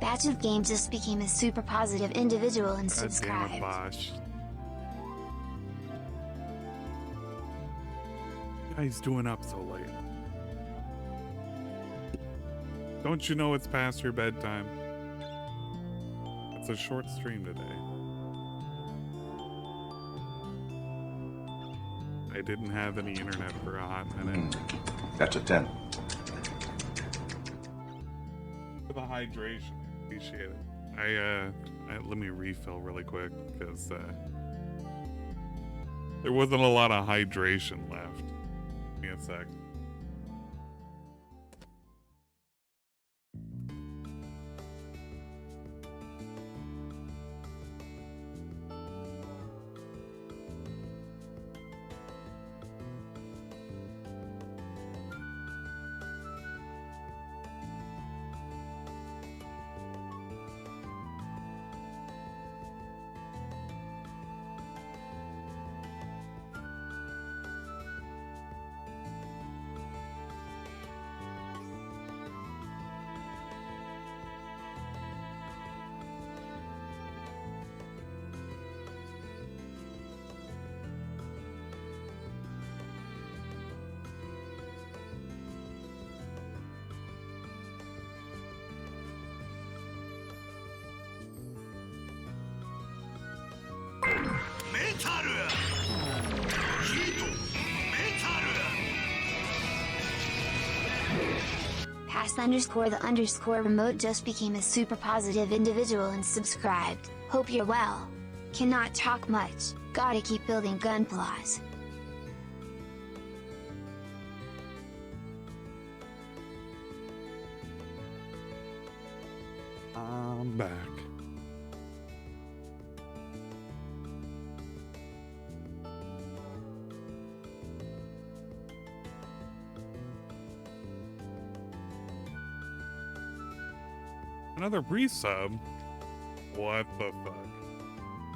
Batch of Game just became a super positive individual and subscribed. He's doing up so late. Don't you know it's past your bedtime? It's a short stream today. I didn't have any internet for a hot minute. That's a 10. For the hydration, I appreciate it. Let me refill really quick because there wasn't a lot of hydration left. Give me a sec. _the_ remote just became a super positive individual and subscribed. Hope you're well. Cannot talk much, gotta keep building gunplas. I'm back. Another resub? What the fuck?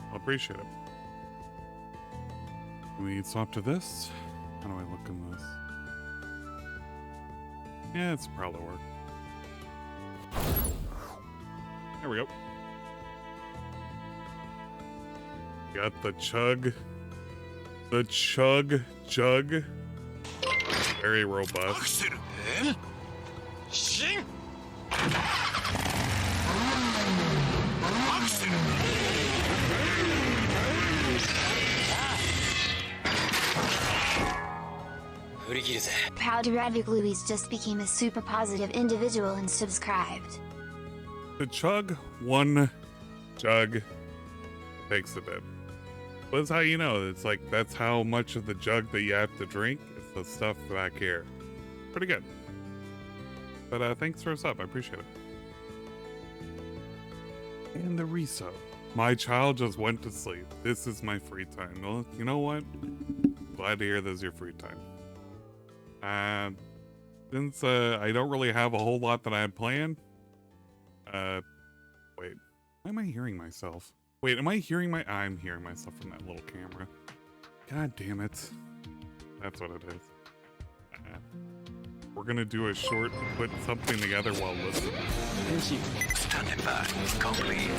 I'll appreciate it. Can we swap to this? How do I look in this? Yeah, it's probably work. There we go. Got the chug. The chug jug. Very robust. Proud Ludwig Louis just became a super positive individual and subscribed. The chug, one jug takes a bit. But that's how you know. It's like, that's how much of the jug that you have to drink. It's the stuff back here. Pretty good. But thanks for us up. I appreciate it. And the resub. My child just went to sleep. This is my free time. Well, you know what? Glad to hear this is your free time. Since I don't really have a whole lot that I had planned. Wait. Why am I hearing myself? Wait, am I hearing I'm hearing myself from that little camera. God damn it. That's what it is. We're gonna do a short, put something together while listening. Standing by, complete.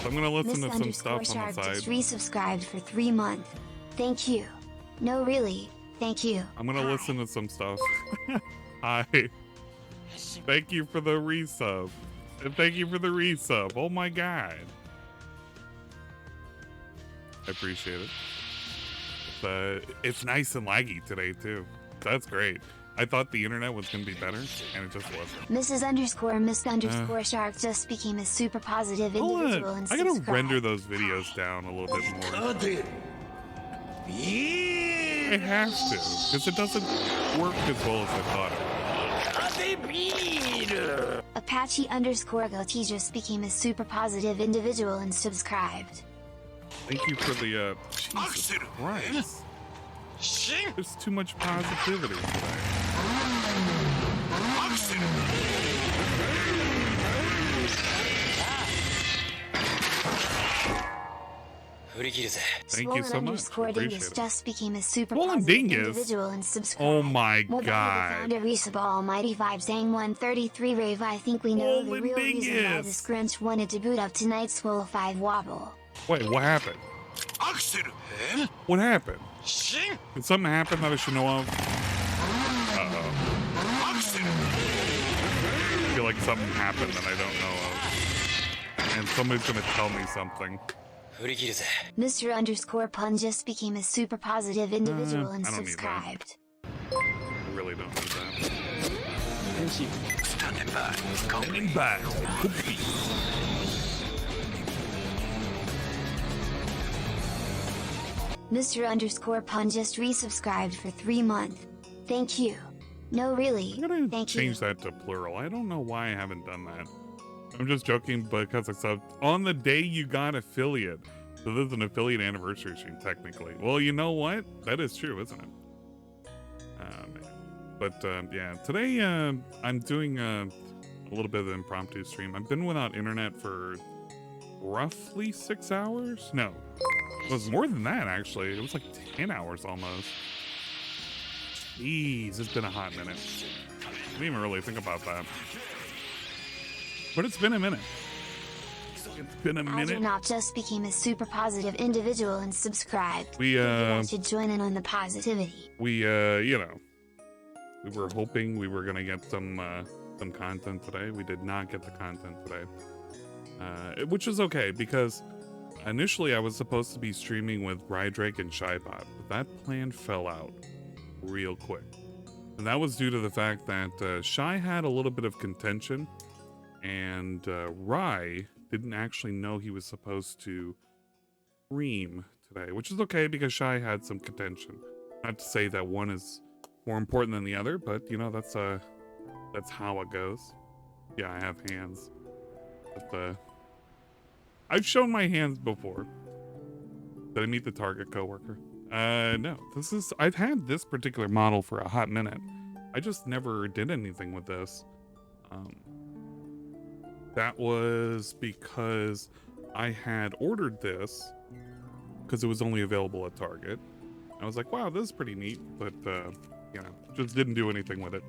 So I'm gonna listen to some stuff on the side. Just resubscribed for 3 months. Thank you. No, really. Thank you. I'm gonna listen to some stuff. Hi. Thank you for the resub. And thank you for the resub. Oh my god. I appreciate it. It's nice and laggy today too. That's great. I thought the internet was gonna be better, and it just wasn't. Miss_Shark just became a super positive individual and I gotta subscribed. render those videos down a little bit more. I have to, because it doesn't work as well as I thought it would. Apache_goatee just became a super positive individual and subscribed. Thank you for the, Jesus Christ. There's too much positivity today. Thank you Swollen so much. underscore Appreciate Dingus it. just became a super Swollen positive Dingus? individual and subscribed. Oh my Mobile god. Founder Resub Almighty Vibes Ang 133 Rave. I think we know the Swollen real reason why Dingus. this Grinch wanted to boot up tonight's Swole 5 Wobble. Wait, what happened? What happened? Did something happen that I should know of? Uh-oh. I feel like something happened that I don't know of. And somebody's gonna tell me something. Mr. underscore Pun just became a super positive individual and I don't need that. subscribed. I really don't need that. Standing by. Standing by. Mr. underscore Pun just resubscribed for 3 months. Thank you. No, really. I'm gonna Thank change you. that to plural. I don't know why I haven't done that. I'm just joking because I said on the day you got affiliate. So this is an affiliate anniversary stream, technically. Well, you know what? That is true, isn't it? Man. But yeah, today I'm doing a little bit of an impromptu stream. I've been without internet for roughly 6 hours. No, it was more than that actually. It was like 10 hours almost. Jeez, it's been a hot minute. I didn't even really think about that. But it's been a minute. It's been a minute. Algernaut just became a super positive individual and subscribed. We I should join in on the positivity. you know, we were hoping we were gonna get some content today. We did not get the content today, which is okay because initially I was supposed to be streaming with Rydrake and Shypot, but that plan fell out real quick, and that was due to the fact that Shy had a little bit of contention, and Rye didn't actually know he was supposed to stream today, which is okay because Shy had some contention. Not to say that one is more important than the other, but you know, that's how it goes. Yeah, I have hands. But I've shown my hands before. Did I meet the target coworker? No. I've had this particular model for a hot minute. I just never did anything with this. That was because I had ordered this because it was only available at Target. I was like, wow, this is pretty neat, but you know, just didn't do anything with it.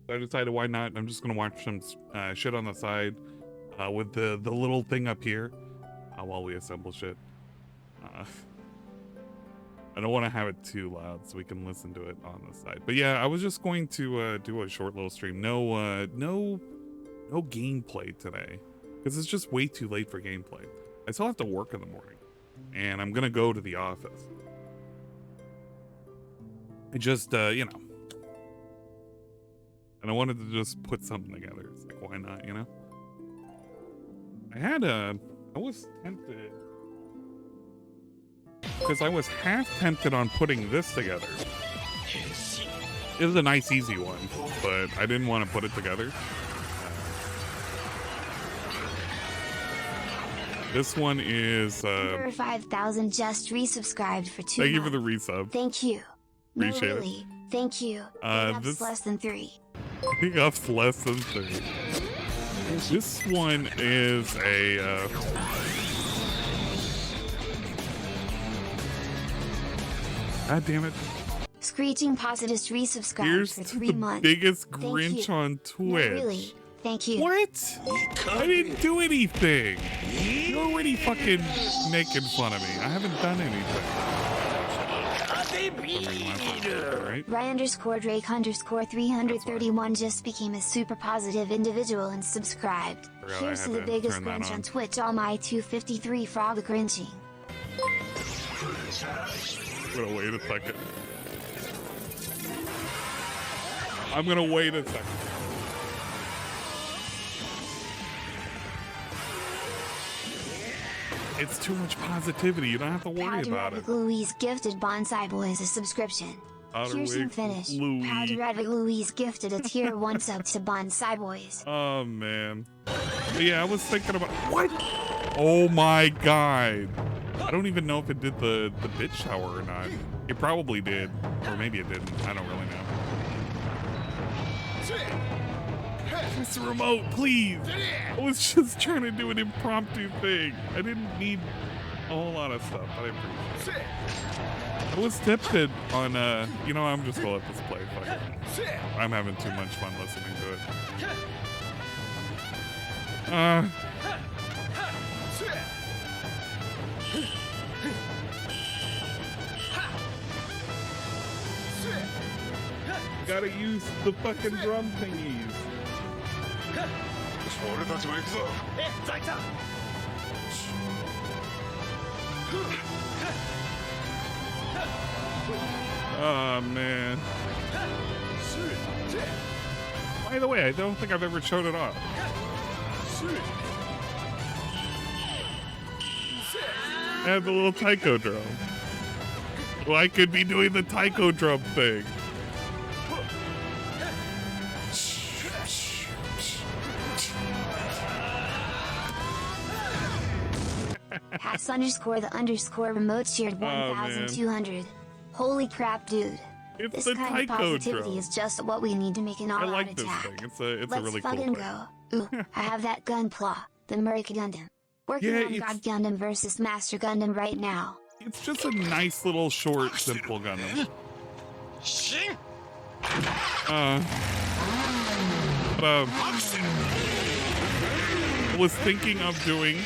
So I decided, why not? I'm just gonna watch some shit on the side with the little thing up here while we assemble shit. I don't want to have it too loud so we can listen to it on the side. But yeah, I was just going to do a short little stream. No gameplay today because it's just way too late for gameplay. I still have to work in the morning, and I'm gonna go to the office. I just you know, and I wanted to just put something together. It's like, why not, you know? I was tempted. Because I was half tempted on putting this together. It was a nice, easy one, but I didn't want to put it together. This one is... 5,000 just resubscribed for 2 Thank you for months. the resub. Thank you. Appreciate no, really. it. Thank you. This less than 3. Big up's less than 3. This one is a... God damn it. Screeching Positist resubscribed Here's for to 3 the months. biggest Thank Grinch you. on Twitch. No, really. Thank you. What? I didn't do anything. You're already fucking making fun of me. I haven't done anything. Right? Ryan_Drake_331 just became a super positive individual and subscribed. Forgot I Here's had to the to biggest turn that Grinch on. on Twitch, all my 253 frog grinching. I'm gonna wait a second. I'm gonna wait a second. It's too much positivity. You don't have to worry about it. Louise gifted Bonsai Boys a subscription. Piercing finish. Powder Louise gifted a tier 1 sub to Bonsai Boys. Oh man. But yeah, I was thinking about what? Oh my god. I don't even know if it did the bitch shower or not. It probably did. Or maybe it didn't. I don't really know. Press the remote, please. I was just trying to do an impromptu thing. I didn't need a whole lot of stuff, but I appreciate it. I was tempted on, you know, I'm just gonna let this play. Fuck it. I'm having too much fun listening to it. Gotta use the fucking drum thingies. Oh man. By the way, I don't think I've ever showed it off. I have the little taiko drum. Well, I could be doing the taiko drum thing. Hats underscore the underscore remote cheered 1,200. Holy crap, dude. It's This the kind of taiko positivity drum. is just what we need to make an I all-out like this attack. thing. It's a Let's really cool fucking thing. go. Ooh, I have that Gunpla, the Merc Gundam. Working Yeah, on it's- God Gundam versus Master Gundam right now. It's just a nice little short, simple Gundam. But, I was thinking of doing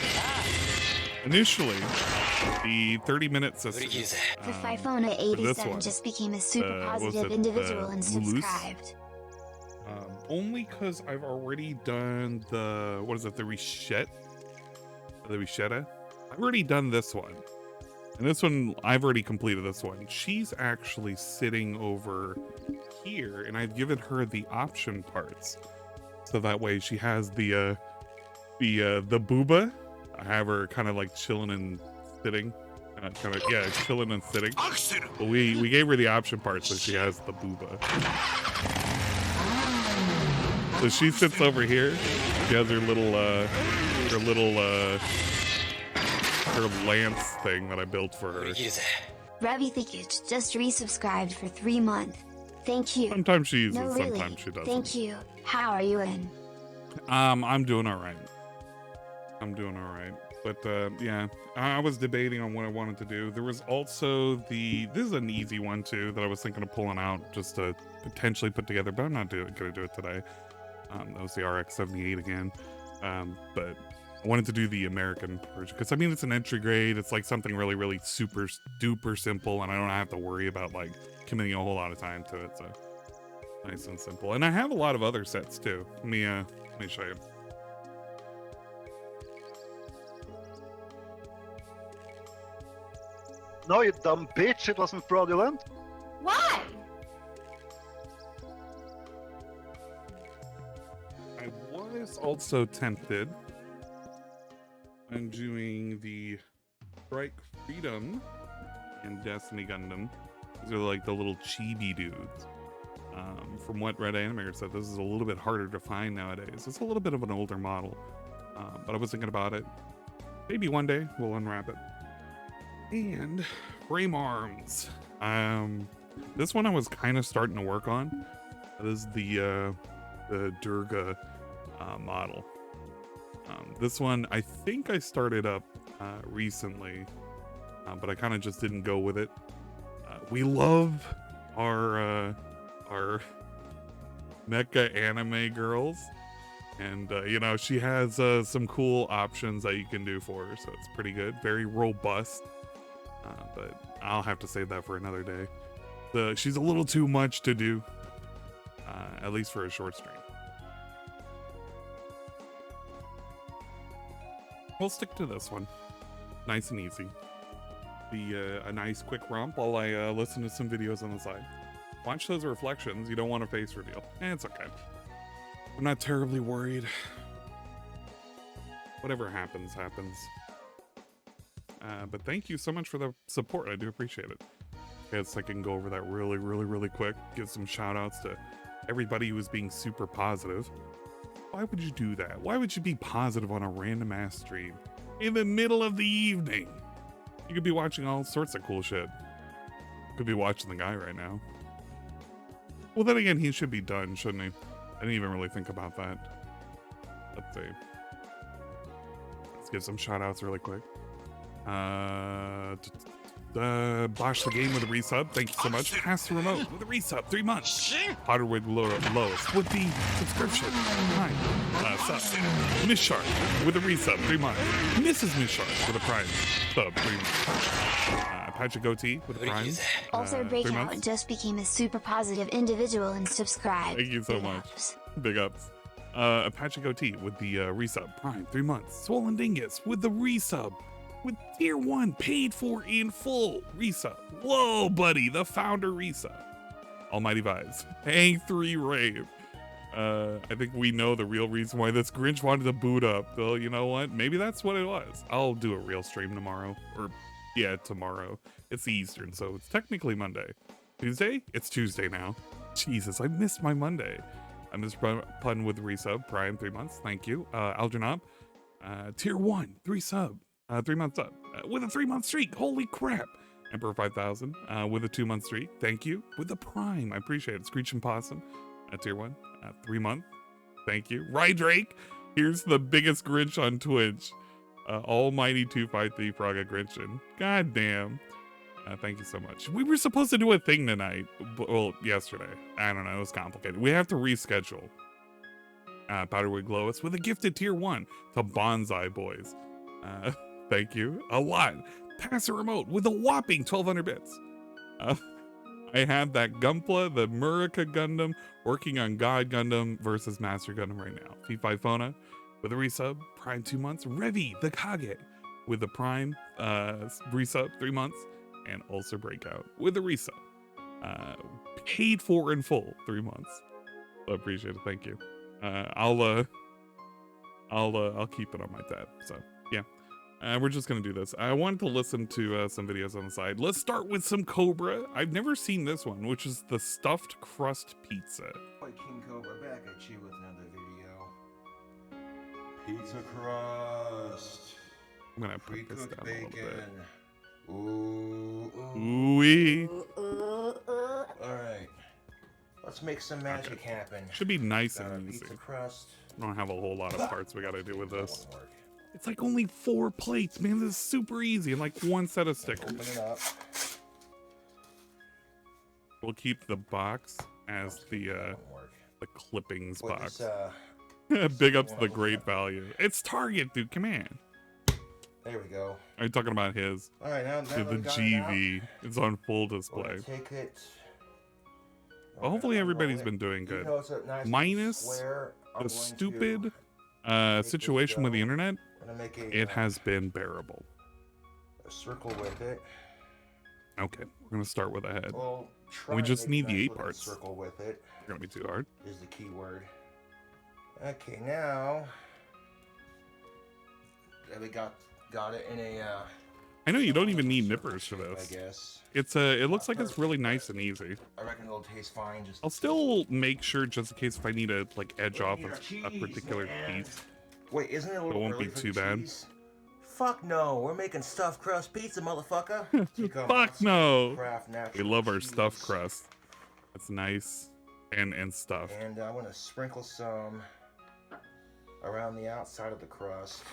initially the 30-minute system. The Fifona 87 one. just became a super What was positive it, individual and Mulus? subscribed. Only because I've already done the, what is it, the Richette? The Richetta? I've already done this one. And this one, I've already completed this one. She's actually sitting over here, and I've given her the option parts. So that way she has the booba. I have her kind of like chilling and sitting. Yeah, chilling and sitting. But we gave her the option parts, so she has the booba. So she sits over here. She has her lance thing that I built for her. Ravi Thikic just resubscribed for 3 months. Thank you. Sometimes she uses, No, really. sometimes she doesn't. Thank you. How are you in? I'm doing all right. But yeah, I was debating on what I wanted to do. There was also this is an easy one too that I was thinking of pulling out just to potentially put together, but I'm not gonna do it today. That was the RX-78 again. But I wanted to do the American version because I mean it's an entry grade. It's like something really, really super duper simple, and I don't have to worry about like committing a whole lot of time to it. So nice and simple. And I have a lot of other sets too. Let me show you. No, you dumb bitch, it wasn't fraudulent. Why? I was also tempted on doing the Strike Freedom and Destiny Gundam. These are like the little chibi dudes. From what Red Animator said, this is a little bit harder to find nowadays. It's a little bit of an older model, but I was thinking about it. Maybe one day we'll unwrap it. And frame arms. This one I was kind of starting to work on. This is the Durga model. This one I think I started up recently, but I kind of just didn't go with it. We love our mecha anime girls, and you know, she has some cool options that you can do for her, so it's pretty good. Very robust, but I'll have to save that for another day. She's a little too much to do, at least for a short stream. We'll stick to this one. Nice and easy. Be a nice quick romp while I listen to some videos on the side. Watch those reflections. You don't want a face reveal. It's okay. I'm not terribly worried. Whatever happens, happens. But thank you so much for the support. I do appreciate it. I guess I can go over that really quick. Give some shout outs to everybody who is being super positive. Why would you do that? Why would you be positive on a random ass stream in the middle of the evening? You could be watching all sorts of cool shit. Could be watching the guy right now. Well, then again, he should be done, shouldn't he? didn't even really think about that. Let's see. Let's give some shout outs really quick. Bosh the Game with a resub. Thank you so much. Pass the Remote with a resub. 3 months. Potterwood Lois with the subscription. Prime. Sub. Miss Shark with a resub. 3 months. Mrs. Miss Shark with a Prime sub. 3 months. Patrick Goatee with a Prime. Also, 3 Breakout months. just became a super positive individual and subscribed. Thank you so much. Big ups. Apache Goatee with the resub. Prime. 3 months. Swollen Dingus with the resub. With tier 1 paid for in full resub. Whoa, buddy, the founder resub. Almighty Vibes. Hang 3 Rave. I think we know the real reason why this Grinch wanted to boot up. Well, you know what? Maybe that's what it was. I'll do a real stream tomorrow. Or, yeah, tomorrow. It's Eastern, so it's technically Monday. Tuesday? It's Tuesday now. Jesus, I missed my Monday. I missed Pun with resub. Prime 3 months. Thank you. Algernob. Tier 1, 3 sub. 3 months up with a 3-month streak. Holy crap. Emperor 5000 with a 2-month streak. Thank you. With the Prime. I appreciate it. Screeching Possum tier 1. 3 month. Thank you. Rydrake. Here's the biggest Grinch on Twitch. Almighty 253 Fraga Grinchin. God damn. Thank you so much. We were supposed to do a thing tonight. Well, yesterday. I don't know. It was complicated. We have to reschedule. Powderwood Glowis with a gifted tier 1 to Bonsai Boys. Thank you a lot. Pass a Remote with a whopping 1200 bits. I have that Gunpla, the Murica Gundam, working on God Gundam versus Master Gundam right now. P5 Fona with a resub, Prime 2 months. Revi, the Kage, with the Prime resub 3 months. And Ulcer Breakout with a resub. Paid for in full 3 months. I appreciate it. Thank you. I'll keep it on my tab. So yeah. We're just gonna do this. I wanted to listen to some videos on the side. Let's start with some Cobra. I've never seen this one, which is the stuffed crust pizza. King Cobra back at you with another video. Pizza crust. I'm gonna put this down bacon. a little bit. Ooh. Ooh-wee. Alright. Let's make some magic happen. Should be nice and easy. Pizza crust. I don't have a whole lot of parts we gotta do with this. That won't work. It's like only 4 plates, man. This is super easy, and like 1 set of stickers. Open it up. We'll keep the box as the clippings With box. this, Big ups to the great value. It's Target, dude. Come on. there we go. Are you talking about his? Alright, now The we got GV. It's on full We're display. gonna take it. Well, hopefully everybody's been doing good. Minus the stupid situation with the internet. It has been bearable. A circle with it. Okay, we're gonna start with a head. Well, We just need the 8 little parts. Circle with it It's gonna be too hard. is the key word. Okay, now that we got it in a. I know you don't even need nippers for I this. guess. It looks like it's really nice and easy. I reckon it'll taste fine. Just I'll still make sure just in case if I need to like edge off a particular piece. Wait, isn't it a little won't early be for too the bad. cheese? Fuck no, we're making stuffed crust pizza, motherfucker. Fuck no. Kraft We natural love our cheese. stuffed crust. That's nice and stuffed. And I want to sprinkle some around the outside of the crust.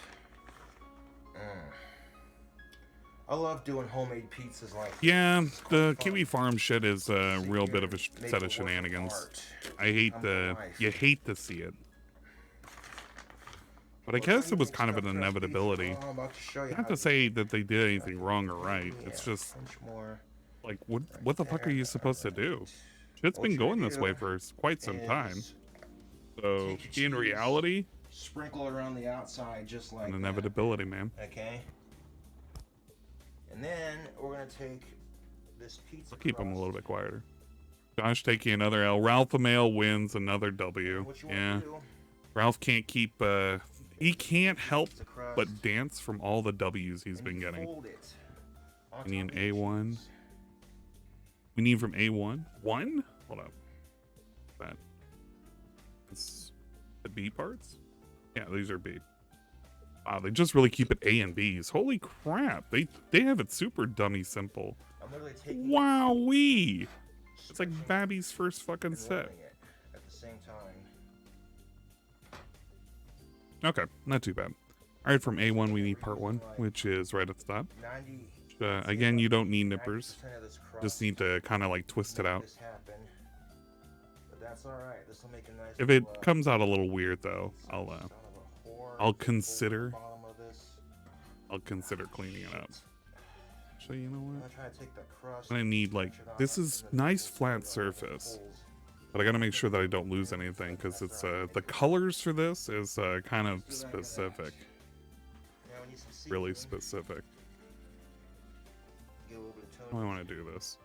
I love doing homemade pizzas like Yeah, this. It's the fun. Kiwi Farm shit is a Sit real here bit of a and make set it of work shenanigans. apart. I hate I'm the life. you hate to see it. But I guess it was kind of an inevitability. Oh, I'm about to show you I have how to say that they did anything wrong or right. It's Yeah, just pinch more. like what the fuck are you supposed to do? Shit's What been you going this do way for quite some time. is So take your in cheese, reality, sprinkle it around the outside just like an that. inevitability, man. Okay. And then we're gonna take this pizza. I'll keep him a crust. little bit quieter. Josh taking another L. Ralph Mail wins another W. What you Yeah. wanna do, Ralph can't keep he can't help pizza crust, but dance from all the W's he's and been getting. fold it on We need top an of the A1. cheese. We need from A1. One? Hold up. That. It's the B parts? Yeah, these are B. Wow, they just really keep it A and B's. Holy crap. They have it super dummy simple. I'm literally taking Wowee. It's like stretching it, Babby's first fucking and set. rolling it at the same time. Okay, not too bad. All right, from A1 we need part 1, which is right at the top. Again, you don't need nippers. Just need to kind of like twist it out. If it comes out a little weird though, I'll consider cleaning it up. So you know what? I need like, this is nice flat surface, but I gotta make sure that I don't lose anything because it's the colors for this is kind of specific, really specific. How do I want to do this?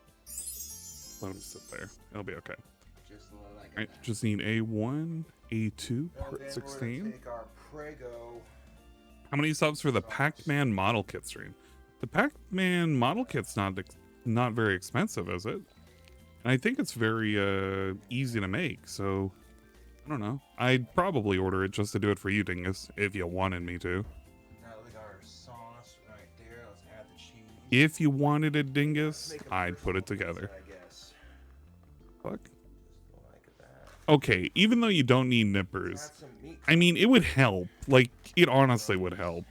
Let him sit there. It'll be okay. Alright, just need A1, A2, part 16. How many subs for the Pac-Man model kit stream? The Pac-Man model kit's not very expensive, is it? And I think it's very easy to make, so I don't know. I'd probably order it just to do it for you, Dingus, if you wanted me to. If you wanted it, Dingus, I'd put it together. Fuck. Okay, even though you don't need nippers, I mean, it would help. Like, it honestly would help.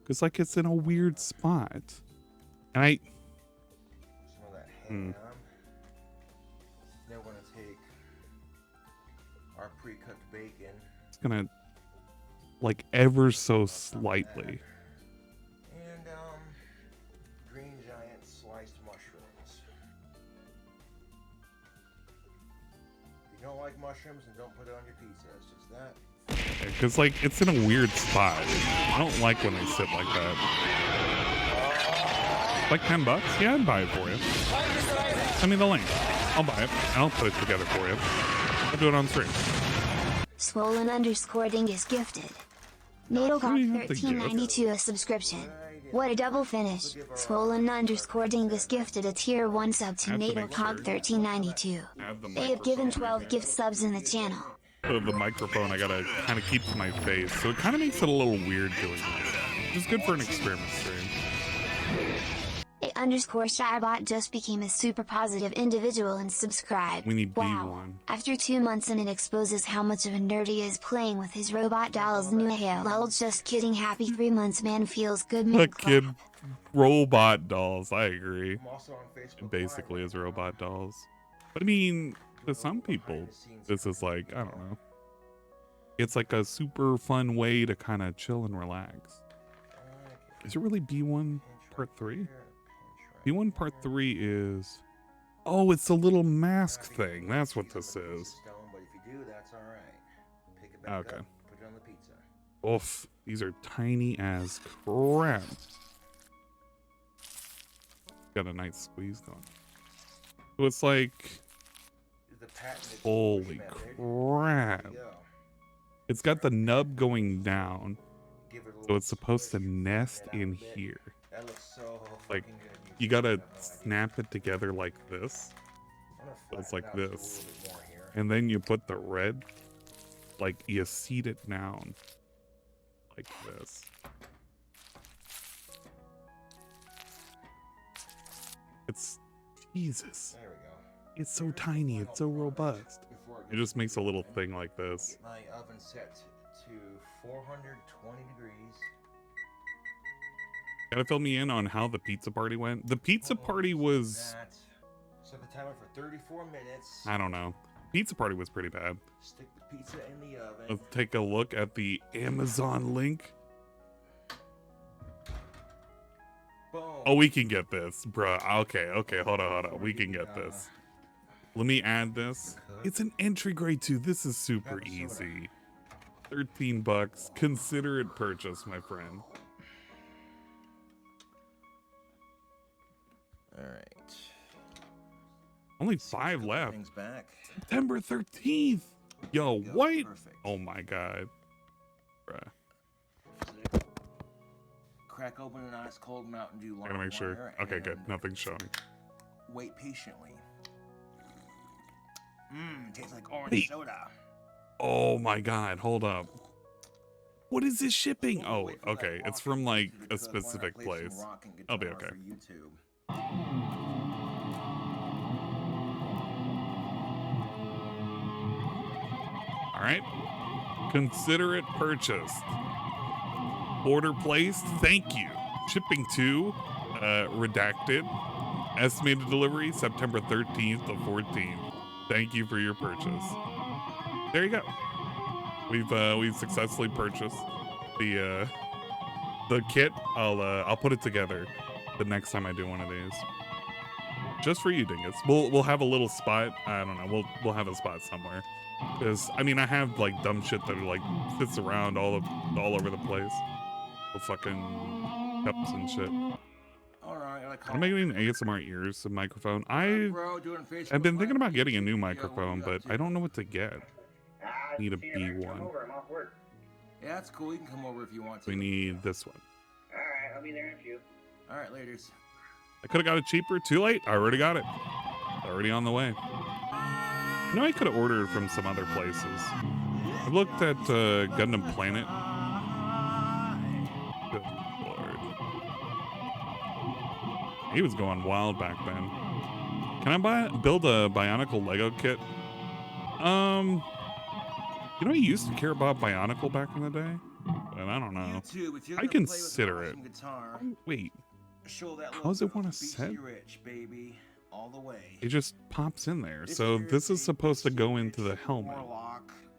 Because, like, it's in a weird spot. And I... Then we're going to take our pre-cooked bacon. It's going to, like, ever so slightly. And, green giant sliced mushrooms. If you don't like mushrooms, then don't put it on your pizza. It's just that. Because, like, it's in a weird spot. I don't like when they sit like that. Like $10? Yeah, I'd buy it for you. Send me the link. I'll buy it, and I'll put it together for you. I'll do it on stream. Swollen_Dingus gifted. Natalcock 1392 a subscription. What a double finish. Swollen_Dingus gifted a tier 1 sub to Natalcock 1392. They have given 12 gift subs in the channel. The microphone I gotta kind of keep to my face, so it kind of makes it a little weird doing that. It's good for an experiment stream. A_Shybot just became a super positive individual and subscribed. We need wow. B1. After 2 months and it exposes how much of a nerd he is playing with his robot dolls. New hail. Lol, just kidding. Happy 3 months, man. Feels good, man. Look, kid, robot dolls. I agree. It basically is robot dolls. But I mean, to some people, this is like, I don't know. It's like a super fun way to kind of chill and relax. Is it really B1 part 3? B1 part 3 is... Oh, it's the little mask thing. That's what this is. Okay. Oof. These are tiny as crap. Got a nice squeeze going. So it's like... Holy crap. It's got the nub going down. So it's supposed to nest in here. Like, you gotta snap it together like this. So it's like this. And then you put the red, like you seat it down. Like this. It's, Jesus. It's so tiny, it's so robust. It just makes a little thing like this. My oven set to 420 degrees. Gotta fill me in on how the pizza party went. The pizza party was... Set the timer for 34 minutes. I don't know. Pizza party was pretty bad. Stick the pizza in the oven. Let's take a look at the Amazon link. Boom. Oh, we can get this, bruh. Okay, hold on. We can get this. Let me add this. It's an entry grade 2. This is super easy. 13 bucks. Consider it purchased, my friend. All right. Only 5 left. Things back. September 13th. Yo, what? Perfect. Oh my god. Bruh. Crack open an ice cold Mountain Dew. I gotta make sure. Okay, good. Nothing's showing. Wait patiently. Tastes like orange soda. Oh my god, hold up. What is this shipping? Oh, okay. It's from like a specific place. I'll be okay. right. Consider it purchased. Order placed. Thank you. Shipping to redacted. Estimated delivery September 13th to 14th. Thank you for your purchase. There you go. We've successfully purchased the kit. I'll put it together the next time I do one of these. Just for you, Dingus. We'll have a little spot. I don't know. We'll have a spot somewhere. Because I mean, I have like dumb shit that like sits around all over the place. The fucking cups and shit. I'm making ASMR ears, a microphone. I've been thinking about getting a new microphone, but I don't know what to get. Need a B1. Yeah, that's cool. You can come over if you want to. We need this one. All right, I'll be there in a few. All right, laters. I could have got it cheaper. Too late. I already got it. It's already on the way. You know, I could have ordered from some other places. I looked at Gundam Planet. Good Lord. He was going wild back then. Can I build a Bionicle Lego kit? You know, I used to care about Bionicle back in the day, but I don't know. I consider it. Wait, how does it want to set? It just pops in there. So this is supposed to go into the helmet.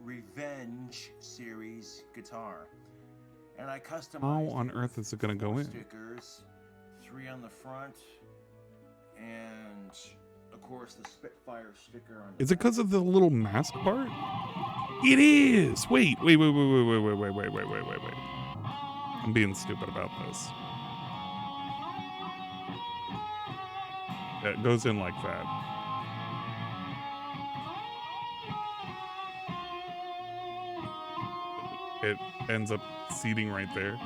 Revenge series guitar, and I customized. How on earth is it gonna go in? Stickers, 3 on the front, and of course the Spitfire sticker on the Is it because of the little mask part? It is. Wait. I'm being stupid about this. Yeah, it goes in like that. It ends up seating right there.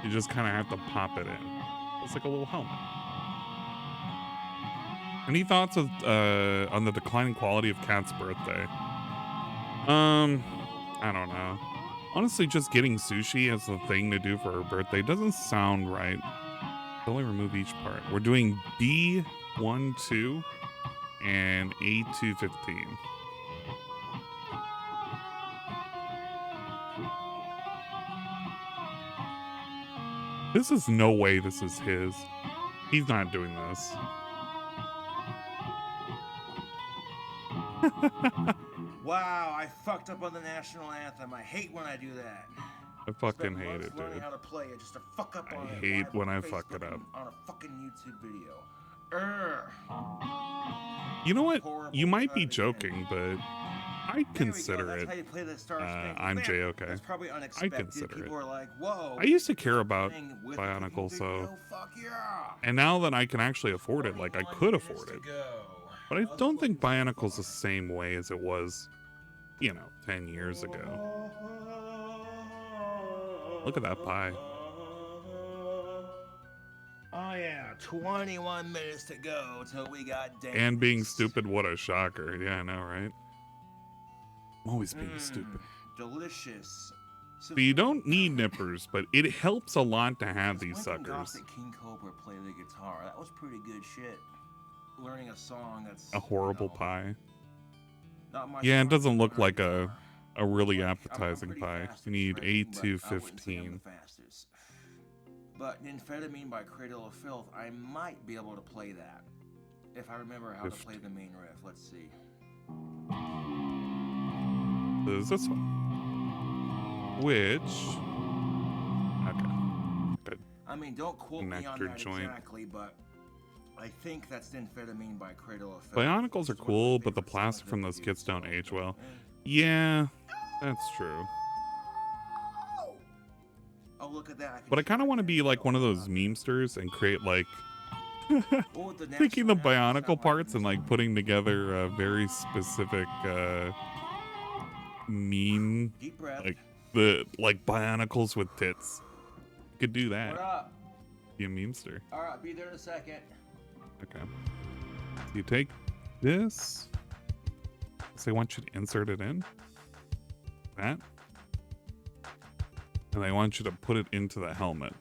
You just kind of have to pop it in. It's like a little helmet. Any thoughts of on the declining quality of Kat's birthday? I don't know. Honestly, just getting sushi as the thing to do for her birthday doesn't sound right. Only remove each part. We're doing B12 and A215. This is no way this is his. He's not doing this. Wow, I fucked up on the national anthem. I hate when I do that. I fucking hate it, dude. How to play it just to fuck up on I hate when I fuck it up. On a fucking YouTube video. You know what? You might be joking, but I consider it. I'm J-OK. I consider it. I used to care about Bionicle, so. And now that I can actually afford it, like I could afford it. But I don't think Bionicle's the same way as it was, you know, 10 years ago. Look at that pie. Oh yeah, 21 minutes to go till we got and being stupid, what a shocker. Yeah, I know, right? I'm always being stupid. Delicious. So you don't need nippers, but it helps a lot to have these suckers. King Cobra play the guitar. That was pretty good shit. Learning a song that's a horrible pie. Yeah, it doesn't look like a really appetizing pie. You need A215. But Amphetamine by Cradle of Filth, I might be able to play that if I remember how to play the main riff. Let's see. There's this one, which okay, good. I mean, don't quote me on that exactly, but I think that's Amphetamine by Cradle of Filth. Bionicles are cool, but the plastic from those kits don't age well. Yeah, that's true. Oh, look at that. But I kind of want to be like one of those memesters and create like taking the Bionicle parts and like putting together a very specific meme, like Bionicles with tits. You could do that. What up? Be a memester. All right, be there in a second. Okay. You take this. So I want you to insert it in. That. And I want you to put it into the helmet.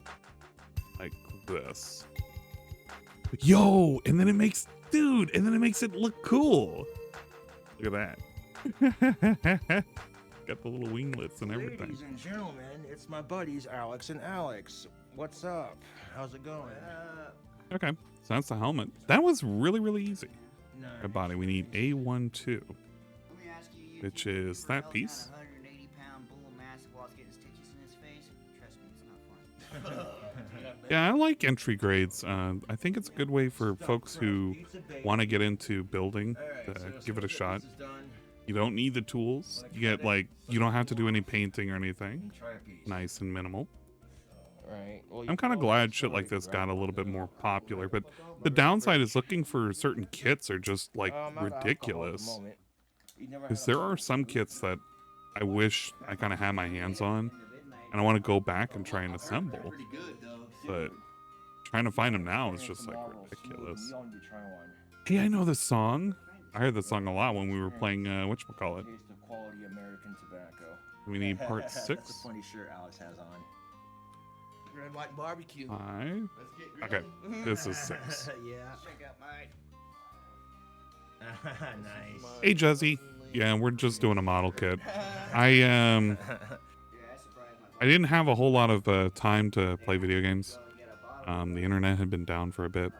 Like this. Yo! And then it makes... Dude! And then it makes it look cool. Look at that. Got the little winglets and everything. Ladies and gentlemen, it's my buddies Alex and Alex. What's up? How's it going? Okay, so that's the helmet. That was really, really easy. Nice. Our body, we need A12, which is that piece. Yeah, I like entry grades. I think it's a good way for folks who want to get into building to give it a shot. You don't need the tools. You get like, you don't have to do any painting or anything. Nice and minimal. I'm kind of glad shit like this got a little bit more popular, but the downside is looking for certain kits are just like ridiculous. Because there are some kits that I wish I kind of had my hands on, and I want to go back and try and assemble. But trying to find them now is just like ridiculous. Hey, I know this song. I heard this song a lot when we were playing whatchamacallit. We need part 6. That's a funny shirt Alex has on. Red, white barbecue. 5. Let's get Okay, this is 6. Yeah. Check out mine. Nice. Hey, Juzzy. Yeah, we're just doing a model kit. I didn't have a whole lot of time to play video games. The internet had been down for a bit.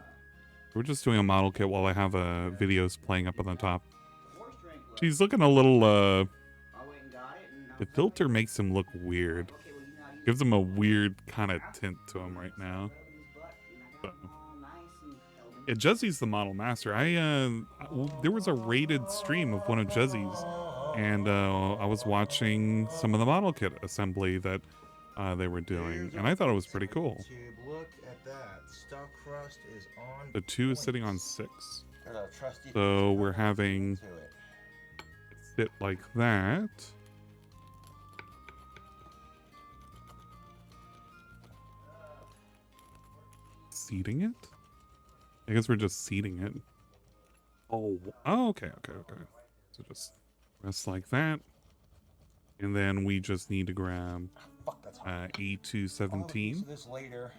We're just doing a model kit while I have videos playing up on the top. She's looking a little, the filter makes him look weird. Gives him a weird kind of tint to him right now. So. Yeah, Juzzy's the model master. There was a rated stream of one of Juzzy's, and I was watching some of the model kit assembly that they were doing, and I thought it was pretty cool. Look at that. Stuffed crust is on. The 2 is sitting on 6, so we're having it sit like that. Seating it? I guess we're just seating it. Oh, okay. So just rest like that. And then we just need to grab E217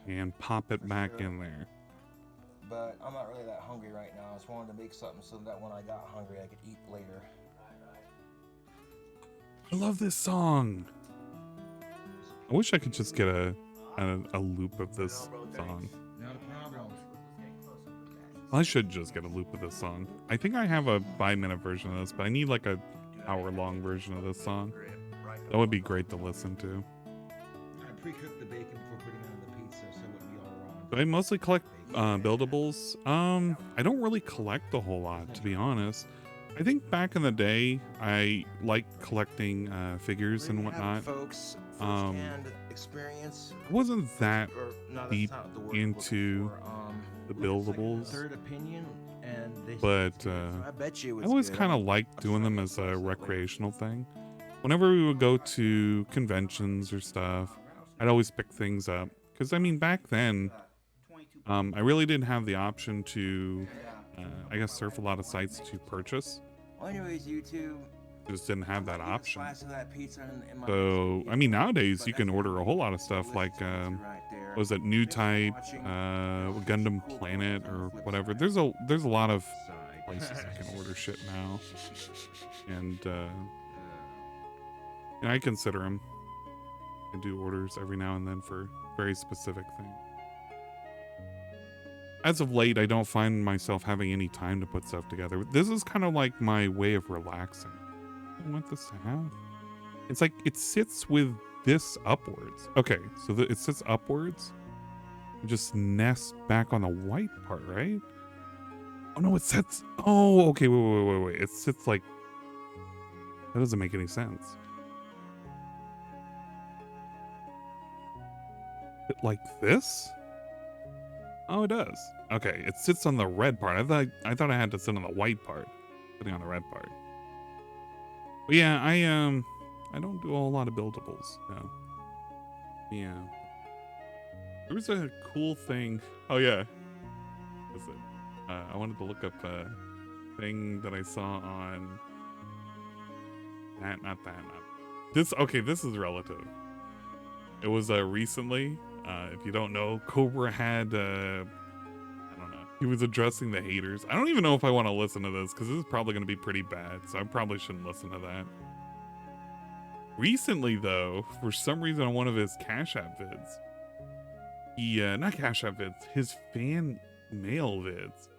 and pop it back in there. But I'm not really that hungry right now. I just wanted to make something so that when I got hungry, I could eat later. I love this song. I wish I could just get a loop of this song. I should just get a loop of this song. I think I have a 5-minute version of this, but I need like a hour-long version of this song. That would be great to listen to. I pre-cooked the bacon before putting it on the pizza, so it wouldn't be all raw. Do I mostly collect buildables? I don't really collect a whole lot, to be honest. I think back in the day, I liked collecting figures and whatnot. I wasn't that deep into the buildables, but I always kind of liked doing them as a recreational thing. Whenever we would go to conventions or stuff, I'd always pick things up. Because, I mean, back then, I really didn't have the option to, I guess, surf a lot of sites to purchase. Well, anyways, YouTube. Just didn't have that option. So, I mean, nowadays you can order a whole lot of stuff like, was it New Type, Gundam Planet, or whatever. There's a lot of places you can order shit now, and I consider them. I do orders every now and then for very specific things. As of late, I don't find myself having any time to put stuff together. This is kind of like my way of relaxing. I want this to have. It's like it sits with this upwards. Okay, so it sits upwards. It just nests back on the white part, right? Oh no, it sits. Oh, okay. Wait. It sits like. That doesn't make any sense. It like this? Oh, it does. Okay, it sits on the red part. I thought I had to sit on the white part, sitting on the red part. But yeah, I don't do a whole lot of buildables. No. Yeah. There was a cool thing. Oh yeah. Listen, I wanted to look up a thing that I saw on. Not this. Okay, this is relative. It was recently. If you don't know, Cobra had. I don't know. He was addressing the haters. I don't even know if I want to listen to this because this is probably going to be pretty bad. So I probably shouldn't listen to that. Recently, though, for some reason on one of his Cash App vids, not Cash App vids, his fan mail vids,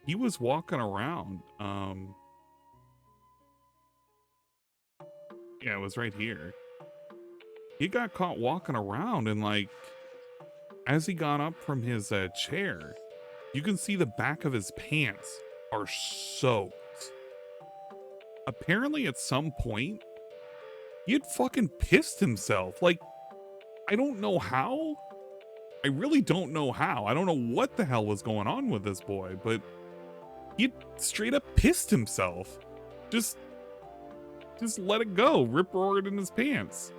he was walking around. Yeah, it was right here. He got caught walking around, and like, as he got up from his chair, you can see the back of his pants are soaked. Apparently, at some point, he had fucking pissed himself. Like, I don't know how. I really don't know how. I don't know what the hell was going on with this boy, but he had straight up pissed himself. Just let it go. Rip roared in his pants.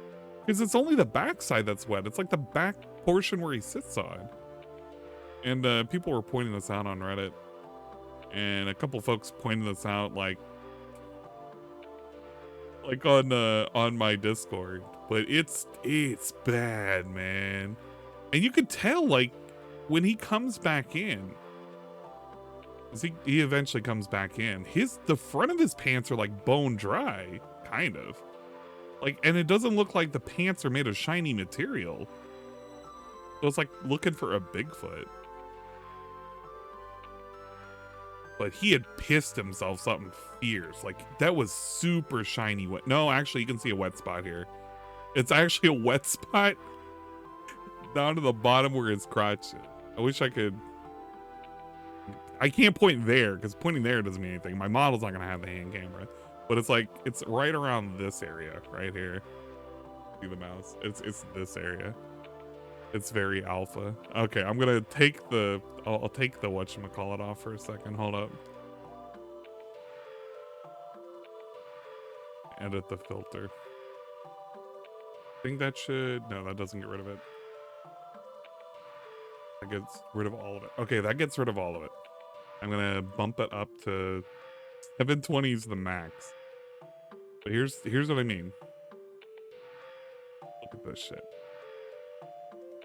Because it's only the backside that's wet. It's like the back portion where he sits on. And people were pointing this out on Reddit. And a couple folks pointed this out like on my Discord. But it's bad, man. And you could tell, like, when he comes back in, he eventually comes back in, the front of his pants are like bone dry, kind of. Like, and it doesn't look like the pants are made of shiny material. So it's like looking for a Bigfoot. But he had pissed himself something fierce. Like, that was super shiny wet. No, actually, you can see a wet spot here. It's actually a wet spot down to the bottom where his crotch is. I wish I could. I can't point there because pointing there doesn't mean anything. My model's not gonna have the hand camera, but it's like it's right around this area right here. See the mouse? It's this area. It's very alpha. Okay, I'm gonna take the I'll take the whatchamacallit off for a second. Hold up. Edit the filter. I think that should, no, that doesn't get rid of it. That gets rid of all of it. Okay, that gets rid of all of it. I'm gonna bump it up to 720 is the max. But here's what I mean. Look at this shit.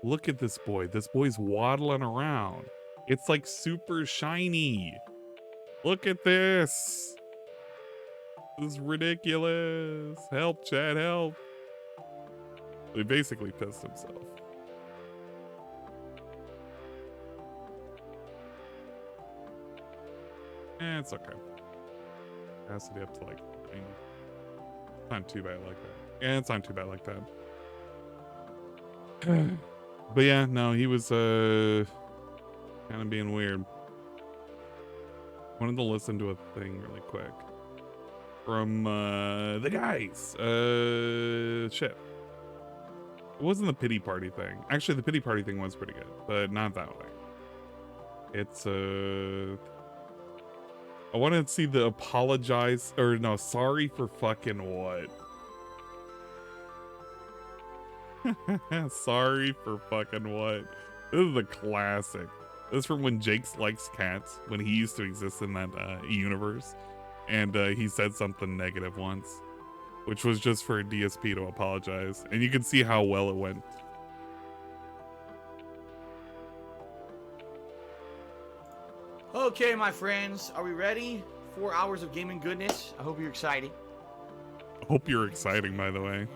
Look at this boy. This boy's waddling around. It's like super shiny. Look at this. This is ridiculous. Help, Chad, help. He basically pissed himself. It's okay. Capacity up to like 90. It's not too bad like that. Yeah, it's not too bad like that. But yeah, no, he was kind of being weird. Wanted to listen to a thing really quick from the guys. Shit. It wasn't the pity party thing. Actually, the pity party thing was pretty good, but not that way. It's I wanted to see the apologize, or no, sorry for fucking what? Sorry for fucking what? This is a classic. This is from when Jake likes cats, when he used to exist in that universe, and he said something negative once, which was just for a DSP to apologize, and you can see how well it went. Okay, my friends, are we ready? 4 hours of gaming goodness. I hope you're excited. I hope you're exciting, by the way.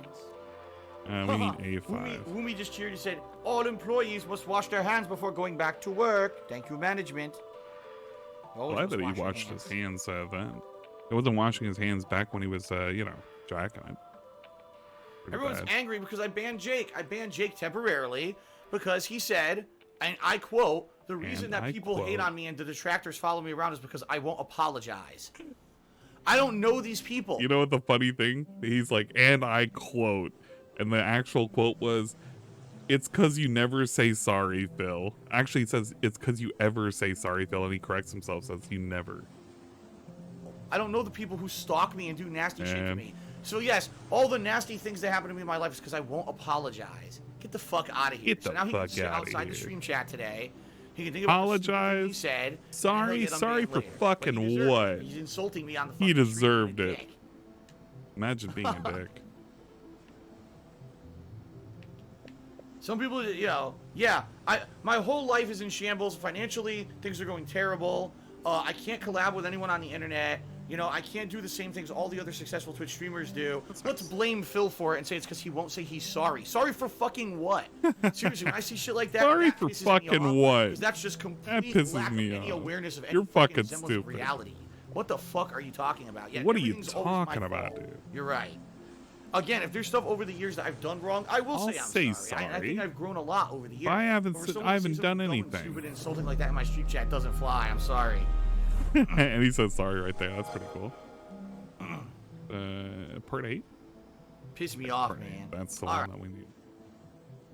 We need A5. Wumi just cheered. He said, all employees must wash their hands before going back to work. Thank you, management. Glad that he washed his hands then. He wasn't washing his hands back when he was, you know, jacking it. Pretty Everyone's bad. angry because I banned Jake. I banned Jake temporarily because he said, and I quote, the reason that people hate on me and the detractors follow me around is because I won't apologize. I don't know these people. You know what the funny thing? He's like, and I quote, and the actual quote was, "It's because you never say sorry, Phil." Actually, he says, "It's because you ever say sorry, Phil," and he corrects himself, says, "You never." I don't know the people who stalk me and do nasty shit to me. So yes, all the nasty things that happen to me in my life is because I won't apologize. Get the fuck out of here. Get the so now he can fuck sit outta outside here. the stream chat today. He can think about Apologize. he said. Sorry for later. fucking But he deserved what? it. He's insulting me on the He fucking deserved stream, it. dick. Imagine being a dick. Some people, you know, yeah. My whole life is in shambles. Financially, things are going terrible. I can't collab with anyone on the internet. You know, I can't do the same things all the other successful Twitch streamers do. Let's blame Phil for it and say it's because he won't say he's sorry. Sorry for fucking what? Seriously, when I see shit like that, Sorry that for pisses me fucking off, what? because that's just complete pisses lack me of any off. awareness of any You're fucking semblance of stupid. reality. What the fuck are you talking about? Yeah, What are you everything's always my talking about, fault. dude? You're right. Again, if there's stuff over the years that I've done wrong, I will I'll say I'm say sorry. I think sorry. I've grown a lot over the years. I haven't But for said- someone I to haven't say done something dumb and anything. Stupid and insulting like that in my stream chat doesn't fly. I'm sorry. And he says sorry right there. That's pretty cool. Part 8? Piss me off, Part 8. man. That's the All one right. that we need.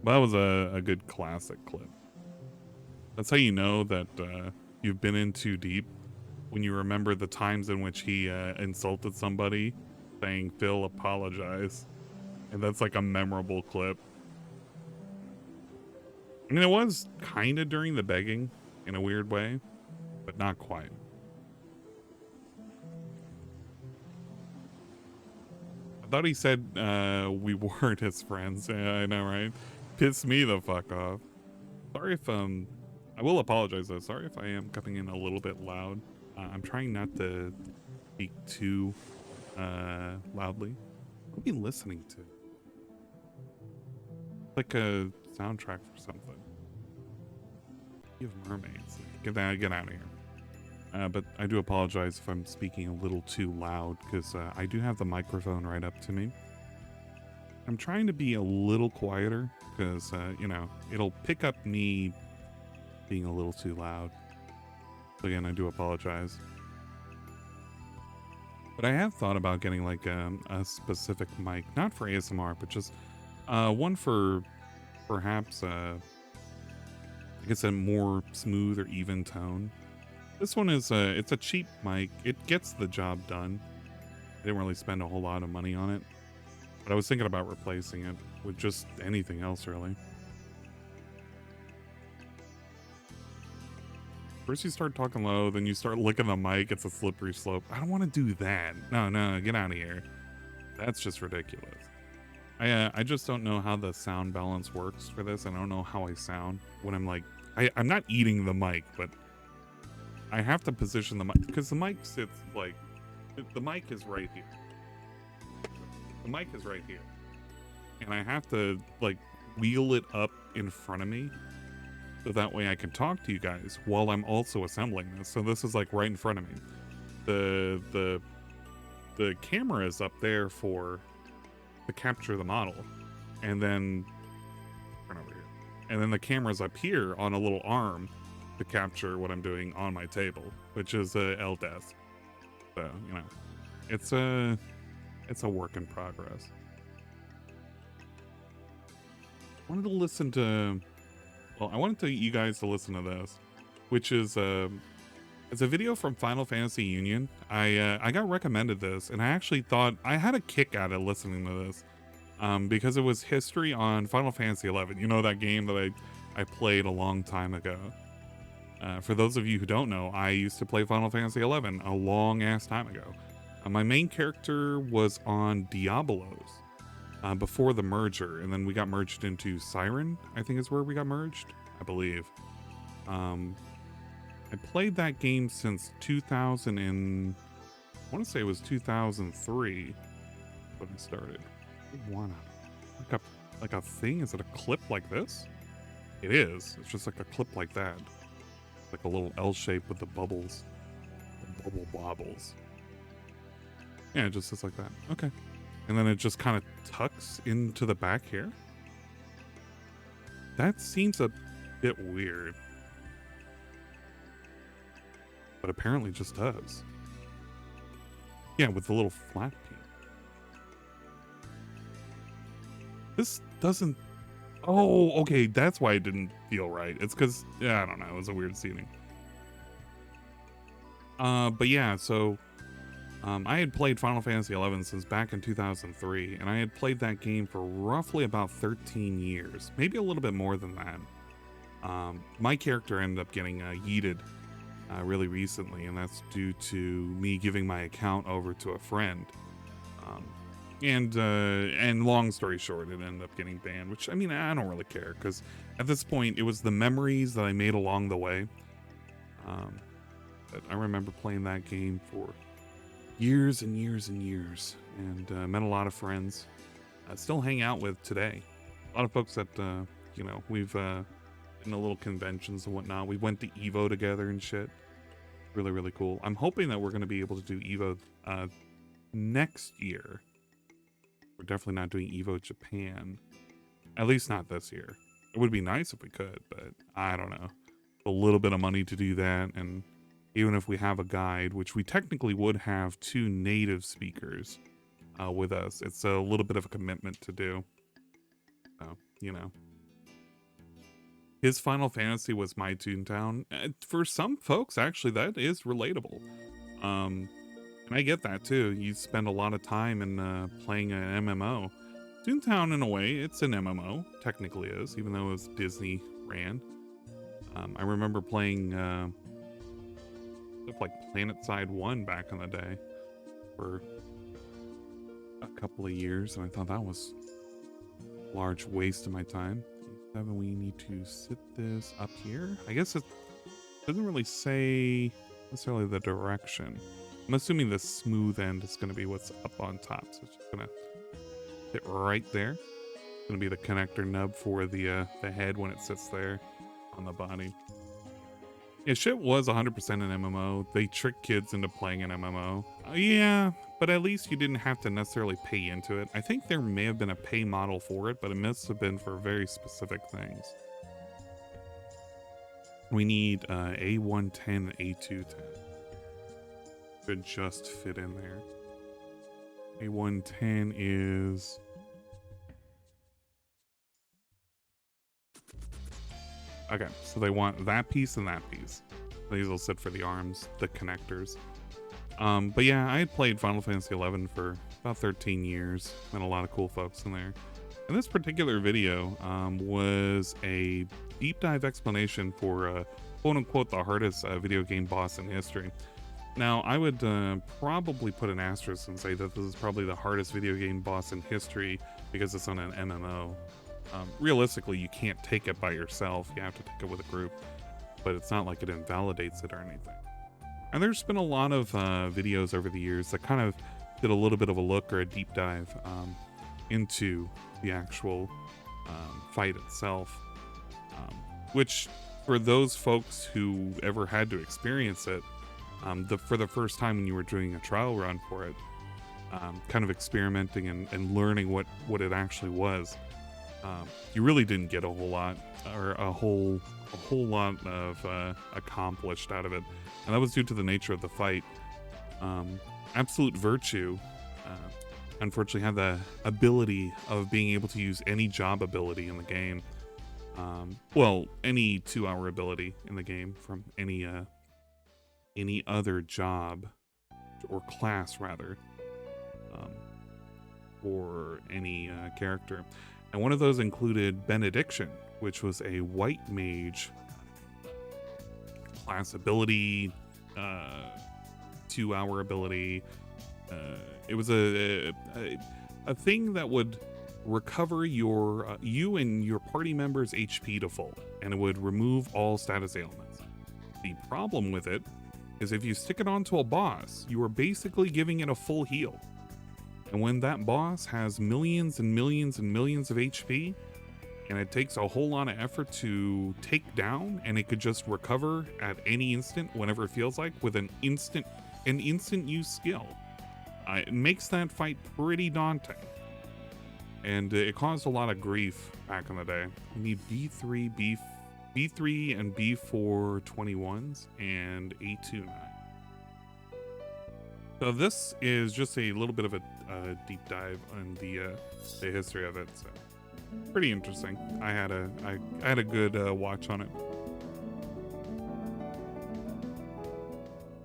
That was a good classic clip. That's how you know that you've been in too deep, when you remember the times in which he insulted somebody, saying, Phil, apologize. And that's like a memorable clip. I mean, it was kind of during the begging in a weird way, but not quite. I thought he said we weren't his friends. Yeah, I know, right? Piss me the fuck off. Sorry if I will apologize though. Sorry if I am coming in a little bit loud. I'm trying not to speak too loudly. What are we listening to? Like a soundtrack for something. You have mermaids. Get out of here. But I do apologize if I'm speaking a little too loud, because I do have the microphone right up to me. I'm trying to be a little quieter, because, you know, it'll pick up me being a little too loud. So again, I do apologize. But I have thought about getting like a specific mic, not for ASMR, but just one for perhaps, I guess, a more smooth or even tone. This one is it's a cheap mic. It gets the job done. I didn't really spend a whole lot of money on it, but I was thinking about replacing it with just anything else, really. First you start talking low, then you start licking the mic. It's a slippery slope. I don't want to do that. No, get out of here. That's just ridiculous. I just don't know how the sound balance works for this. I don't know how I sound when I'm like, I'm not eating the mic, but I have to position the mic, because the mic sits like, the mic is right here. The mic is right here. And I have to like wheel it up in front of me, so that way I can talk to you guys while I'm also assembling this. So this is like right in front of me. The camera is up there to capture the model, and then turn over here. And then the camera's up here on a little arm to capture what I'm doing on my table, which is a L desk. So, you know, it's a work in progress. I wanted to listen to, well, I wanted you guys to listen to this, which is it's a video from Final Fantasy Union. I got recommended this, and I actually thought I had a kick out of listening to this, because it was history on Final Fantasy 11. You know, that game that I played a long time ago. For those of you who don't know, I used to play Final Fantasy 11 a long ass time ago. My main character was on Diablos before the merger, and then we got merged into Siren, I think is where we got merged, I believe. I played that game since 2000 and I want to say it was 2003 when I started. Like a thing? Is it a clip like this? It is. It's just like a clip like that. Like a little L shape with the bubbles. The bubble bobbles. Yeah, it just sits like that. Okay. And then it just kind of tucks into the back here. That seems a bit weird. But apparently just does. Yeah, with the little flat piece. This doesn't... Oh, okay, that's why it didn't feel right. It's because, yeah, I don't know, it was a weird seating. But yeah, so... I had played Final Fantasy XI since back in 2003, and I had played that game for roughly about 13 years. Maybe a little bit more than that. My character ended up getting yeeted really recently, and that's due to me giving my account over to a friend. And long story short, it ended up getting banned, which, I mean, I don't really care, because at this point, it was the memories that I made along the way. But I remember playing that game for years and years and years, and met a lot of friends. I still hang out with today. A lot of folks that, you know, we've been to little conventions and whatnot. We went to Evo together and shit. Really, really cool. I'm hoping that we're going to be able to do Evo next year. We're definitely not doing Evo Japan. At least not this year. It would be nice if we could, but I don't know. A little bit of money to do that, and even if we have a guide, which we technically would have 2 native speakers with us, it's a little bit of a commitment to do. So, you know. His Final Fantasy was my Toontown. For some folks, actually, that is relatable. And I get that too. You spend a lot of time in playing an MMO. Toontown, in a way, it's an MMO. Technically is, even though it was Disney ran. I remember playing stuff like PlanetSide 1 back in the day for a couple of years, and I thought that was a large waste of my time. We need to sit this up here. I guess it doesn't really say necessarily the direction. I'm assuming the smooth end is going to be what's up on top, so it's just going to sit right there. It's going to be the connector nub for the head when it sits there on the body. Yeah, shit was 100% an MMO. They tricked kids into playing an MMO. Yeah, but at least you didn't have to necessarily pay into it. I think there may have been a pay model for it, but it must have been for very specific things. We need A110 and A210. Should just fit in there. A110 is... Okay, so they want that piece and that piece. These will sit for the arms, the connectors. But yeah, I had played Final Fantasy XI for about 13 years. Met a lot of cool folks in there. And this particular video was a deep dive explanation for quote unquote the hardest video game boss in history. Now, I would probably put an asterisk and say that this is probably the hardest video game boss in history because it's on an MMO. Realistically, you can't take it by yourself. You have to take it with a group, but it's not like it invalidates it or anything. And there's been a lot of videos over the years that kind of did a little bit of a look or a deep dive into the actual fight itself, which for those folks who ever had to experience it for the first time when you were doing a trial run for it, kind of experimenting and learning what it actually was. You really didn't get a whole lot or a whole lot of accomplished out of it, and that was due to the nature of the fight. Absolute Virtue unfortunately had the ability of being able to use any job ability in the game. Well, any 2-hour ability in the game from any other job or class rather, or any character. And one of those included Benediction, which was a white mage class ability, 2-hour ability. It was a thing that would recover you and your party members' HP to full, and it would remove all status ailments. The problem with it is if you stick it onto a boss, you are basically giving it a full heal. And when that boss has millions and millions and millions of HP, and it takes a whole lot of effort to take down, and it could just recover at any instant whenever it feels like with an instant use skill, it makes that fight pretty daunting. And it caused a lot of grief back in the day. You need B3 and B4 21s and A29. So this is just a little bit of a deep dive on the history of it. So pretty interesting. I had a good watch on it.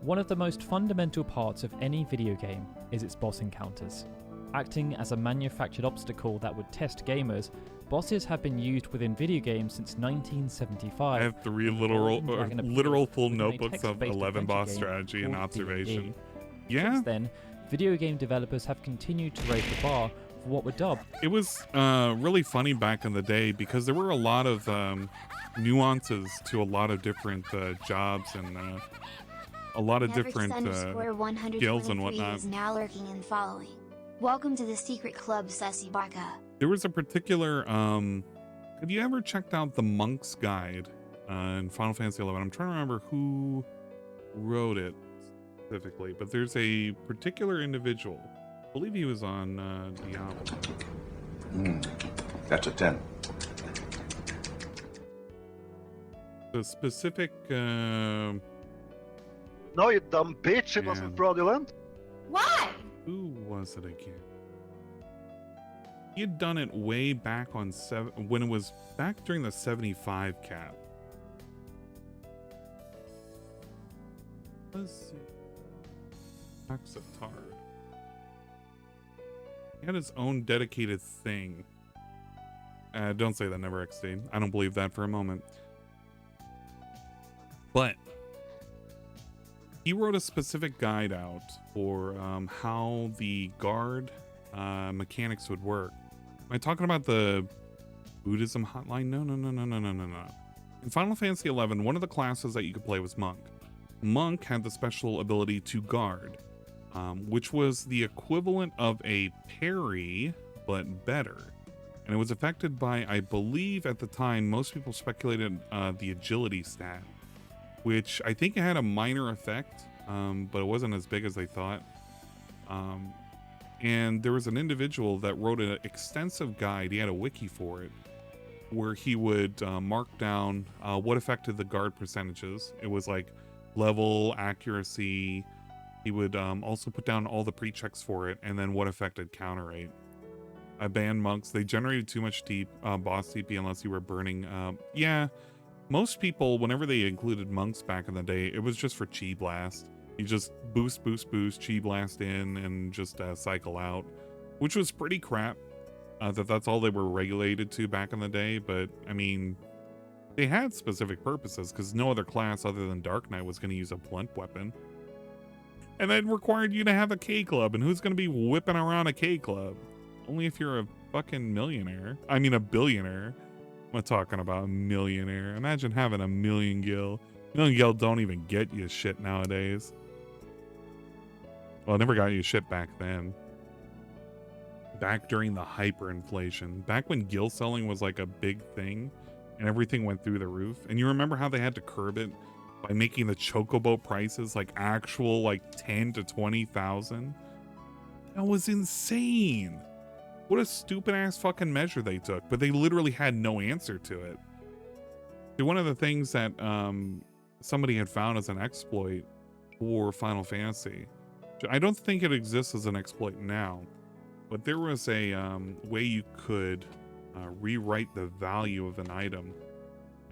One of the most fundamental parts of any video game is its boss encounters. Acting as a manufactured obstacle that would test gamers, bosses have been used within video games since 1975. I have 3 literal full notebooks of 11 boss strategy and observation. Yeah. Since then, video game developers have continued to raise the bar for what were dubbed. It was really funny back in the day because there were a lot of nuances to a lot of different jobs and a lot of Never different underscore skills and 123 whatnot. is now lurking and following. Welcome to the secret club, Sussy Baka. There was a particular, have you ever checked out the Monk's Guide in Final Fantasy XI? I'm trying to remember who wrote it specifically, but there's a particular individual. I believe he was on Diablo. That's a 10. The specific, No, you dumb bitch, it wasn't Yeah. fraudulent. Why? who was it again? He had done it way back on when it was back during the 75 cap. Let's see. Axatar. He had his own dedicated thing. Don't say that, Never XD. I don't believe that for a moment. But he wrote a specific guide out for how the guard mechanics would work. Am I talking about the Buddhism hotline? No. In Final Fantasy XI, one of the classes that you could play was Monk. Monk had the special ability to guard, which was the equivalent of a parry, but better. And it was affected by, I believe at the time, most people speculated the agility stat, which I think it had a minor effect, but it wasn't as big as they thought. And there was an individual that wrote an extensive guide, he had a wiki for it, where he would mark down what affected the guard percentages. It was like level, accuracy. He would also put down all the pre-checks for it, and then what affected counter rate. I banned monks. They generated too much boss TP unless you were burning. Yeah, most people, whenever they included monks back in the day, it was just for chi blast. You just boost, chi blast in, and just cycle out, which was pretty crap. That's all they were regulated to back in the day. But I mean, they had specific purposes because no other class other than Dark Knight was going to use a blunt weapon, and that required you to have a K club. And who's going to be whipping around a K club? Only if you're a fucking millionaire. I mean, a billionaire. I'm not talking about a millionaire. Imagine having a million gil. Million gil don't even get you shit nowadays. Well, it never got you shit back then. Back during the hyperinflation. Back when gil selling was like a big thing and everything went through the roof. And you remember how they had to curb it by making the chocobo prices like actual like 10 to 20,000? That was insane. What a stupid ass fucking measure they took, but they literally had no answer to it. See, one of the things that somebody had found as an exploit for Final Fantasy, I don't think it exists as an exploit now, but there was a way you could rewrite the value of an item,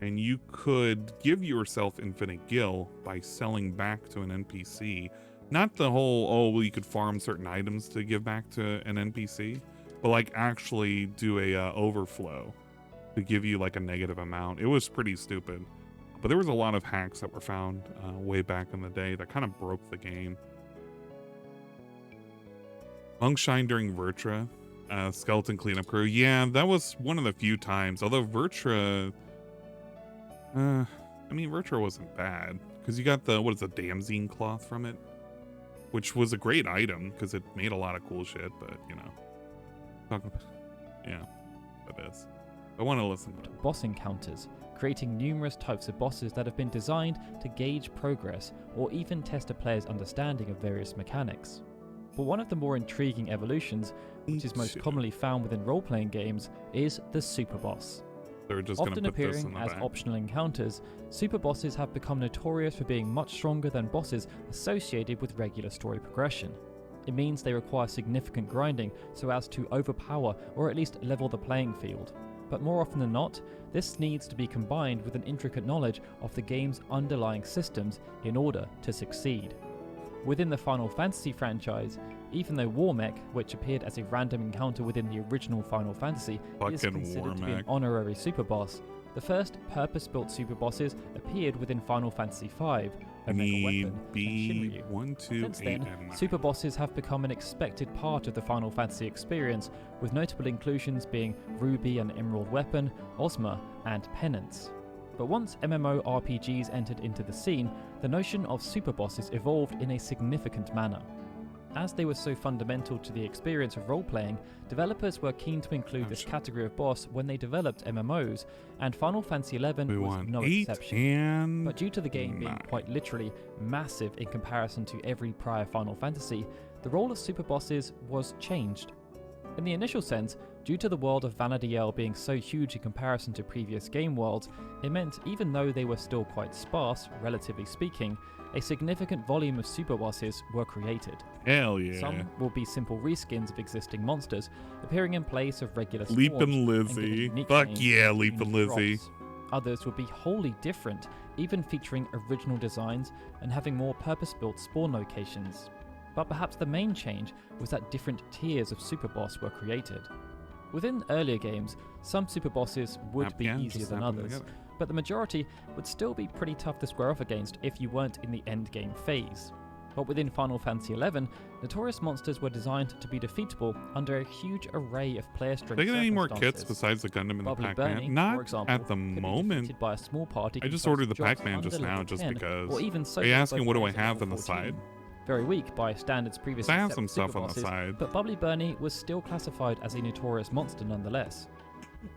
and you could give yourself infinite gil by selling back to an NPC. Not the whole, oh, well, you could farm certain items to give back to an NPC, but like actually do a overflow to give you like a negative amount. It was pretty stupid, but there was a lot of hacks that were found way back in the day that kind of broke the game. Monk Shine during Vertra, skeleton cleanup crew. Yeah, that was one of the few times. Although Vertra, I mean, Vertra wasn't bad because you got the, what is the Damzine cloth from it, which was a great item because it made a lot of cool shit, but you know. Yeah, that is. I want to listen to boss encounters, creating numerous types of bosses that have been designed to gauge progress or even test a player's understanding of various mechanics. But one of the more intriguing evolutions, which is most commonly found within role-playing games, is the super boss. They're just Often appearing as optional encounters, super bosses have become notorious for being much stronger than bosses associated with regular story progression. It means they require significant grinding so as to overpower or at least level the playing field. But more often than not, this needs to be combined with an intricate knowledge of the game's underlying systems in order to succeed. Within the Final Fantasy franchise, even though Warmech, which appeared as a random encounter within the original Final Fantasy, is considered to be an honorary super boss, the first purpose-built super bosses appeared within Final Fantasy V, Omega Weapon, and Shinryu. Since then, super bosses have become an expected part of the Final Fantasy experience, with notable inclusions being Ruby and Emerald Weapon, Ozma, and Penance. But once MMORPGs entered into the scene, the notion of super bosses evolved in a significant manner. As they were so fundamental to the experience of role-playing, developers were keen to include this category of boss when they developed MMOs, and Final Fantasy XI was no exception. But due to the game being quite literally massive in comparison to every prior Final Fantasy, the role of super bosses was changed. In the initial sense, due to the world of Vana'diel being so huge in comparison to previous game worlds, it meant even though they were still quite sparse, relatively speaking, a significant volume of super bosses were created. Hell yeah. Some will be simple reskins of existing monsters, appearing in place of regular Leapin' Lizzie. Fuck yeah, Leapin' Lizzie. Others would be wholly different, even featuring original designs and having more purpose-built spawn locations. But perhaps the main change was that different tiers of super boss were created. Within earlier games, some super bosses would be easier than others, but the majority would still be pretty tough to square off against if you weren't in the endgame phase. But within Final Fantasy XI, notorious monsters were designed to be defeatable under a huge array of player strength. Are they getting any more kits besides the Gundam and the Pac-Man? Not at the moment. By a small party I just ordered the Pac-Man just now, just because. Are you asking what do I have on the side? Very weak by standards previously. I have some stuff on the side. But Bubbly Bernie was still classified as a notorious monster nonetheless.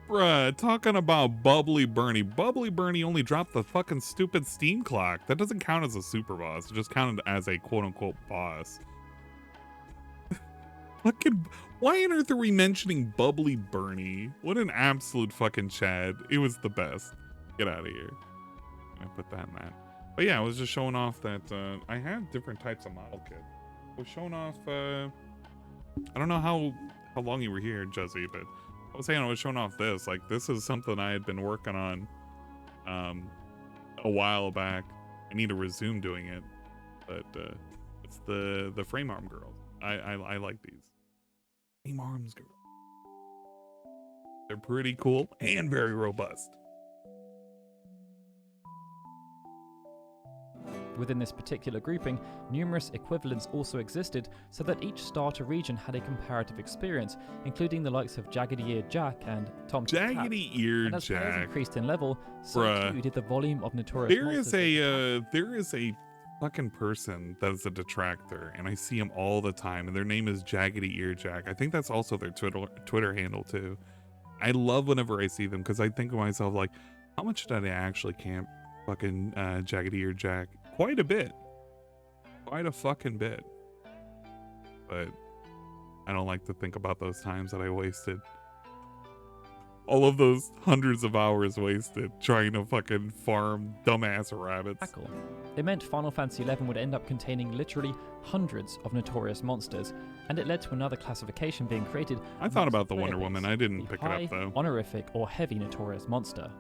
Bruh, talking about Bubbly Bernie. Bubbly Bernie only dropped the fucking stupid steam clock. That doesn't count as a super boss. It just counted as a quote-unquote boss. Fucking, why on earth are we mentioning Bubbly Bernie? What an absolute fucking Chad. It was the best. Get out of here. I put that in that. But yeah, I was just showing off that I have different types of model kits. I was showing off, I don't know how long you were here, Juzzy, but I was saying I was showing off this. Like, this is something I had been working on a while back. I need to resume doing it, but it's the frame arm girls. I like these frame arms girls. They're pretty cool and very robust. Within this particular grouping, numerous equivalents also existed so that each starter region had a comparative experience, including the likes of Jaggedy Ear Jack and Tom Jaggedy Ear and as Jack. players increased in level, so too did the volume of notorious monsters. There is a fucking person that is a detractor, and I see them all the time, and their name is Jaggedy Ear Jack. I think that's also their Twitter handle too. I love whenever I see them because I think to myself, like, how much did I actually camp fucking Jaggedy Ear Jack? Quite a bit. Quite a fucking bit. But I don't like to think about those times that I wasted. All of those hundreds of hours wasted trying to fucking farm dumbass rabbits. It meant Final Fantasy XI would end up containing literally hundreds of notorious monsters, and it led to another classification being created. I thought about the Wonder Woman. I didn't pick it up though. Honorific or heavy notorious monster.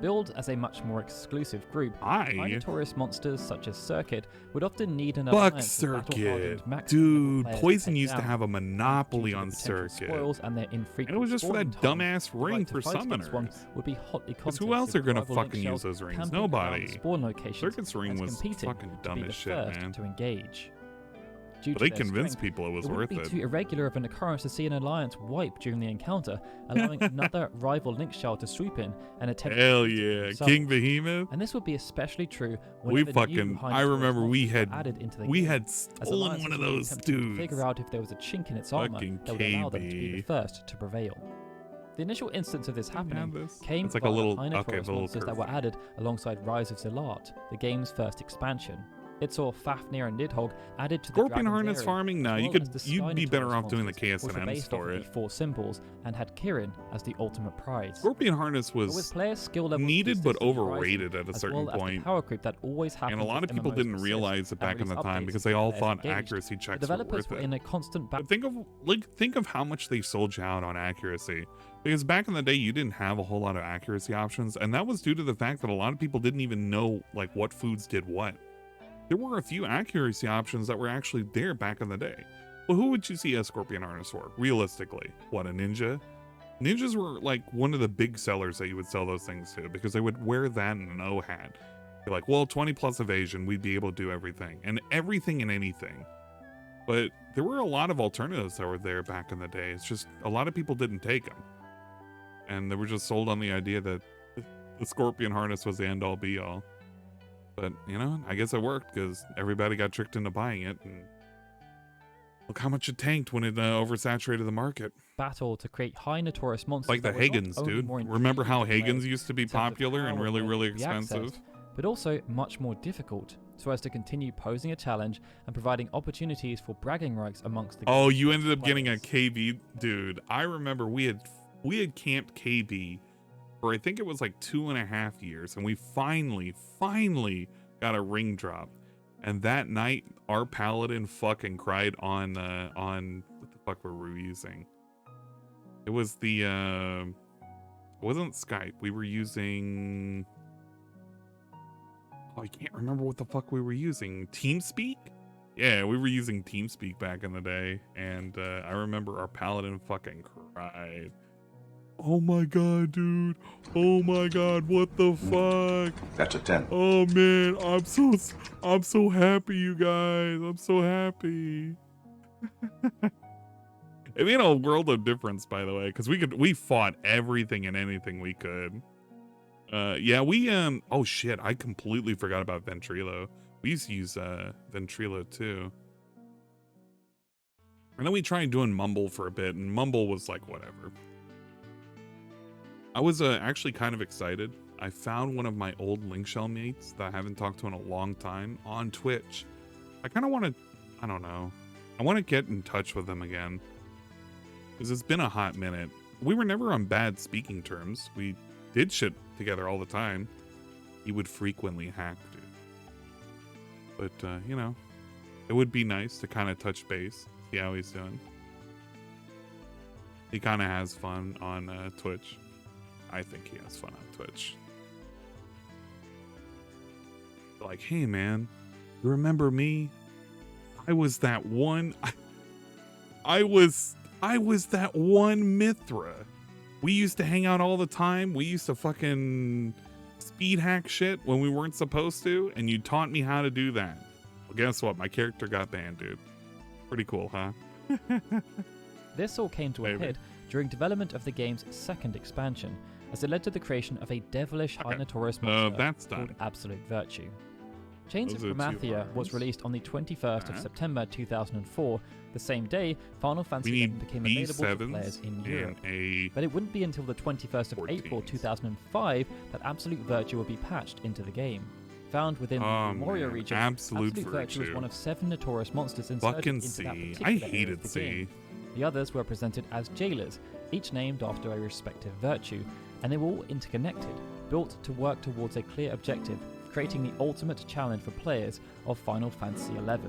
Billed as a much more exclusive group, high notorious monsters such as Circuit would often need an alliance. Circuit, dude. Poison used to have a monopoly on Circuit, and it was just for that dumbass ring for summoners. Would be hotly because who else are gonna fucking use those rings? Nobody. Circuit's ring was fucking dumb as shit, man. To engage. But they convinced people it was worth it. It would be too irregular of an occurrence to see an alliance wipe during the encounter, allowing another rival Link shell to swoop in and attempt. Hell yeah, King Behemoth. And this would be especially true when we fucking. I remember we had game, stolen one of those dudes. To figure out if there was a chink in its armor that would allow them to be the first to prevail. The initial instance of this happening came from monsters that were added alongside Rise of Zilart, the game's first expansion. It saw Fafnir and Nidhogg added to the Scorpion Harness farming? No, you'd be better off doing the KSNMs for it. 4 symbols and had Kirin as the ultimate prize. Scorpion Harness was needed but overrated at a certain point. Power creep that always happened, and a lot of people didn't realize it back in the time because they all thought accuracy checks were worth it. In a constant but think of how much they sold you out on accuracy. Because back in the day, you didn't have a whole lot of accuracy options, and that was due to the fact that a lot of people didn't even know like what foods did what. There were a few accuracy options that were actually there back in the day. Well, who would you see a Scorpion Harness for? Realistically, what, a ninja? Ninjas were like one of the big sellers that you would sell those things to because they would wear that and an O hat. You're like, well, 20 plus evasion, we'd be able to do everything. And everything and anything. But there were a lot of alternatives that were there back in the day. It's just a lot of people didn't take them. And they were just sold on the idea that the scorpion harness was the end all be all. But, you know, I guess it worked because everybody got tricked into buying it. And look how much it tanked when it oversaturated the market. Battle to create high notorious monsters. Like the that were not Hagens, only dude. more Remember how intriguing Hagens used to be in terms of popular and how really, they really could be expensive? accessed, but also much more difficult, so as to continue posing a challenge and providing opportunities for bragging rights amongst the Oh, game's you ended up getting a players. KB, dude. I remember we had camped KB for I think it was like 2.5 years, and we finally got a ring drop. And that night, our paladin fucking cried on what the fuck were we using? It was the it wasn't Skype. We were using, oh, I can't remember what the fuck we were using. TeamSpeak? Yeah, we were using TeamSpeak back in the day, and I remember our paladin fucking cried. Oh my god, dude. Oh my god, what the fuck? That's a 10. Oh man, I'm so happy, you guys. I'm so happy. It made a world of difference, by the way, because we fought everything and anything we could. Yeah, we oh shit, I completely forgot about Ventrilo. We used to use Ventrilo too. And then we tried doing Mumble for a bit, and Mumble was like whatever. I was actually kind of excited. I found one of my old Linkshell mates that I haven't talked to in a long time on Twitch. I kind of want to, I don't know. I want to get in touch with them again. Because it's been a hot minute. We were never on bad speaking terms. We did shit together all the time. He would frequently hack, dude. But, you know, it would be nice to kind of touch base, see how he's doing. He kind of has fun on Twitch. I think he has fun on Twitch. Like, hey man, you remember me? I was that one. I was that one Mithra. We used to hang out all the time. We used to fucking speed hack shit when we weren't supposed to, and you taught me how to do that. Well, guess what? My character got banned, dude. Pretty cool, huh? This all came to a head during development of the game's second expansion, as it led to the creation of a devilish high notorious monster that's called done. Absolute Virtue. Chains Those of are two Promathia was arms. released on the 21st of September 2004. The same day, Final We Fantasy need XI became available to players B7s in Europe. and a But it wouldn't be until the 21st of April 2005 that Absolute Virtue will be patched into the game. Found within the Moria man. region, Absolute Virtue was Virtue. one of 7 notorious monsters inserted fucking into that C. particular I area of hated the C. game. The others were presented as jailers, each named after a respective virtue, and they were all interconnected, built to work towards a clear objective, creating the ultimate challenge for players of Final Fantasy XI.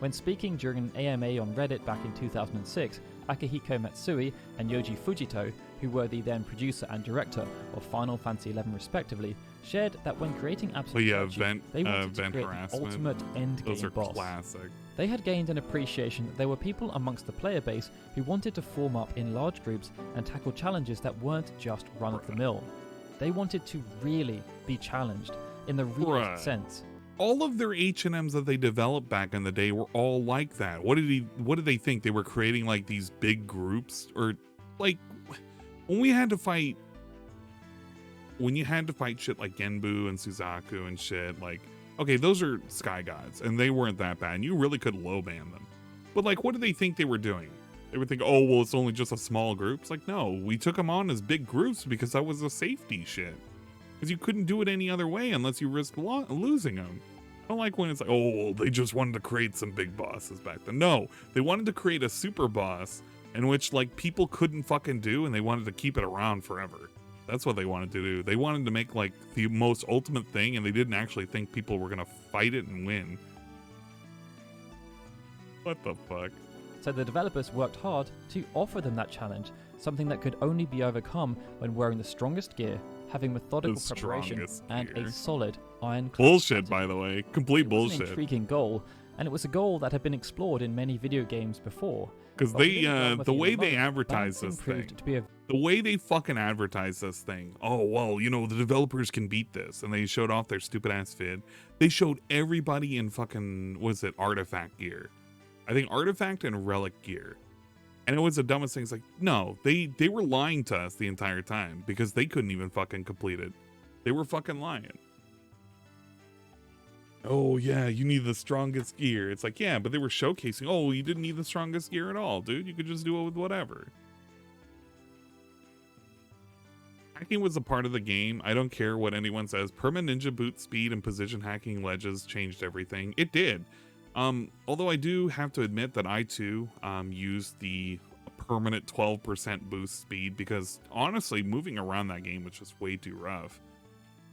When speaking during an AMA on Reddit back in 2006, Akihiko Matsui and Yoji Fujito, who were the then producer and director of Final Fantasy XI respectively, shared that when creating Absolute Virtue, they wanted to Vent create the Harassment. ultimate Those endgame are boss. classic. They had gained an appreciation that there were people amongst the player base who wanted to form up in large groups and tackle challenges that weren't just run-of-the-mill. They wanted to really be challenged, in the realest sense. All of their H&Ms that they developed back in the day were all like that. What did they think? They were creating like these big groups? Or like when you had to fight shit like Genbu and Suzaku and shit, like, okay, those are Sky Gods, and they weren't that bad, and you really could low ban them. But like, what did they think they were doing? They would think, oh, well, it's only just a small group. It's like, no, we took them on as big groups because that was a safety shit. Because you couldn't do it any other way unless you risked losing them. I don't like when it's like, oh, well, they just wanted to create some big bosses back then. No, they wanted to create a super boss in which like people couldn't fucking do, and they wanted to keep it around forever. That's what they wanted to do. They wanted to make like the most ultimate thing, and they didn't actually think people were gonna fight it and win. What the fuck? So the developers worked hard to offer them that challenge, something that could only be overcome when wearing the strongest gear, having methodical preparation, and a solid ironclad bullshit, by the way. Complete bullshit. It was an bullshit. intriguing goal, and it was a goal that had been explored in many video games before. Because they, the way they advertise this thing, proved to be a the way they fucking advertise this thing, oh, well, you know, the developers can beat this, and they showed off their stupid ass vid. They showed everybody in fucking, what is it, Artifact gear. I think Artifact and Relic gear. And it was the dumbest thing. It's like, no, they were lying to us the entire time because they couldn't even fucking complete it. They were fucking lying. Oh yeah, you need the strongest gear. It's like, yeah, but they were showcasing, oh, you didn't need the strongest gear at all, dude. You could just do it with whatever. Hacking was a part of the game. I don't care what anyone says. Perma ninja boot speed and position hacking ledges changed everything. It did. Although I do have to admit that I too used the permanent 12% boost speed, because honestly, moving around that game was just way too rough.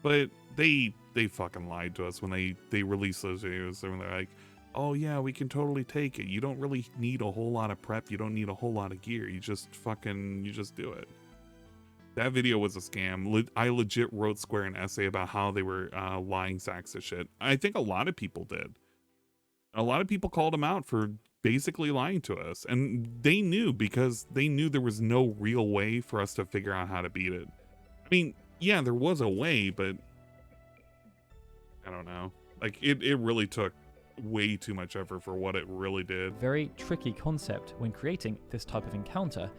But they fucking lied to us when they released those videos. And they're like, oh yeah, we can totally take it. You don't really need a whole lot of prep. You don't need a whole lot of gear. You just do it. That video was a scam. I legit wrote Square an essay about how they were lying sacks of shit. I think a lot of people did. A lot of people called them out for basically lying to us. And they knew, because they knew there was no real way for us to figure out how to beat it. I mean, yeah, there was a way, but I don't know. Like, it really took way too much effort for what it really did. Very tricky concept when creating this type of encounter,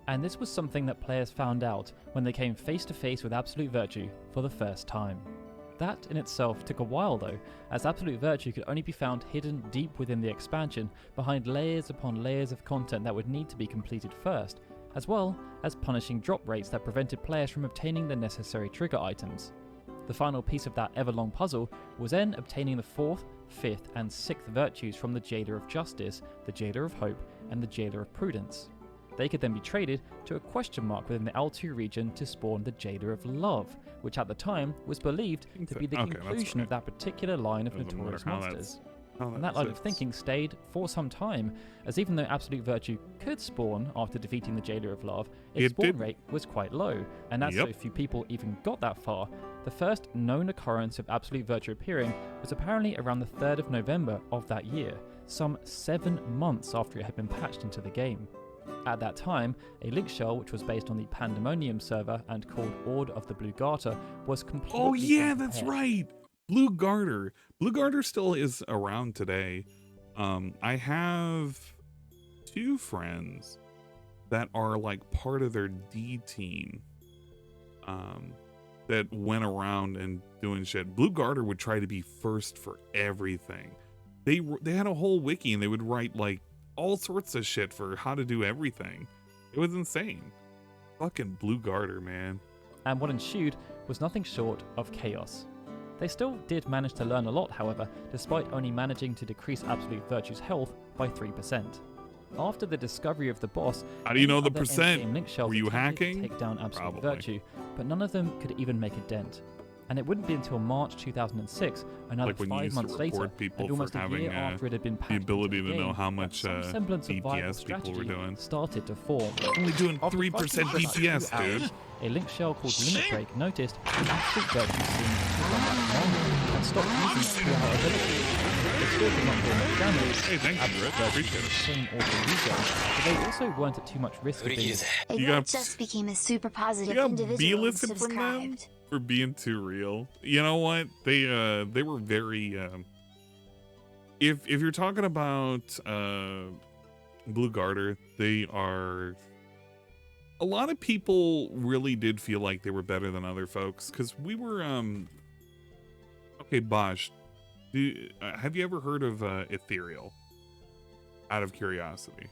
and this was something that players found out when they came face to face with Absolute Virtue for the first time. That in itself took a while though, as Absolute Virtue could only be found hidden deep within the expansion behind layers upon layers of content that would need to be completed first, as well as punishing drop rates that prevented players from obtaining the necessary trigger items. The final piece of that ever-long puzzle was then obtaining the 4th, 5th and 6th virtues from the Jailer of Justice, the Jailer of Hope and the Jailer of Prudence. They could then be traded to a question mark within the L2 region to spawn the Jailer of Love, which at the time was believed to be the conclusion of that particular line of notorious monsters. And that line of thinking stayed for some time, as even though Absolute Virtue could spawn after defeating the Jailer of Love, its spawn rate was quite low, and as so few people even got that far, the first known occurrence of Absolute Virtue appearing was apparently around the 3rd of November of that year, some 7 months after it had been patched into the game. At that time, a link shell which was based on the Pandemonium server and called Ord of the Blue Garter was completely Oh yeah, unprepared. that's right! Blue Garter. Blue Garter still is around today. I have 2 friends that are like part of their D team that went around and doing shit. Blue Garter would try to be first for everything. They had a whole wiki and they would write like all sorts of shit for how to do everything. It was insane. Fucking Blue Garter, man. And what ensued was nothing short of chaos. They still did manage to learn a lot, however, despite only managing to decrease Absolute Virtue's health by 3%. After the discovery of the boss, how do you know the other percent? endgame link shells Were you hacking? Take down Absolute Probably. Virtue, but none of them could even make a dent. And it wouldn't be until March 2006, another like when 5 you used months to report later, people and almost for a having year after it had been patched the ability into to the know game, how much some semblance of viable DPS people were strategy doing. started to form. Only doing After 3% fighting for about 2 DPS, hours, dude. A link shell called Limit Break noticed that Absolute Virtue seemed to run out of ammo and stopped using its 2-hour ability. They still did not do much damage. Hey, thank you, Rick. I appreciate it. Same auto regen, but they also weren't at too much risk of being It just became a super positive you got individual and B-listed from them subscribed. for being too real. You know what? They were very if you're talking about Blue Garter, they are, a lot of people really did feel like they were better than other folks, because we were okay, Bosch, have you ever heard of Ethereal? Out of curiosity.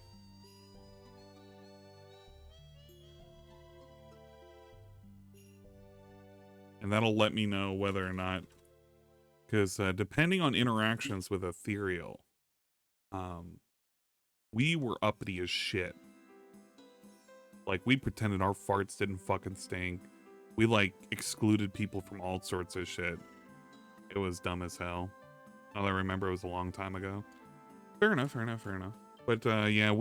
And that'll let me know whether or not, because depending on interactions with Ethereal, we were uppity as shit. Like, we pretended our farts didn't fucking stink. We like excluded people from all sorts of shit. It was dumb as hell. All I remember, it was a long time ago. Fair enough. But yeah,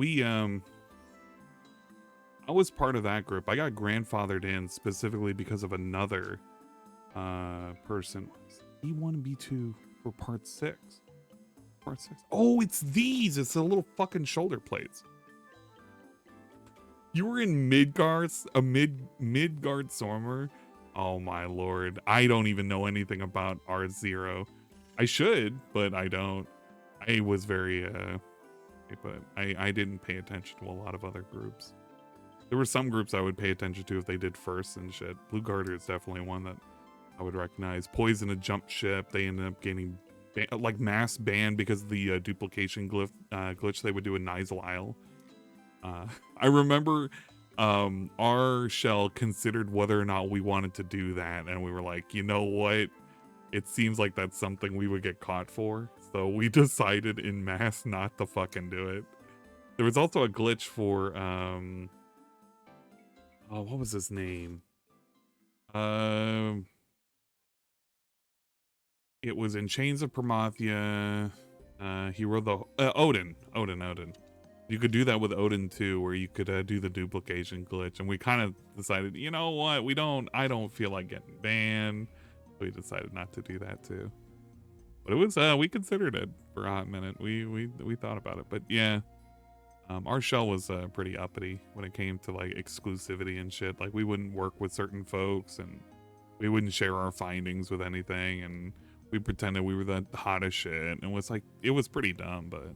I was part of that group. I got grandfathered in specifically because of another person. B1 and B2 for part 6. Part 6. Oh, it's these. It's the little fucking shoulder plates. You were in Midgard, a Midgard Stormer. Oh my lord. I don't even know anything about R0. I should, but I don't. I was very but I didn't pay attention to a lot of other groups. There were some groups I would pay attention to if they did first and shit. Blue Garter is definitely one that I would recognize. Poison a jump ship. They ended up getting like mass banned because of the duplication glitch they would do in Nizel Isle. I remember our shell considered whether or not we wanted to do that, and we were like, you know what? It seems like that's something we would get caught for, so we decided in mass not to fucking do it. There was also a glitch for oh, what was his name? It was in Chains of Promathia. He wrote the Odin. You could do that with Odin too, where you could do the duplication glitch, and we kind of decided, you know what, I don't feel like getting banned. We decided not to do that too. But it was we considered it for a hot minute. We thought about it, but yeah, our shell was pretty uppity when it came to like exclusivity and shit. Like we wouldn't work with certain folks, and we wouldn't share our findings with anything, and we pretended we were the hottest shit, and it was like, it was pretty dumb, but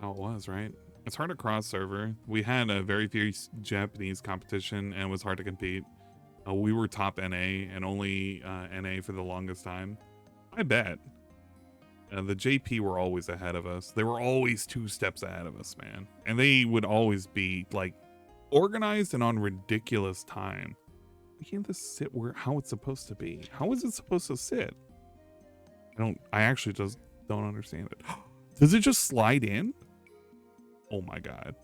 how it was, right? It's hard to cross server. We had a very fierce Japanese competition, and it was hard to compete. We were top NA, and only NA for the longest time. I bet. The JP were always ahead of us. They were always 2 steps ahead of us, man. And they would always be like organized and on ridiculous time. Why can't this sit where how it's supposed to be? How is it supposed to sit? I actually just don't understand it. Does it just slide in? Oh my god.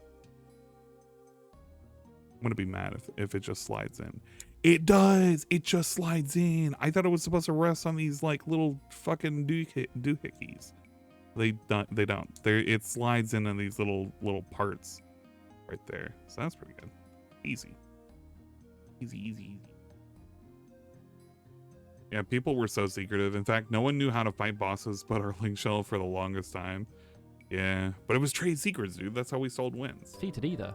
I'm gonna be mad if it just slides in. It does. It just slides in. I thought it was supposed to rest on these like little fucking doohickeys. They don't. It slides in on these little parts right there. So that's pretty good. Easy. Easy. Yeah, people were so secretive. In fact, no one knew how to fight bosses but our link shell for the longest time. Yeah, but it was trade secrets, dude. That's how we sold wins. Defeated either.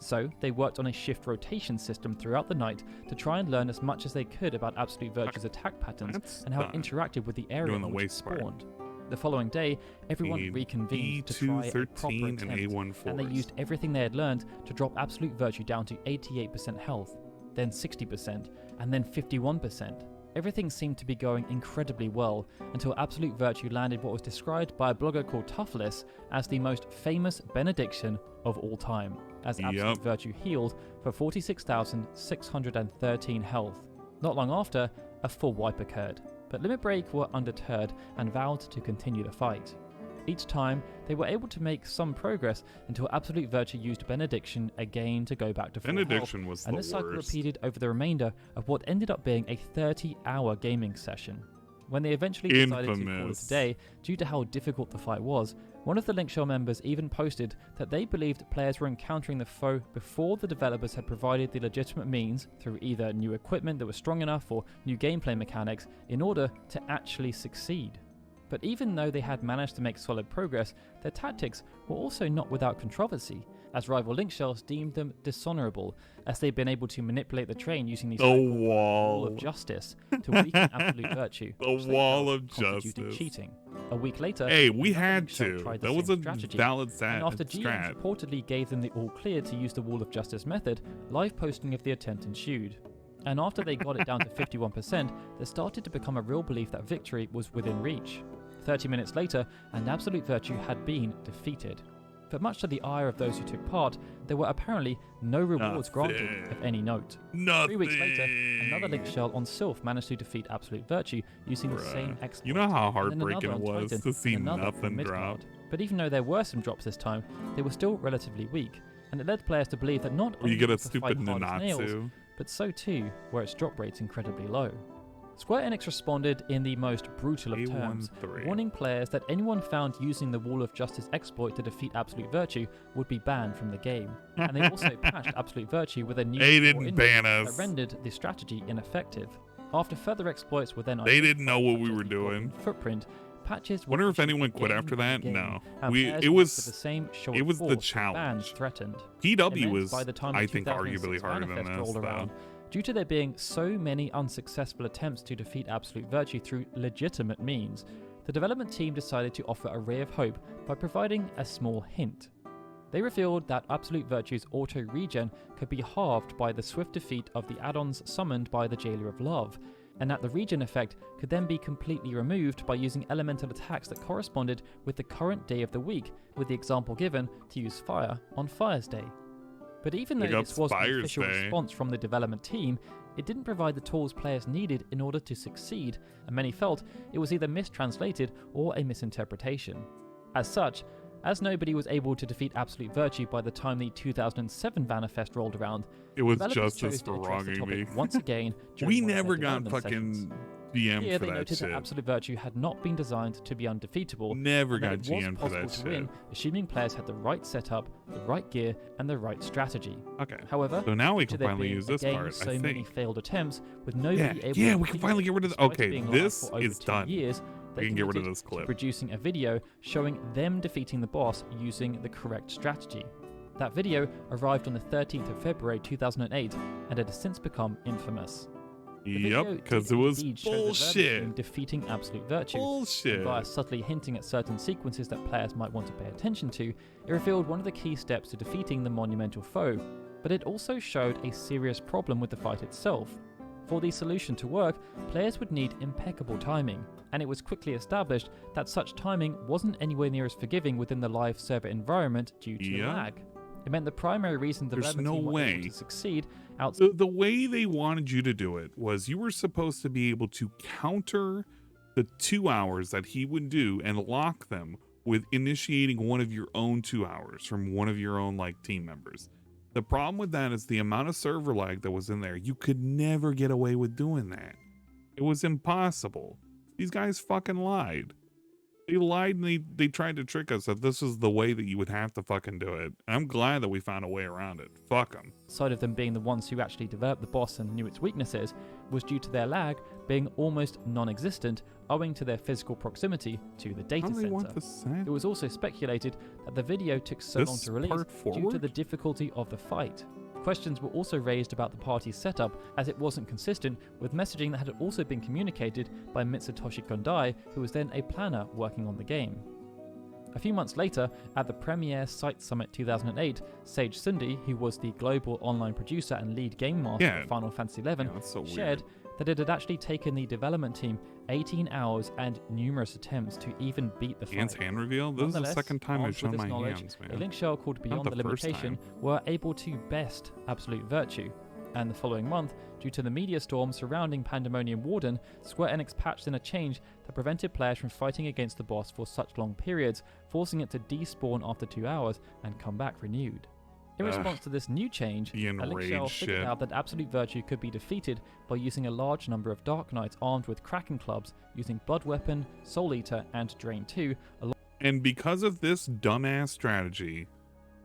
So they worked on a shift rotation system throughout the night to try and learn as much as they could about Absolute Virtue's attack patterns and how it interacted with the area in which it spawned. The following day, everyone reconvened to try a proper attempt, and they used everything they had learned to drop Absolute Virtue down to 88% health, then 60%, and then 51%. Everything seemed to be going incredibly well until Absolute Virtue landed what was described by a blogger called Toughless as the most famous benediction of all time, as Absolute Virtue healed for 46,613 health. Not long after, a full wipe occurred, but Limit Break were undeterred and vowed to continue the fight. Each time, they were able to make some progress until Absolute Virtue used Benediction again to go back to full Benediction health, was and the this cycle worst. repeated over the remainder of what ended up being a 30-hour gaming session. When they eventually decided to call it a day, due to how difficult the fight was, one of the Link Shell members even posted that they believed players were encountering the foe before the developers had provided the legitimate means, through either new equipment that was strong enough or new gameplay mechanics, in order to actually succeed. But even though they had managed to make solid progress, their tactics were also not without controversy, as rival Link Shells deemed them dishonourable, as they'd been able to manipulate the train using the Wall of Justice to weaken Absolute Virtue. The Wall of Justice. Cheating. A week later, hey, we had to. That was a strategy, valid and after GM reportedly gave them the all clear to use the Wall of Justice method, live posting of the attempt ensued. And after they got it down to 51%, there started to become a real belief that victory was within reach. 30 minutes later, and Absolute Virtue had been defeated. But much to the ire of those who took part, there were apparently no rewards granted of any note. 3 weeks later, another Link Shell on Sylph managed to defeat Absolute Virtue using the same exploit. You know how heartbreaking it was to see nothing drop. But even though there were some drops this time, they were still relatively weak, and it led players to believe that not only you get a would the stupid fight hard as nails, Nanatsu, but so too were its drop rates incredibly low. Square Enix responded in the most brutal of terms, warning players that anyone found using the Wall of Justice exploit to defeat Absolute Virtue would be banned from the game. And they also patched Absolute Virtue with a new that rendered the strategy ineffective. After further exploits were then they didn't know what we were doing. Footprint patches. Wonder if anyone quit after that. No, it was the challenge. Threatened. PW was, I think, arguably harder than this, though. Due to there being so many unsuccessful attempts to defeat Absolute Virtue through legitimate means, the development team decided to offer a ray of hope by providing a small hint. They revealed that Absolute Virtue's auto-regen could be halved by the swift defeat of the add-ons summoned by the Jailer of Love, and that the regen effect could then be completely removed by using elemental attacks that corresponded with the current day of the week, with the example given to use fire on Fire's Day. But even though this was an official response from the development team, it didn't provide the tools players needed in order to succeed, and many felt it was either mistranslated or a misinterpretation. As such, as nobody was able to defeat Absolute Virtue by the time the 2007 Vanifest rolled around, it was justice for wronging me. Once again, we never got fucking GM Here for they that noted shit. that Absolute Virtue had not been designed to be undefeatable. Never got and that GM it for was that possible to shit. win, assuming players had the right setup, the right gear, and the right strategy. Okay. However, so now we due to can there finally being, use this again, part. so I many think. failed attempts with nobody able Yeah, to we can complete finally it, get rid of. despite Okay, being live this for over is 2 done. years, We they can get rid of committed this to clip. producing a video showing them defeating the boss using the correct strategy. That video arrived on the 13th of February 2008 and it has since become infamous. Yep, because it was bullshit. Defeating Absolute Virtue. Bullshit. And by subtly hinting at certain sequences that players might want to pay attention to, it revealed one of the key steps to defeating the monumental foe. But it also showed a serious problem with the fight itself. For the solution to work, players would need impeccable timing, and it was quickly established that such timing wasn't anywhere near as forgiving within the live server environment due to lag. It meant the primary reason the development team were able to succeed outside. The way they wanted you to do it was you were supposed to be able to counter the 2 hours that he would do and lock them with initiating one of your own 2 hours from one of your own team members. The problem with that is the amount of server lag that was in there. You could never get away with doing that. It was impossible. These guys fucking lied. They lied and they tried to trick us that this is the way that you would have to fucking do it. And I'm glad that we found a way around it. Fuck them. Side of them being the ones who actually developed the boss and knew its weaknesses was due to their lag being almost non-existent owing to their physical proximity to the data center. It was also speculated that the video took so long to release due to the difficulty of the fight. Questions were also raised about the party's setup as it wasn't consistent with messaging that had also been communicated by Mitsutoshi Gondai, who was then a planner working on the game. A few months later, at the Premiere Site Summit 2008, Sage Sundi, who was the global online producer and lead game master of Final Fantasy XI, shared that it had actually taken the development team 18 hours and numerous attempts to even beat the fight. Ian's hand reveal? This is the second time I've shown my hands, man. A link shell called Beyond the Limitation were able to best Absolute Virtue. And the following month, due to the media storm surrounding Pandemonium Warden, Square Enix patched in a change that prevented players from fighting against the boss for such long periods, forcing it to despawn after 2 hours and come back renewed. In response to this new change, a link shell figured out that Absolute Virtue could be defeated by using a large number of Dark Knights armed with Kraken clubs, using Blood Weapon, Soul Eater, and Drain 2. And because of this dumbass strategy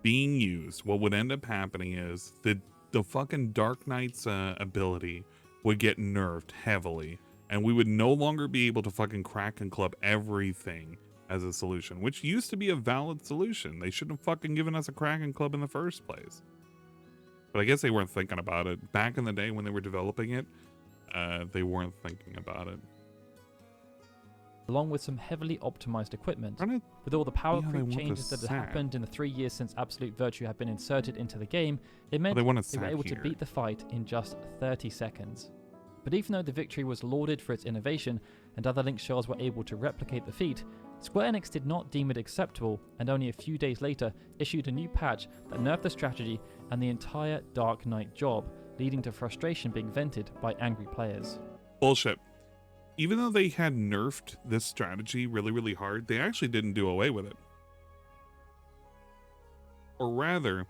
being used, what would end up happening is the fucking Dark Knight's ability would get nerfed heavily, and we would no longer be able to fucking Kraken club everything as a solution, which used to be a valid solution. They shouldn't have fucking given us a Kraken club in the first place. But I guess they weren't thinking about it. Back in the day when they were developing it, they weren't thinking about it. Along with some heavily optimized equipment. With all the power creep changes that had happened in the 3 years since Absolute Virtue had been inserted into the game, it meant they were able to beat the fight in just 30 seconds. But even though the victory was lauded for its innovation and other link shells were able to replicate the feat, Square Enix did not deem it acceptable and only a few days later issued a new patch that nerfed the strategy and the entire Dark Knight job, leading to frustration being vented by angry players. Bullshit. Even though they had nerfed this strategy really, really hard, they actually didn't do away with it. Or rather,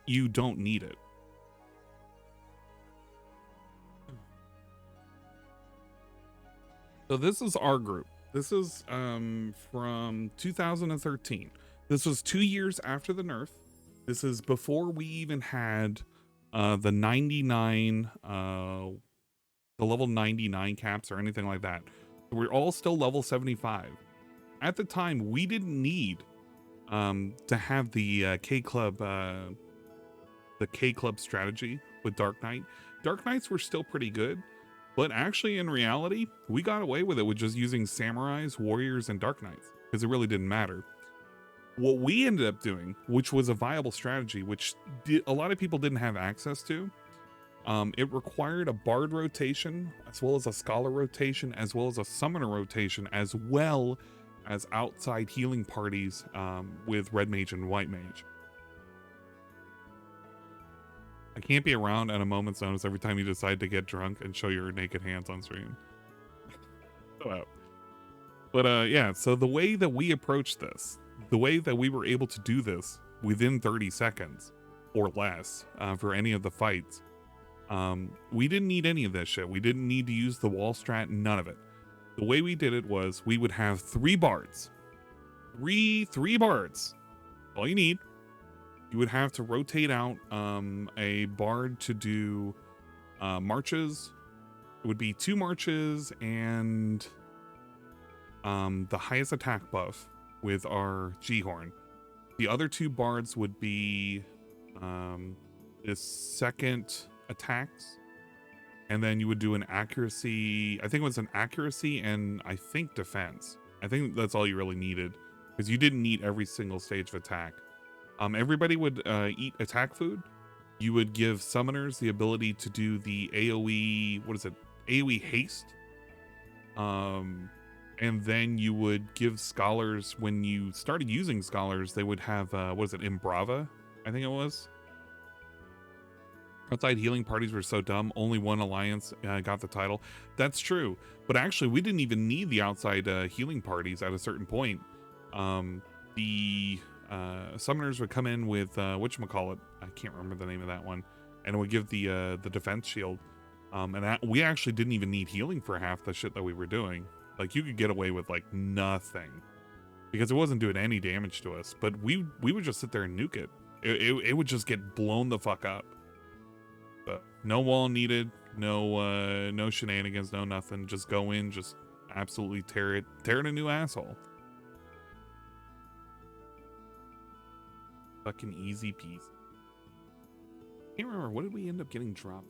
you don't need it. So this is our group. This is from 2013. This was 2 years after the nerf. This is before we even had the 99, the level 99 caps or anything like that. We're all still level 75. At the time, we didn't need to have the K Club strategy with Dark Knight. Dark Knights were still pretty good. But actually, in reality, we got away with it with just using samurais, warriors, and Dark Knights, because it really didn't matter. What we ended up doing, which was a viable strategy, which a lot of people didn't have access to, it required a bard rotation, as well as a scholar rotation, as well as a summoner rotation, as well as outside healing parties with red mage and white mage. I can't be around at a moment's notice every time you decide to get drunk and show your naked hands on stream. Wow. But yeah, so the way that we approached this, the way that we were able to do this within 30 seconds or less for any of the fights, we didn't need any of this shit. We didn't need to use the wall strat, none of it. The way we did it was we would have 3 bards. Three bards. All you need. You would have to rotate out a bard to do marches. It would be 2 marches and the highest attack buff with our G-Horn. The other 2 bards would be the second attacks, and then you would do an accuracy. I think it was an accuracy and I think defense. I think that's all you really needed, because you didn't need every single stage of attack. Everybody would eat attack food. You would give summoners the ability to do the AoE, what is it? AoE haste. And then you would give scholars, when you started using scholars, they would have, what is it, Imbrava, I think it was. Outside healing parties were so dumb, only one alliance got the title. That's true, but actually we didn't even need the outside healing parties at a certain point. The summoners would come in with, whatchamacallit, I can't remember the name of that one, and it would give the defense shield. And we actually didn't even need healing for half the shit that we were doing. Like, you could get away with like nothing because it wasn't doing any damage to us, but we would just sit there and nuke it. It would just get blown the fuck up. But no wall needed, no shenanigans, no nothing. Just go in, just absolutely tear it a new asshole. Fucking easy peasy. Can't remember, what did we end up getting dropped?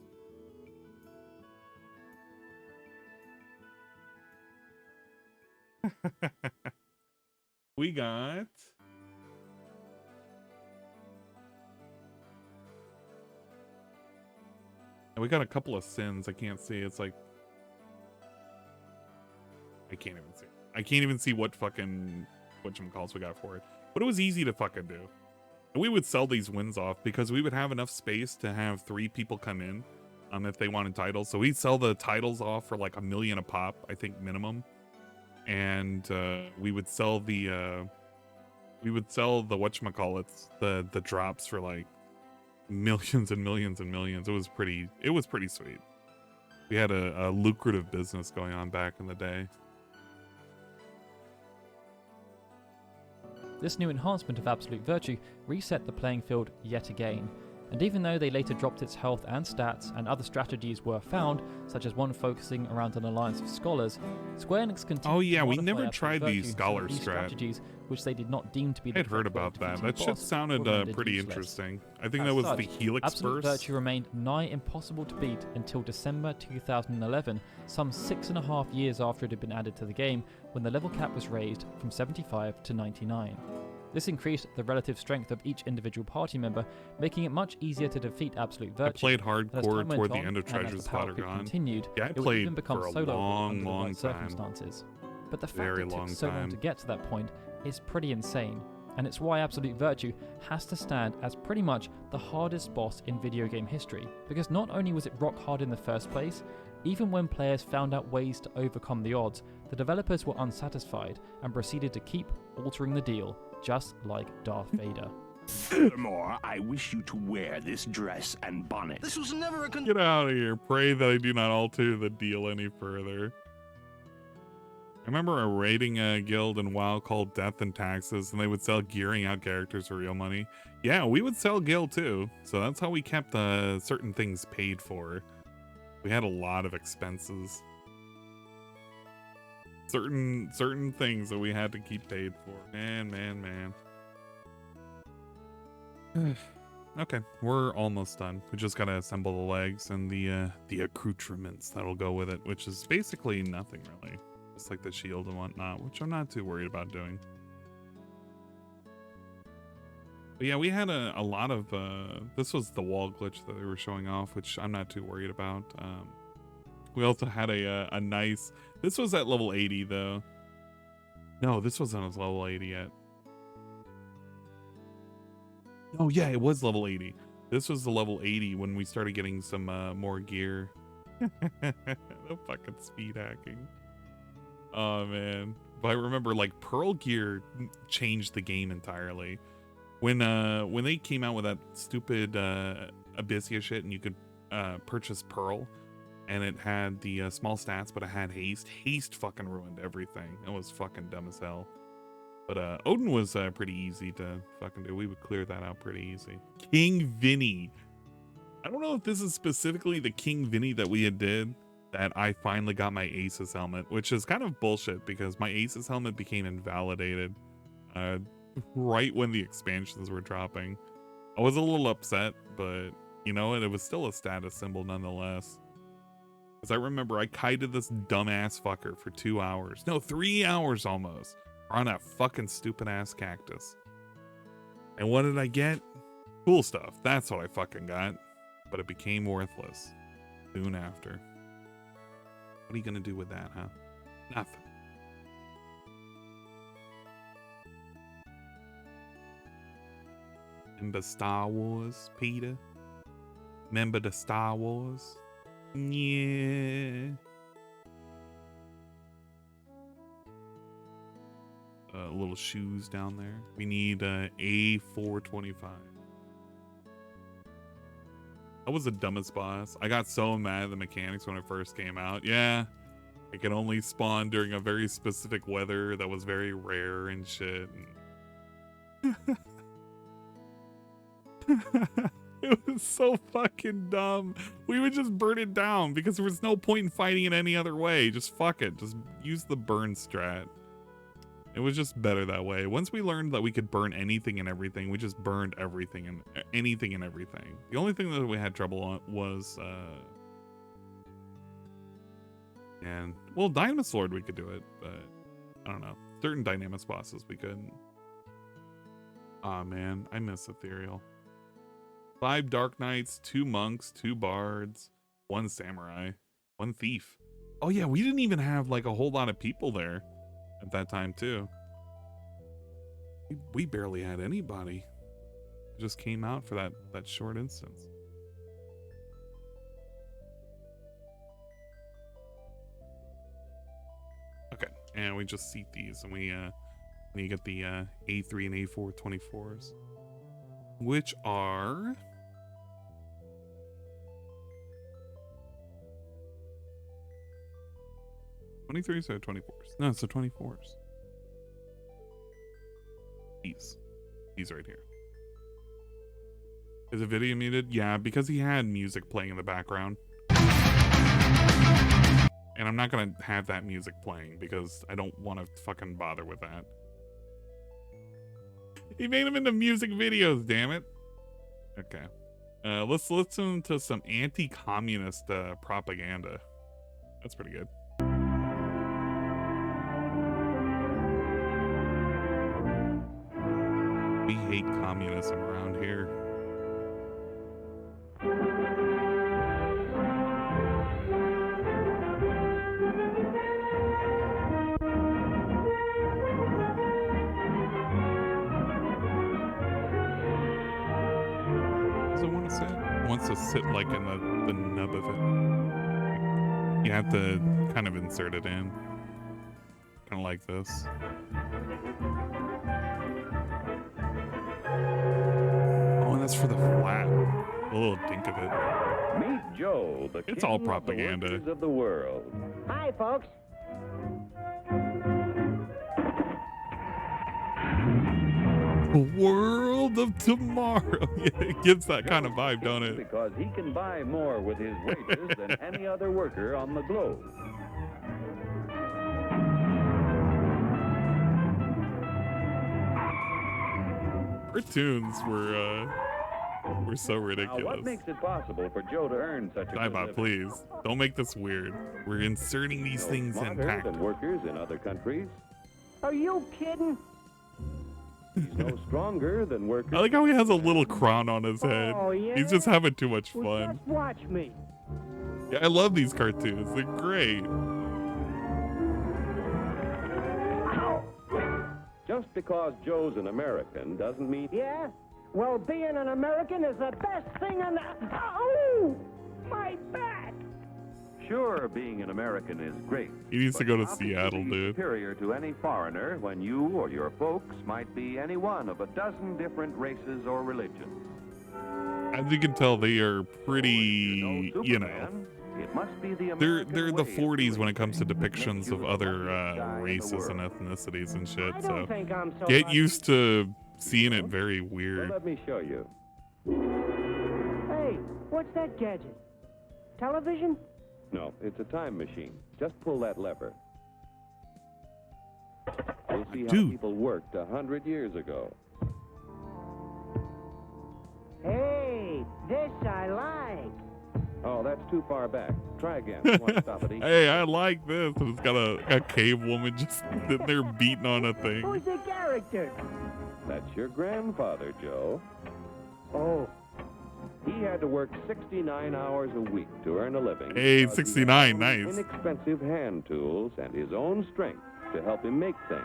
We got a couple of sins. I can't see. It's like I can't even see. I can't even see what fucking whatchamacalls we got for it. But it was easy to fucking do. And we would sell these wins off because we would have enough space to have 3 people come in if they wanted titles. So we'd sell the titles off for like $1 million a pop, I think minimum. And we would sell the whatchamacallits, the drops for like millions and millions and millions. It was pretty sweet. We had a lucrative business going on back in the day. This new enhancement of Absolute Virtue reset the playing field yet again, and even though they later dropped its health and stats and other strategies were found, such as one focusing around an alliance of scholars, Square Enix continued Oh yeah, to we modify never Absolute tried the Virtue scholar to strategies which they did not deem to be the I'd heard correct way about to that. defeat That the shit boss, sounded or rendered pretty useless. interesting. I think As that was such, the Helix Absolute burst. Virtue remained nigh impossible to beat until December 2011, some 6.5 years after it had been added to the game, when the level cap was raised from 75 to 99. This increased the relative strength of each individual party member, making it much easier to defeat Absolute Virtue. I played hardcore toward the end of Treasure Treasure's Spottergon. Continued, Yeah, I it would played even become for a solo long, under the long right time. circumstances. But the fact Very it took long so long time. to get to that point is pretty insane, and it's why Absolute Virtue has to stand as pretty much the hardest boss in video game history, because not only was it rock hard in the first place, even when players found out ways to overcome the odds, the developers were unsatisfied and proceeded to keep altering the deal, just like Darth Vader. Furthermore, I wish you to wear this dress and bonnet. This was never a Get out of here. Pray that I do not alter the deal any further. I remember a raiding guild in WoW called Death and Taxes, and they would sell gearing out characters for real money. Yeah, we would sell guild too, so that's how we kept certain things paid for. We had a lot of expenses. Certain things that we had to keep paid for. Man. Okay, we're almost done. We just gotta assemble the legs and the accoutrements that'll go with it, which is basically nothing really. Just like the shield and whatnot, which I'm not too worried about doing. But yeah, we had a lot of, this was the wall glitch that they were showing off, which I'm not too worried about. We also had a nice, this was at level 80 though. No, this wasn't at level 80 yet. Oh yeah, it was level 80. This was the level 80 when we started getting some more gear. The fucking speed hacking. Oh man. But I remember like Pearl gear changed the game entirely. When they came out with that stupid Abyssia shit and you could purchase Pearl and it had the small stats but it had haste. Haste fucking ruined everything. It was fucking dumb as hell. But Odin was pretty easy to fucking do. We would clear that out pretty easy. King Vinny. I don't know if this is specifically the King Vinny that we had did that I finally got my Aces helmet, which is kind of bullshit because my Aces helmet became invalidated right when the expansions were dropping. I was a little upset, but you know, it was still a status symbol nonetheless. Because I remember I kited this dumbass fucker for 2 hours. No, 3 hours almost. On a fucking stupid ass cactus. And what did I get? Cool stuff. That's what I fucking got. But it became worthless soon after. What are you gonna do with that, huh? Nothing. Remember Star Wars, Peter? Remember the Star Wars? Yeah. Little shoes down there. We need A425. That was the dumbest boss. I got so mad at the mechanics when it first came out. Yeah, it could only spawn during a very specific weather that was very rare and shit. It was so fucking dumb. We would just burn it down because there was no point in fighting it any other way. Just fuck it. Just use the burn strat. It was just better that way. Once we learned that we could burn anything and everything, we just burned everything and anything and everything. The only thing that we had trouble on was, and well, Dynamis Lord we could do it, but I don't know. Certain Dynamis bosses we couldn't. Aw man, I miss Ethereal. 5 Dark Knights, 2 Monks, 2 Bards, 1 Samurai, 1 Thief. Oh yeah, we didn't even have like a whole lot of people there at that time too. We barely had anybody. It just came out for that short instance. Okay, and we just seat these and we get the A3 and A4 24s, which are $23s or $24s? No, it's the $24s. These right here. Is the video muted? Yeah, because he had music playing in the background. And I'm not gonna have that music playing because I don't want to fucking bother with that. He made them into music videos, damn it. Okay. Let's listen to some anti-communist propaganda. That's pretty good. We hate communism around here. Does it want to sit? It wants to sit like in the nub of it. You have to kind of insert it in. Kind of like this. That's for the flat. A little dink of it. Meet Joe, the it's all propaganda. Of the world. Hi, folks. The world of tomorrow. Yeah, it gives that kind of vibe, don't it? Because he can buy more with his wages than any other worker on the globe. Cartoons were so ridiculous. Now, what makes it possible for Joe to earn such a living? Please don't make this weird. We're inserting these things in pack. Than workers in other countries. Are you kidding? He's no stronger than workers. I like how he has a little crown on his head. Oh, yeah? He's just having too much Well, fun. just watch me. Yeah, I love these cartoons. They're great. Just because Joe's an American doesn't mean... Yeah? Well, being an American is the best thing on the... Oh! My back! Sure, being an American is great. He needs to go to obviously Seattle, dude. Superior to any foreigner when you or your folks might be any one of a dozen different races or religions. As you can tell, they are pretty, you know, It must be the they're the 40s when it comes to depictions of other races and ethnicities and shit. I So don't think I'm so get lucky. used to seeing it very Well, weird. let me show you. Hey, what's that gadget? Television? No, it's a time machine. Just pull that lever. You'll see how Dude. people worked 100 years ago. Hey, this I like. Oh, that's too far back. Try again. Want to stop at each? Hey, I like this. It's got a cave woman just sitting there beating on a thing. Who's the character? That's your grandfather, Joe. Oh, He had to work 69 hours a week to earn a living. Hey, because he 69, had nice. inexpensive hand tools and his own strength to help him make things.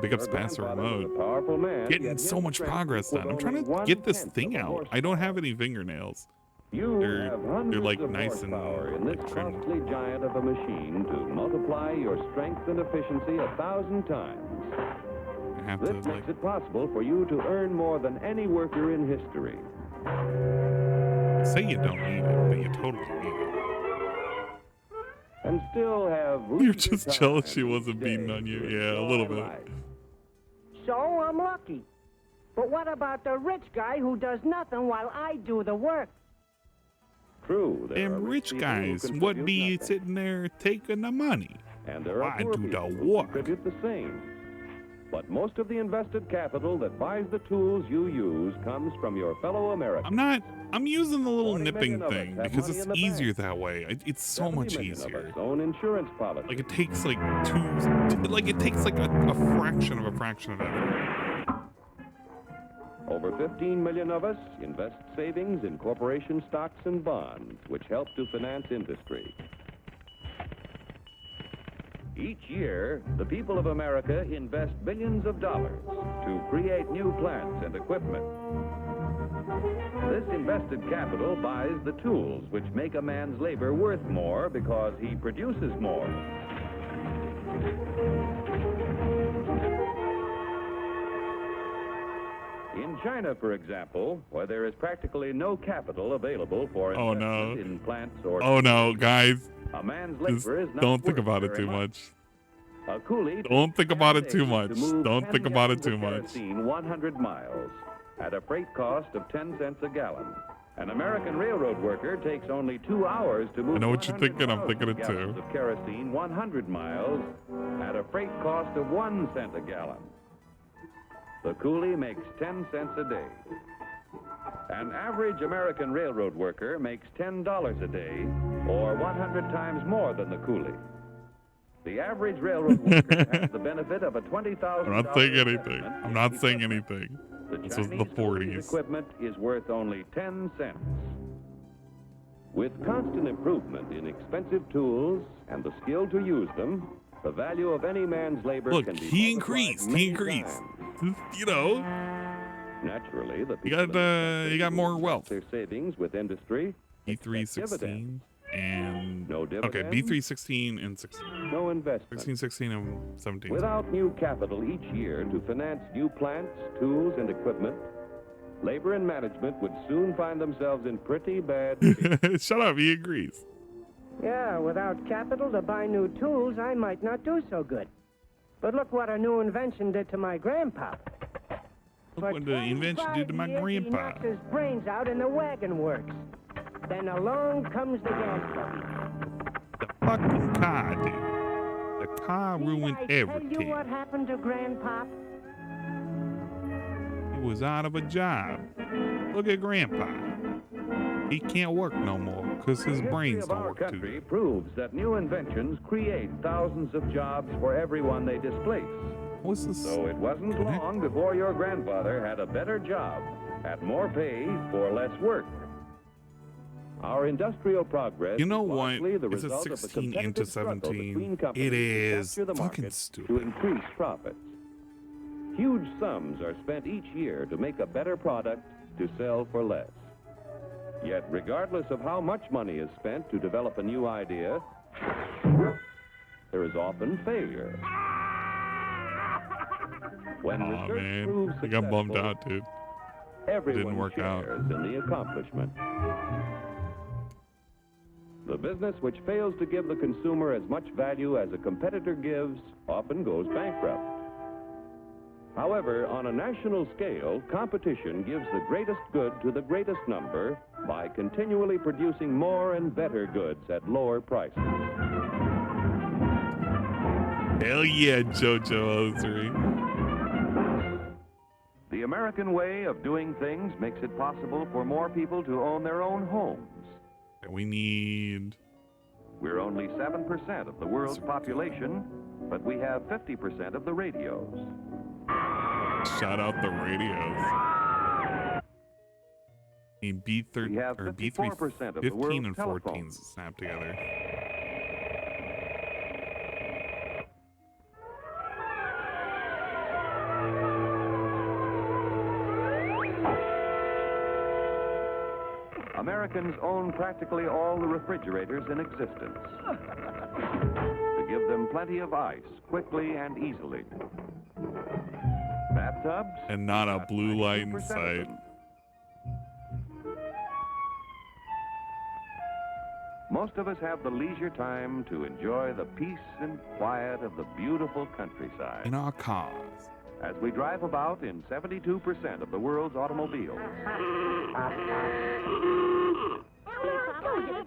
Big ups Your Pastor grandfather was Remote. a powerful man, Getting yet so his much strength progress done. I'm equaled trying only to get this 1/10 thing of a out. horsepower. I don't have any fingernails. You They're- have hundreds like, of nice and, horsepower in this like, trimmed. costly giant of a machine to multiply your strength and efficiency 1,000 times. I have This to, like, makes it possible for you to earn more than any worker in history. say you don't need it, but you totally need it. And still have You're leisure just time jealous she each wasn't beating day on you. to Yeah, a enjoy little bit. life. so I'm lucky. But what about the rich guy who does nothing while I do the work? True, there are Them rich people who guys contribute would be nothing. sitting there taking the money. And there are I poor do the people who work. contribute the same. But most of the invested capital that buys the tools you use comes from your fellow Americans. I'm using the little 40 nipping million of us thing have because money it's in the easier bank. that way. It's so 70 much million of easier. us own insurance policies. Like it takes like it takes like a fraction of a fraction of effort. Over 15 million of us invest savings in corporation stocks and bonds, which help to finance industry. Each year, the people of America invest billions of dollars to create new plants and equipment. This invested capital buys the tools which make a man's labor worth more because he produces more. In China, for example, where there is practically no capital available for Oh, investment no. in plants or Oh no, guys. a man's Just labor is not don't think worth about it very too much. A coolie Don't think about it takes too 10 much. days to move Don't 10 think about it gallons of too much. kerosene 100 miles at a freight cost of 10 cents a gallon. An American railroad worker takes only 2 hours to move I know what you're thinking, I'm 100,000 thinking it too. gallons of kerosene 100 miles at a freight cost of 1 cent a gallon. The coolie makes 10 cents a day. An average American railroad worker makes $10 a day, or 100 times more than the coolie. The average railroad worker has the benefit of a $20,000. I'm not saying anything. investment I'm in not saying equipment. anything. The This was the Chinese coolie's 40s. equipment is worth only 10 cents. With constant improvement in expensive tools and the skill to use them, the value of any man's labor Look, can be he multiplied increased. many He increased. times. You know, Naturally, the you people got that you got more wealth. their savings with industry. B316 and No okay, dividends. B316 and 16. No investment. 16, 16, and 17. Without new capital each year to finance new plants, tools, and equipment, labor and management would soon find themselves in pretty bad shape. Shut up, he agrees. Yeah, without capital to buy new tools, I might not do so good. But look what a new invention did to my grandpa. Look what the invention did to my 25 years, grandpa. He knocked his brains out in the wagon works. Then along comes the gas buggy. The fucking car, dude. The car ruined Did I tell you everything. what happened to Grandpa? He was out of a job. Look at Grandpa. He can't work no more because his The history brains of don't our work too country good. proves that new inventions create thousands of jobs for everyone they displace. What's this? So it wasn't long before your grandfather had a better job, at more pay for less work. Our industrial progress, You know what? the It's a result of the 16 into competitive struggle 17. between companies It to is capture the fucking market stupid. to increase profits. Huge sums are spent each year to make a better product to sell for less. Yet, regardless of how much money is spent to develop a new idea, there is often failure. When Aw, research man. proves I got bummed successful, out, dude. everyone Didn't work out. shares in the accomplishment. The business which fails to give the consumer as much value as a competitor gives often goes bankrupt. However, on a national scale, competition gives the greatest good to the greatest number by continually producing more and better goods at lower prices. Hell yeah, JoJo 03. The American way of doing things makes it possible for more people to own their own homes. We need... We're only 7% of the world's population, but we have 50% of the radios. Shout out the radios. In B3 We have or 54% B3, of the 15 world's and 14 telephones. snap together. Americans own practically all the refrigerators in existence to give them plenty of ice quickly and easily. Bathtubs? And not a got blue light in 92% of sight. them. Most of us have the leisure time to enjoy the peace and quiet of the beautiful countryside. In our cars. As we drive about in 72% of the world's automobiles.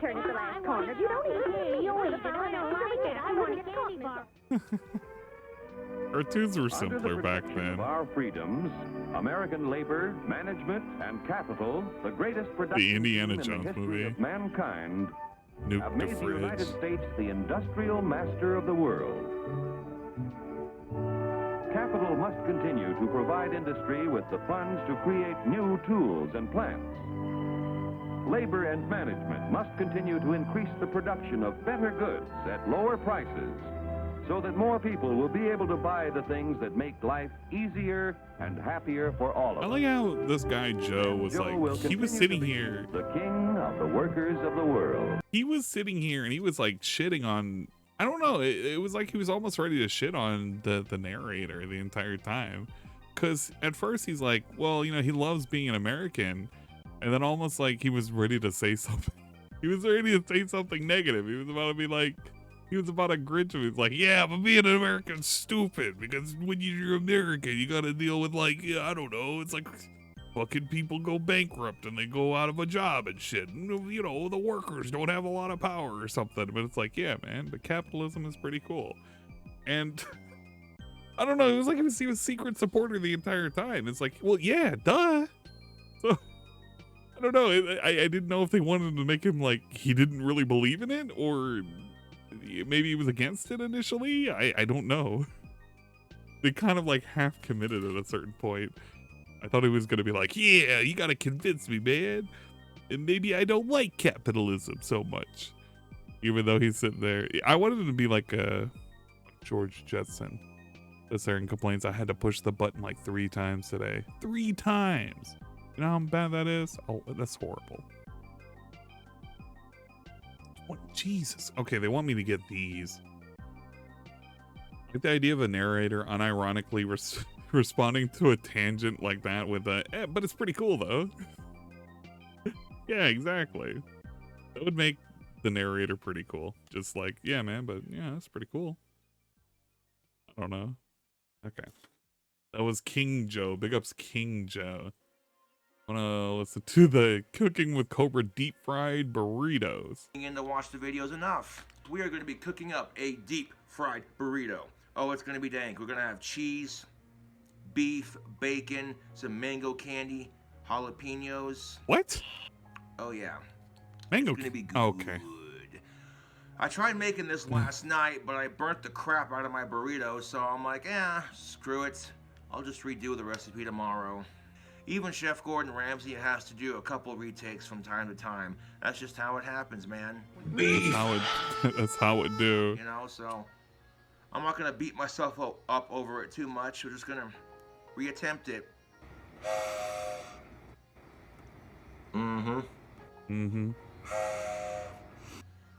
Turn at the last corner. You don't even see. You wait. I want a candy bar. Cartoons were Under the simpler back protection then. of our freedoms, American labor, management, and capital, the greatest production Indiana team in Jones the history movie. of mankind, Nuke have the made the United fridge. States the industrial master of the world. Capital must continue to provide industry with the funds to create new tools and plants. Labor and management must continue to increase the production of better goods at lower prices so that more people will be able to buy the things that make life easier and happier for all of I us. like how this guy Joe was Joe will like, he was continue sitting to be here. the king of the workers of the world. He was sitting here and he was like shitting on, I don't know, it was like he was almost ready to shit on the narrator the entire time. Because at first he's like, well, you know, he loves being an American. And then almost like he was ready to say something. He was ready to say something negative. He was about to be like, he was about to grinch him. He's like, yeah, but being an American's stupid. Because when you're American, you got to deal with like, yeah, I don't know. It's like fucking people go bankrupt and they go out of a job and shit. And, you know, the workers don't have a lot of power or something. But it's like, yeah, man, but capitalism is pretty cool. And I don't know. It was like he was a secret supporter the entire time. It's like, well, yeah, duh. So I don't know. I didn't know if they wanted to make him like he didn't really believe in it, or maybe he was against it initially. I don't know. They kind of like half committed at a certain point. I thought he was gonna be like, yeah, you gotta convince me, man. And maybe I don't like capitalism so much. Even though he's sitting there. I wanted him to be like George Jetson. Sits there and complains, I had to push the button like 3 times today. 3 times! You know how bad that is? Oh, that's horrible. What? Jesus. Okay, they want me to get these. Get the idea of a narrator unironically responding to a tangent like that with a, but it's pretty cool though. Yeah, exactly. That would make the narrator pretty cool. Just like, yeah, man, but yeah, that's pretty cool. I don't know. Okay. That was King Joe. Big ups King Joe. Wanna listen to the Cooking with Cobra deep fried burritos. In to watch the videos enough. We are going to be cooking up a deep fried burrito. Oh, it's going to be dank. We're going to have cheese, beef, bacon, some mango candy, jalapenos. What? Oh yeah. Mango. It's going to be good. Okay. I tried making this last night, but I burnt the crap out of my burrito, so I'm like, screw it. I'll just redo the recipe tomorrow. Even Chef Gordon Ramsay has to do a couple retakes from time to time. That's just how it happens, man. That's how it do. You know, so I'm not gonna beat myself up over it too much. We're just gonna reattempt it.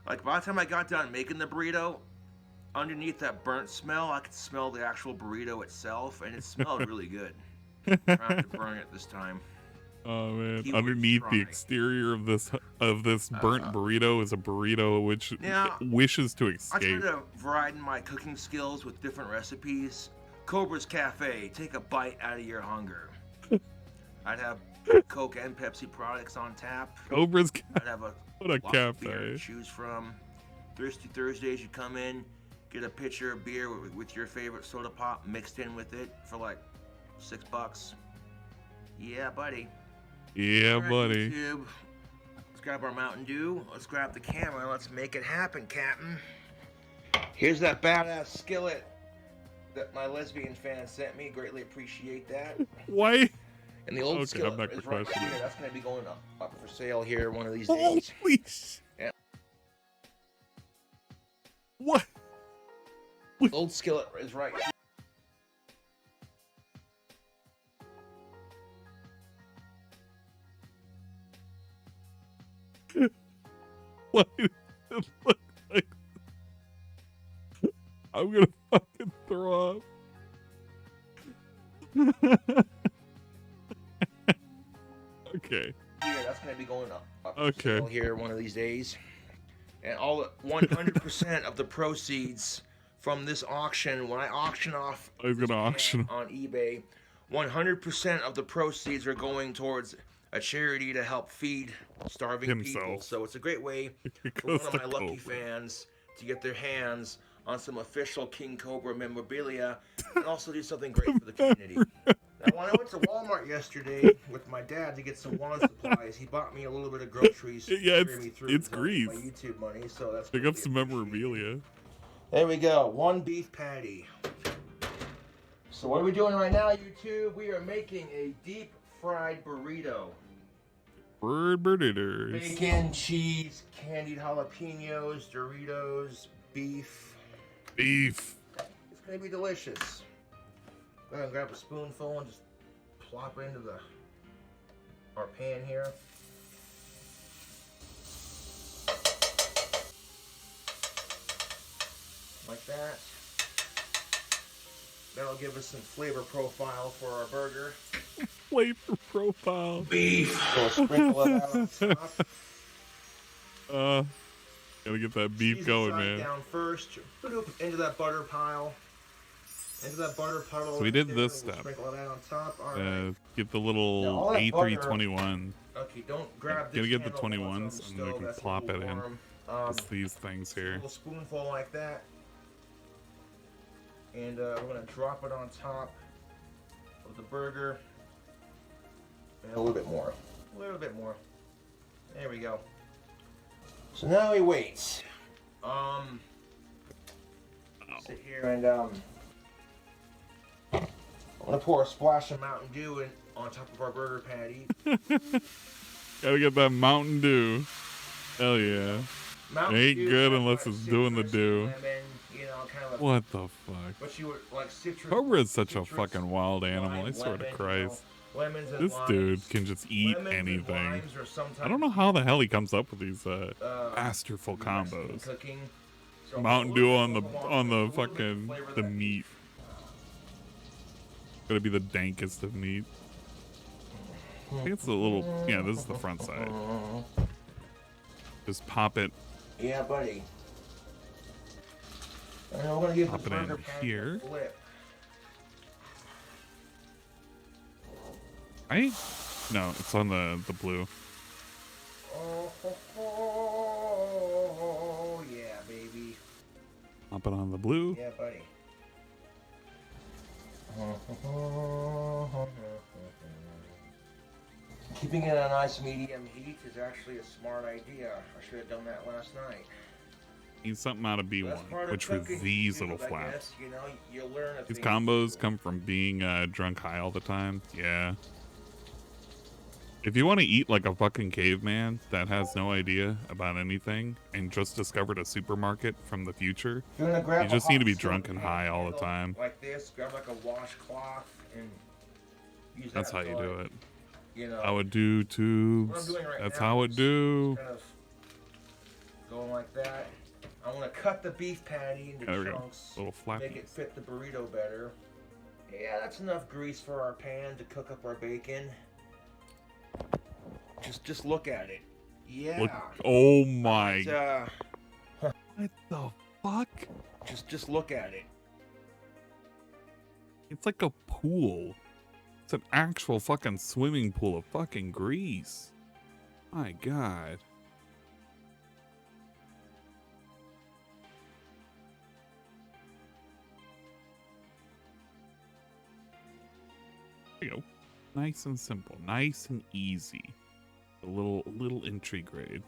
Like, by the time I got done making the burrito, underneath that burnt smell, I could smell the actual burrito itself, and it smelled really good. I'm trying to burn it this time. Oh man! Keyword Underneath try. the exterior of this burnt burrito is a burrito which wishes to I escape. try to broaden my cooking skills with different recipes. Cobra's Cafe, take a bite out of your hunger. I'd have Coke and Pepsi products on tap. Cobra's I'd have a what a lot of beer cafe. to choose from. Thirsty Thursdays, you come in, get a pitcher of beer with your favorite soda pop mixed in with it for like $6. Yeah, buddy. Yeah, All right, buddy. YouTube. Let's grab our Mountain Dew. Let's grab the camera. Let's make it happen, Captain. Here's that badass skillet that my lesbian fan sent me. Greatly appreciate that. Why? And the old Okay, skillet I'm not is right questioning here. it. That's going to be going up for sale here one of these Holy days. shit. Yeah. What? The old skillet is right here. Why does it look like? I'm gonna fucking throw up. Okay. Yeah, that's going to be going up for Okay. sale here one of these days. And all 100% of the proceeds from this auction, when I auction off I was gonna auction on eBay, 100% of the proceeds are going towards a charity to help feed starving people. So it's a great way for one of my lucky fans to get their hands on some official King Cobra memorabilia and also do something great for the community. Now, when I went to Walmart yesterday with my dad to get some lawn supplies, he bought me a little bit of groceries. Yeah, to carry me through it's my grease. YouTube money, so that's Pick up some memorabilia. There we go. One beef patty. So what are we doing right now, YouTube? We are making a deep fried burrito. Burritos. Bacon, cheese, candied jalapenos, Doritos, beef. Beef. It's gonna be delicious. Go ahead and grab a spoonful and just plop it into our pan here. Like that. That'll give us some flavor profile for our burger. Flavor profile. Beef. So sprinkle it out on top. Gotta get that beef Squeeze going, the side man. down first. Into that butter pile. Into that butter puddle. So we did right this there. We'll step. Sprinkle it out on top. All right. Get the Now, little all that A321. Okay, don't grab this. Gotta get the handle while 21s it's on and the we stove. can That's a plop it little in. warm. Just these things A here. little spoonful like that. And we're gonna drop it on top of the burger. And a little bit more. A little bit more. There we go. So now we wait. Sit here and I'm gonna pour a splash of Mountain Dew in on top of our burger patty. Gotta get that Mountain Dew. Hell yeah. Mountain Ain't Dew good has, unless like, it's doing the citrus, dew. lemon, you know, kind of a, What the fuck? but you would like citrus. Cobra is such a citrus, fucking wild animal. I lime, swear to lemon, Christ. you know, lemons and This limes. dude can just eat Lemons and anything. limes are sometimes I don't know how the hell he comes up with these masterful Mexican combos. cooking. So Mountain Dew on the little bit fucking flavor the that- meat. Gotta be the dankest of meat. I think it's the little, yeah, this is the front side. Just pop it, Yeah, buddy. And we're gonna give pop the it in burger patty here. a flip. Right? No, it's on the blue. Oh, yeah, baby. Pop it on the blue. Yeah, buddy. Keeping it a nice medium heat is actually a smart idea. I should have done that last night. Need something out of B1, which was these little flaps. You know, you learn These combos come from being drunk high all the time. Yeah. If you want to eat like a fucking caveman that has no idea about anything and just discovered a supermarket from the future, you just need to be drunk and high all the time. Like this, grab like a washcloth and use That's how that you to, do like, it. You know, I would do tubes. what I'm doing right That's now how it is do. Kind of going like that. I want to cut the beef patty into There we go. chunks. Little flappy. Make it fit the burrito better. Yeah, that's enough grease for our pan to cook up our bacon. Just look at it. Yeah. Look, oh my. But, what the fuck? Just look at it. It's like a pool. It's an actual fucking swimming pool of fucking grease. My God. There you go. Nice and simple. Nice and easy. A little entry grade.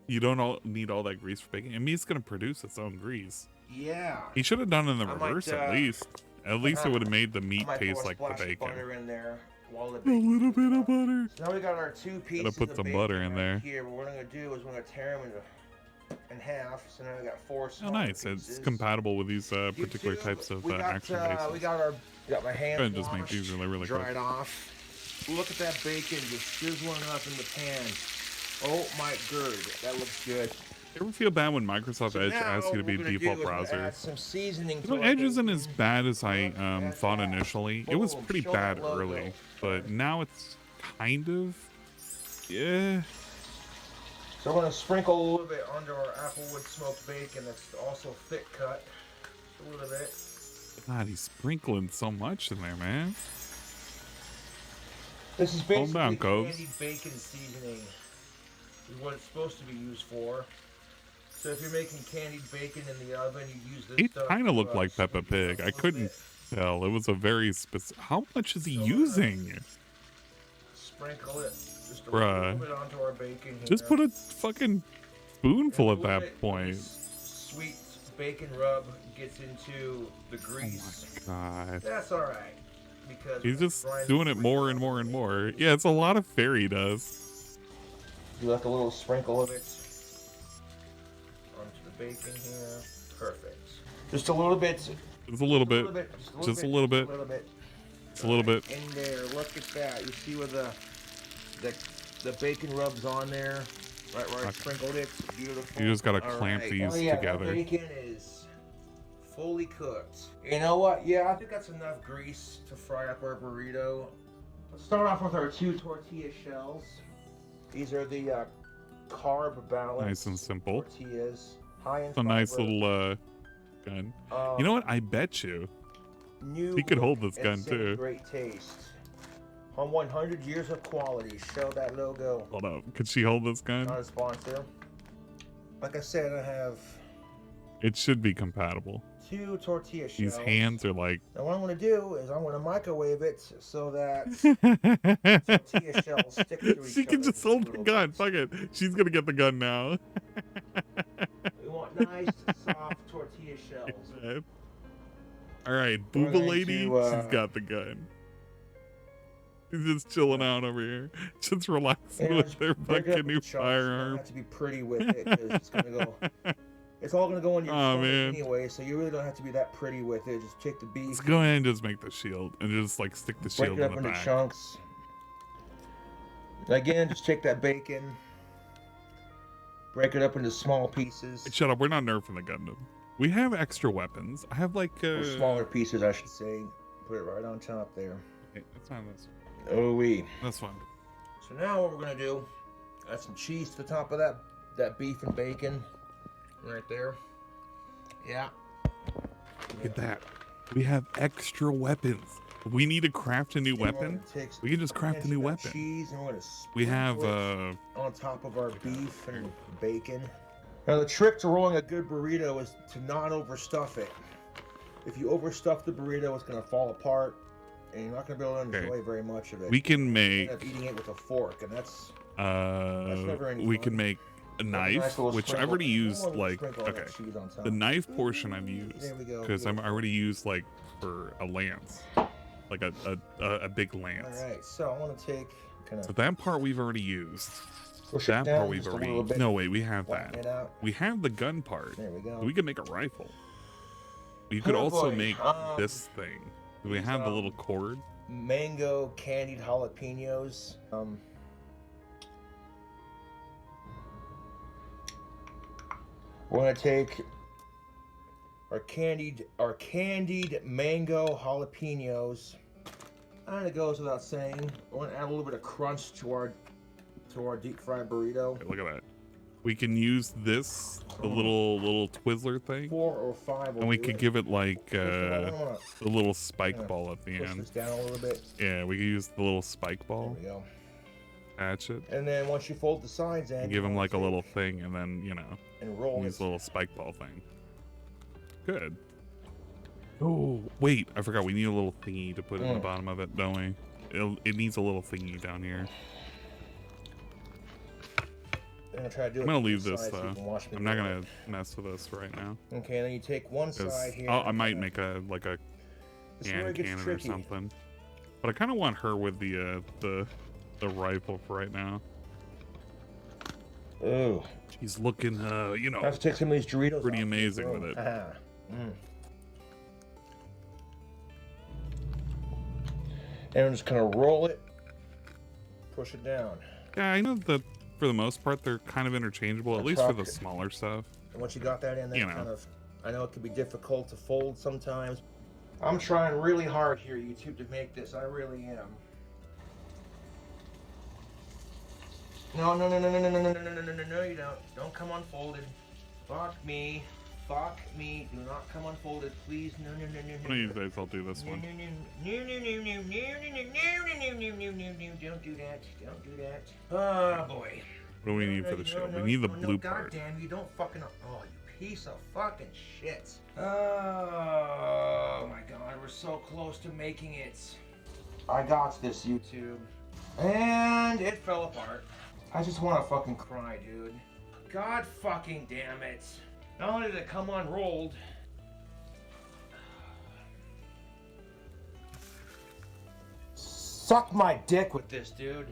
You don't need all that grease for baking. And meat's gonna produce its own grease. Yeah. He should have done it in the I reverse might, at least. At least it would have made the meat taste like the bacon. Butter in there while the A little bit of butter. So now we got our two pieces. Gotta put of some bacon butter in right there. Here, what we're gonna do is we're gonna tear them in half. So now we got four. Oh, nice. It's compatible with these particular types of action bases. We got my hands. Go ahead and just make these really quick. Dried off. Look at that bacon just sizzling up in the pan. Oh my god, that looks good. You ever feel bad when Microsoft Edge asks you to be default browser? Edge isn't as bad as I thought initially. It was pretty bad early, but now it's kind of, yeah. So we're gonna sprinkle a little bit under our applewood smoked bacon that's also thick cut. Just a little bit. God, he's sprinkling so much in there, man. This is basically down, candied bacon seasoning. Is what it's supposed to be used for. So if you're making candied bacon in the oven, you use this It stuff. kind of looked like Peppa Pig. I couldn't tell. It was a very specific. How much is he using? Sprinkle it just a Bruh. little bit onto our bacon here. Just put a fucking spoonful at that bit point. Sweet bacon rub gets into the grease. Oh my God. That's all right because He's just doing it more and more and more. Yeah, it's a lot of fairy does. do like a little sprinkle of it onto the bacon here. Perfect. Just a little bit. Just a little bit. Just a little bit. Just a little bit. In there. Look at that. You see where the bacon rubs on there? Right where I sprinkled it. Beautiful. You just gotta All clamp right. these Oh, yeah, together. That bacon is fully cooked. You know what? Yeah, I think that's enough grease to fry up our burrito. Let's start off with our 2 tortilla shells. These are the carb balance. Nice and simple. Tortillas. High in It's a nice fiber. little gun. You know what? I bet you New he could hold look this gun and same too. Great taste. On 100 years of quality. Show that logo. Hold up. Could she hold this gun? Not a sponsor. Like I said, I have It should be compatible. 2 tortilla shells. These hands are like. Now what I'm going to do is I'm going to microwave it so that tortilla shells stick to each She can other just hold the gun. Fuck it. She's gonna get the gun now. We want nice, soft tortilla shells. All right, We're Booba going Lady. to, She's got the gun. She's just chilling out over here, just relaxing with their break it up fucking new into chunks. You don't firearm. have to be pretty with it because it's going to go. It's all going to go in your Aw, stomach man. anyway, so you really don't have to be that pretty with it. Just take the beef. Let's go ahead and just make the shield and just like stick the Break shield it in up the into back. chunks. Again, just take that bacon, break it up into small pieces. Hey, shut up. We're not nerfing the Gundam. We have extra weapons. I have like Or smaller pieces, I should say. Put it right on top there. Okay, that's fine. Oh wee. That's fine. So now what we're gonna do? Add some cheese to the top of that beef and bacon, right there. Yeah. Look at that. We have extra weapons. If we need to craft a new weapon, we can just craft a new weapon. Cheese and we're gonna We have on top of our beef and bacon. Now the trick to rolling a good burrito is to not overstuff it. If you overstuff the burrito, it's gonna fall apart, and you're not gonna be able to enjoy very much of it. we can You make end up eating it with a fork, and that's never any we fun. can make a knife, which I've already used, like, okay, the knife portion I've used, because I've already used, like, for a lance, like a big lance. All right, so I want to take. So that part we've already used. That part we've already. No, wait, we have that. We have the gun part. There we go. So we can make a rifle. You could also make this thing. We have the little cord. Mango candied jalapenos. We're gonna take our candied mango jalapenos. And it goes without saying, we're gonna add a little bit of crunch to our deep fried burrito. Okay, look at that. We can use this, the little Twizzler thing, 4 or 5, and we could give it like a little spike ball at the push end. this down a little bit. Yeah, we could use the little spike ball. There we go. Patch it. And then once you fold the sides in, Give him like a little thing, and then and roll use a little spike ball thing. Good. Oh wait, I forgot. We need a little thingy to put in the bottom of it, don't we? It needs a little thingy down here. I'm gonna leave this though. I'm not gonna mess with this right now. Okay, then you take one side here. I might make a hand cannon or something. But I kind of want her with the rifle for right now. Oh, she's looking, Let's take some of these Doritos. Pretty amazing with it. And I'm just gonna roll it, push it down. Yeah, I know that for the most part they're kind of interchangeable, at least for the smaller stuff. And once you got that in, then I know it can be difficult to fold sometimes. I'm trying really hard here, YouTube, to make this. I really am. No, you don't. Don't come unfolded. Fuck me. Fuck me. Do not come unfolded, please. No. One of these days I'll do this one. Don't do that. Don't do that. Oh, boy. What do we need for the show? We need the blue part. God damn, you don't fucking... Oh, you piece of fucking shit. Oh, my God. We're so close to making it. I got this, YouTube. And it fell apart. I just want to fucking cry, dude. God fucking damn it. Not only did it come unrolled, suck my dick with this, dude.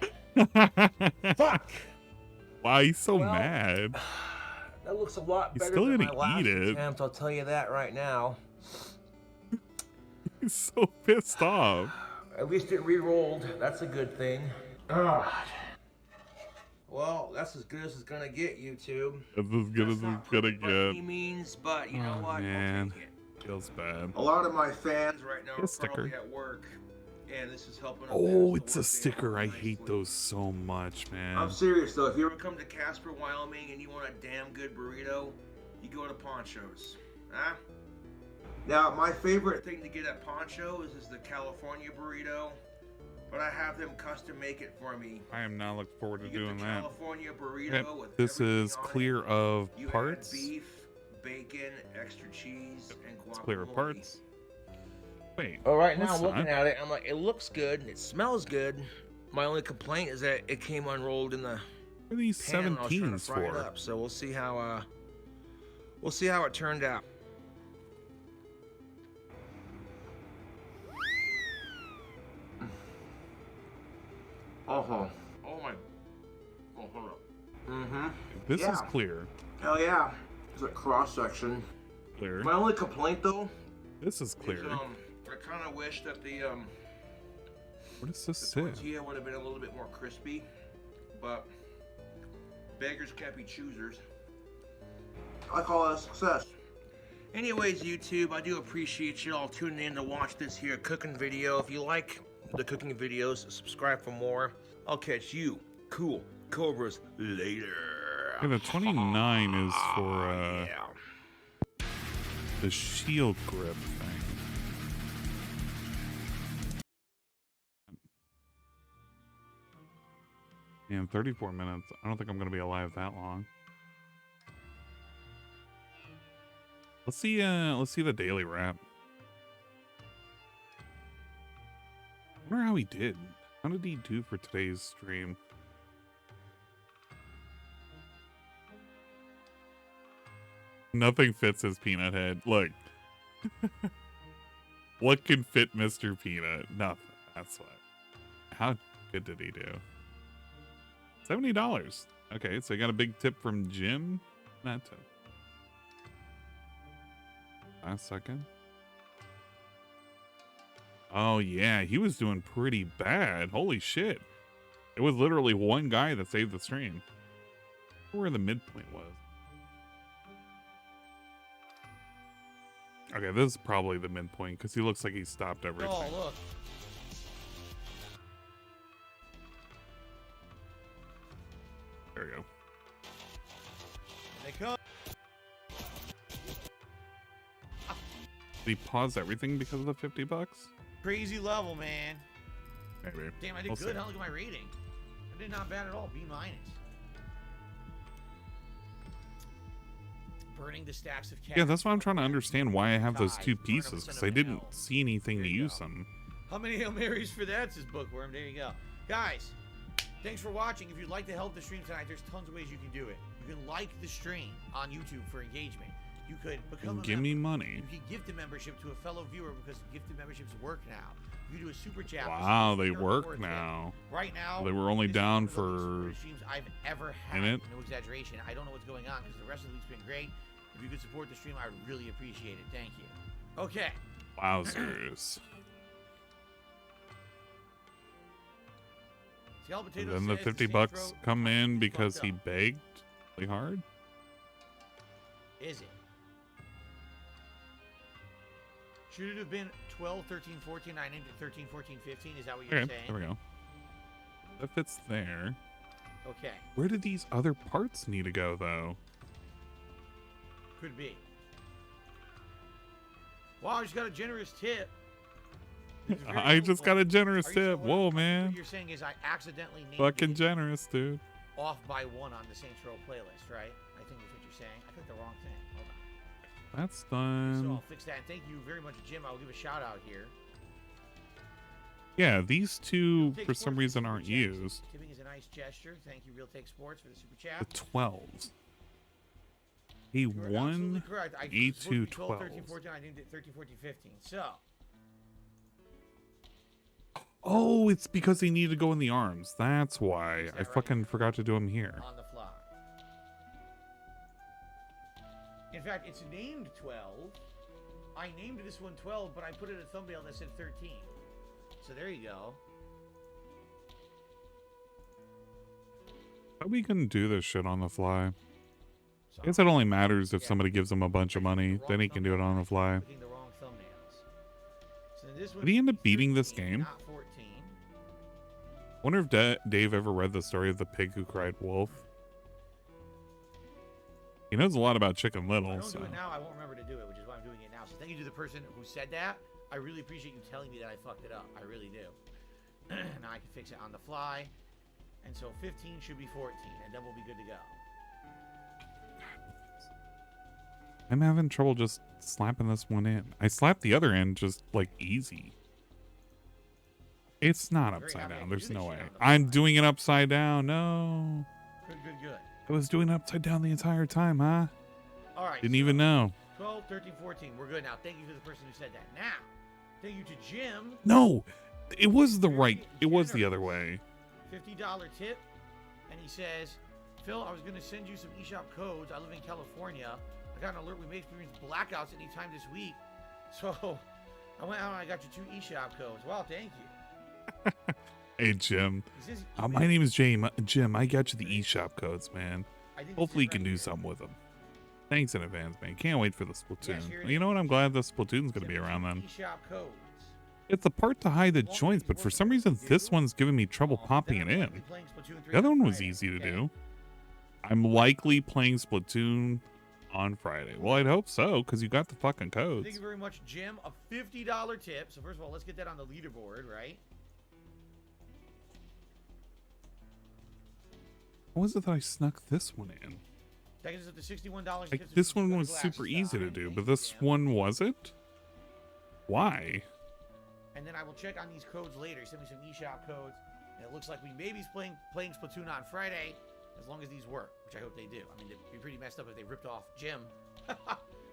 Fuck. Why he's so mad? That looks a lot better still than gonna my last eat it. attempt, I'll tell you that right now. He's so pissed off. At least it re-rolled. That's a good thing. God. Well, that's as good as it's gonna get, YouTube. That's as good as it's gonna get. Any means, but you know what? Man, feels bad. A lot of my fans right now are sticker. probably at work, and this is helping. Oh, it's a sticker. I hate those so much, man. I'm serious though. If you ever come to Casper, Wyoming, and you want a damn good burrito, you go to Poncho's. Huh? Now, my favorite thing to get at Poncho's is the California burrito. But I have them custom make it for me. I am not looking forward to doing that. California burrito with this is clear of parts. Beef, bacon, extra cheese, and guacamole. It's clear of parts. Wait. Oh, right now I'm looking at it. I'm like, it looks good. It smells good. My only complaint is that it came unrolled in the. What are these 17s for? It up, so we'll see how it turned out. Oh my. Oh, hold up. This is clear. Hell yeah. It's a cross section. Clear. My only complaint though. This is clear. Is, I kind of wish that the What does this say? tortilla would have been a little bit more crispy, but beggars can't be choosers. I call that a success. Anyways, YouTube, I do appreciate you all tuning in to watch this here cooking video. If you like the cooking videos, subscribe for more. I'll catch you cool cobras later. Yeah, the 29 is for the shield grip thing. Yeah, 34 minutes. I don't think I'm gonna be alive that long. Let's see the daily wrap. I wonder how he did. How did he do for today's stream? Nothing fits his peanut head. Look. What can fit Mr. Peanut? Nothing. That's what. How good did he do? $70. Okay, so I got a big tip from Jim. Not tip. Last second. Oh yeah, he was doing pretty bad. Holy shit. It was literally one guy that saved the stream. Where the midpoint was. Okay, this is probably the midpoint because he looks like he stopped everything. Oh, look. There we go. They come. Did he pause everything because of the $50? Crazy level, man. Maybe. Damn, I did good. Huh? Look at my rating. I did not bad at all. B-. Burning the stacks of cash. Yeah, that's why I'm trying to understand why I have those two pieces, because I didn't see anything to use them. How many Hail Marys for that, says Bookworm. There you go. Guys, thanks for watching. If you'd like to help the stream tonight, there's tons of ways you can do it. You can like the stream on YouTube for engagement. You could become a give me money. You can gift a membership to a fellow viewer because gifted memberships work now. You can do a super chat. Wow, they work now. Right now, they were only down for streams I've ever had. No exaggeration. I don't know what's going on because the rest of the week's been great. If you could support the stream, I would really appreciate it. Thank you. Okay. Wowzers. And then the $50 come in because he begged really hard. Is it? Should it have been 12, 13, 14, 9 into 13, 14, 15? Is that what you're saying? There we go. That fits there. Okay. Where did these other parts need to go, though? Could be. Wow, I just got a generous tip. I just got a generous tip. Whoa, man. What you're saying is I accidentally named fucking generous, dude. Off by one on the Saints Row playlist, right? I think that's what you're saying. I clicked the wrong thing. Hold on. That's done. So I'll fix that. And thank you very much, Jim. I'll give a shout out here. Yeah, these two for some reason aren't used. Tipping is a nice gesture. Thank you, Real Take Sports, for the super chat. The 12s. A1, A2, 12. 13, 14, I did 13, 14, 15. So. Oh, it's because they need to go in the arms. That's why. I fucking forgot to do them here. On the fly. In fact, it's named 12. I named this one 12, but I put it in a thumbnail that said 13. So there you go. How are we gonna do this shit on the fly? I guess it only matters if somebody gives him a bunch of money. Then he can do it on the fly. Did he end up beating this game? I wonder if Dave ever read the story of the pig who cried wolf. He knows a lot about Chicken Little. If I don't do it now, I won't remember to do it, which is why I'm doing it now. So thank you to the person who said that. I really appreciate you telling me that I fucked it up. I really do. Now I can fix it on the fly. And so 15 should be 14, and then we'll be good to go. I'm having trouble just slapping this one in. I slapped the other end just like easy. It's not upside down. There's no way. I'm doing it upside down. No. Good. I was doing it upside down the entire time, huh? All right. Didn't even know. 12, 13, 14. We're good now. Thank you to the person who said that. Now, thank you to Jim. No, it was the right. It was the other way. $50 tip. And he says, Phil, I was going to send you some eShop codes. I live in California. I got an alert we may experience blackouts anytime this week. So I went out and I got you 2 eShop codes. Wow, thank you. Hey, Jim. My name is Jim. Jim, I got you the eShop codes, man. Hopefully you can do something with them. Thanks in advance, man. Can't wait for the Splatoon. You know what? I'm glad the Splatoon's going to be around then. eShop codes. It's the part to hide the joints, but for some reason this one's giving me trouble popping it in. The other one was easy to do. I'm likely playing Splatoon on Friday. Well, I'd hope so, because you got the fucking codes. Thank you very much, Jim. A $50 tip. So first of all, let's get that on the leaderboard, right? What was it that I snuck this one in? That gives us up to $61. Like, this one was super easy to do, but this one wasn't? Why? And then I will check on these codes later. Send me some eShop codes. And it looks like we may be playing Splatoon on Friday, as long as these work, which I hope they do. I mean, it'd be pretty messed up if they ripped off Jim.